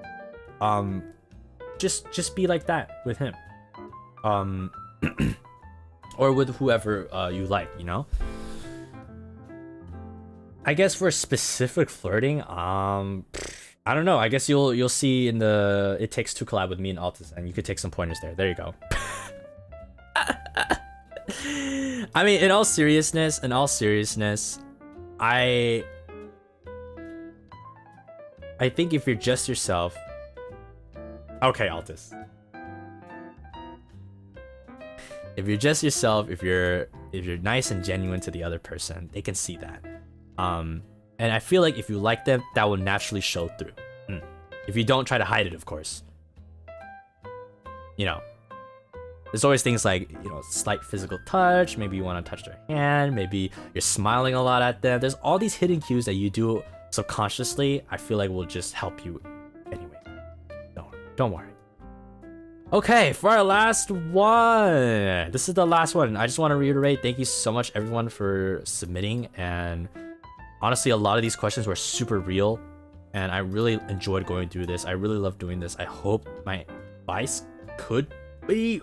Just be like that with him. Or with whoever you like, you know? I guess for specific flirting, I don't know. I guess you'll see in the It Takes Two collab with me and Altus, and you could take some pointers there. There you go. I mean, in all seriousness, I think if you're just yourself. Okay, Altus. If you're just yourself, if you're nice and genuine to the other person, they can see that. And I feel like if you like them, that will naturally show through. If you don't try to hide it, of course. You know, there's always things like, you know, slight physical touch. Maybe you want to touch their hand. Maybe you're smiling a lot at them. There's all these hidden cues that you do subconsciously. I feel like will just help you anyway. Don't worry. Okay, for our last one. This is the last one. I just want to reiterate, thank you so much everyone for submitting. And honestly, a lot of these questions were super real. And I really enjoyed going through this. I really love doing this. I hope my advice could be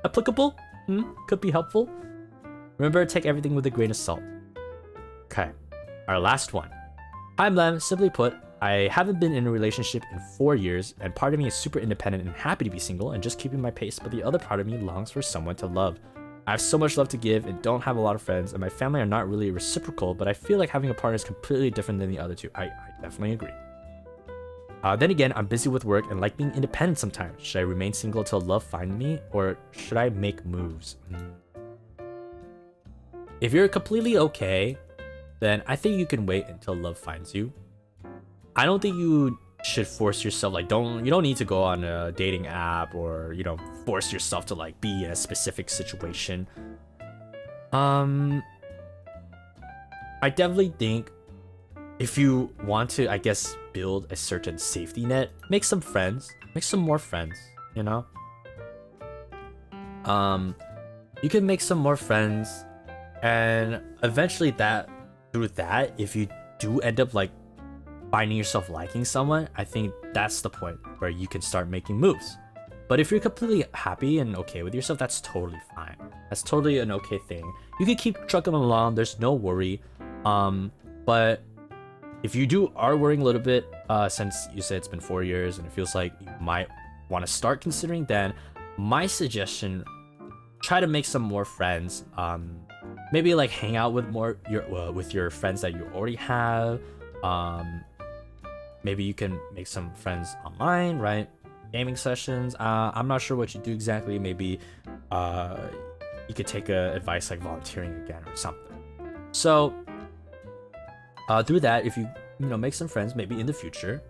applicable. Could be helpful. Remember, take everything with a grain of salt. Okay, our last one. Hi, Malim. Simply put, I haven't been in a relationship in 4 years, and part of me is super independent and happy to be single and just keeping my pace, but the other part of me longs for someone to love. I have so much love to give and don't have a lot of friends, and my family are not really reciprocal, but I feel like having a partner is completely different than the other two. I definitely agree. Then again, I'm busy with work and like being independent sometimes. Should I remain single until love finds me, or should I make moves? If you're completely okay, then I think you can wait until love finds you. I don't think you should force yourself, like you don't need to go on a dating app or, you know, force yourself to like be in a specific situation. I definitely think if you want to, I guess, build a certain safety net, make some friends, make some more friends, you know? You can make some more friends, and eventually through that, if you do end up like finding yourself liking someone, I think that's the point where you can start making moves. But if you're completely happy and okay with yourself, that's totally fine. That's totally an okay thing. You can keep trucking along, there's no worry. But if you are worrying a little bit, since you said it's been 4 years and it feels like you might want to start considering, then my suggestion, try to make some more friends. Maybe like hang out with with your friends that you already have. Maybe you can make some friends online, right? Gaming sessions. I'm not sure what you do exactly. Maybe you could take advice like volunteering again or something. So through that, if you make some friends, maybe in the future,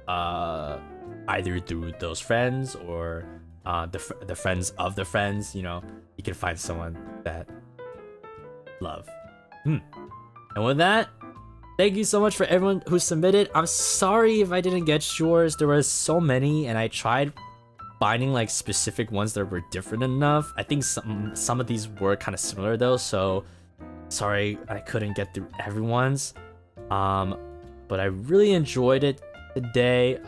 either through those friends or the friends of the friends, you can find someone that love. And with that, thank you so much for everyone who submitted. I'm sorry if I didn't get yours. There were so many, and I tried finding like specific ones that were different enough. I think some of these were kind of similar though, so sorry I couldn't get through everyone's. but I really enjoyed it today.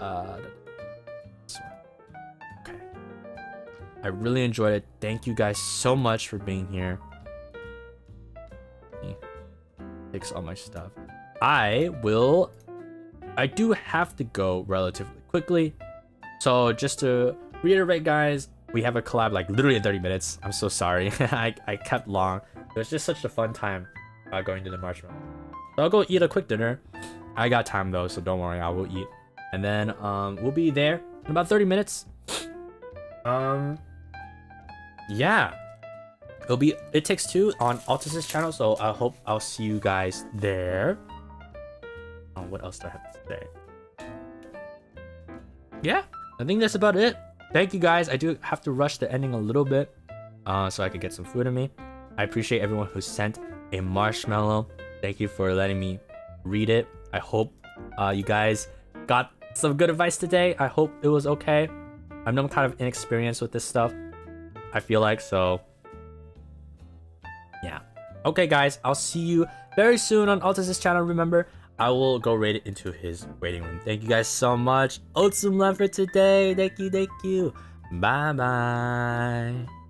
Okay. I really enjoyed it. Thank you guys so much for being here. Fix all my stuff. I do have to go relatively quickly. So just to reiterate, guys, we have a collab like literally in 30 minutes. I'm so sorry. I kept long. It was just such a fun time going to the marshmallow. So I'll go eat a quick dinner. I got time though, so don't worry, I will eat. And then we'll be there in about 30 minutes. Yeah. It Takes Two on Altus's channel, so I hope I'll see you guys there. What else do I have to say? Yeah, I think that's about it. Thank you guys. I do have to rush the ending a little bit so I could get some food in me. I appreciate everyone who sent a marshmallow. Thank you for letting me read it. I hope you guys got some good advice today. I hope it was okay. I'm kind of inexperienced with this stuff, I feel like, so yeah. Okay guys, I'll see you very soon on Altus's channel. Remember, I will go raid it into his waiting room. Thank you guys so much. Awesome love for today. Thank you. Bye bye.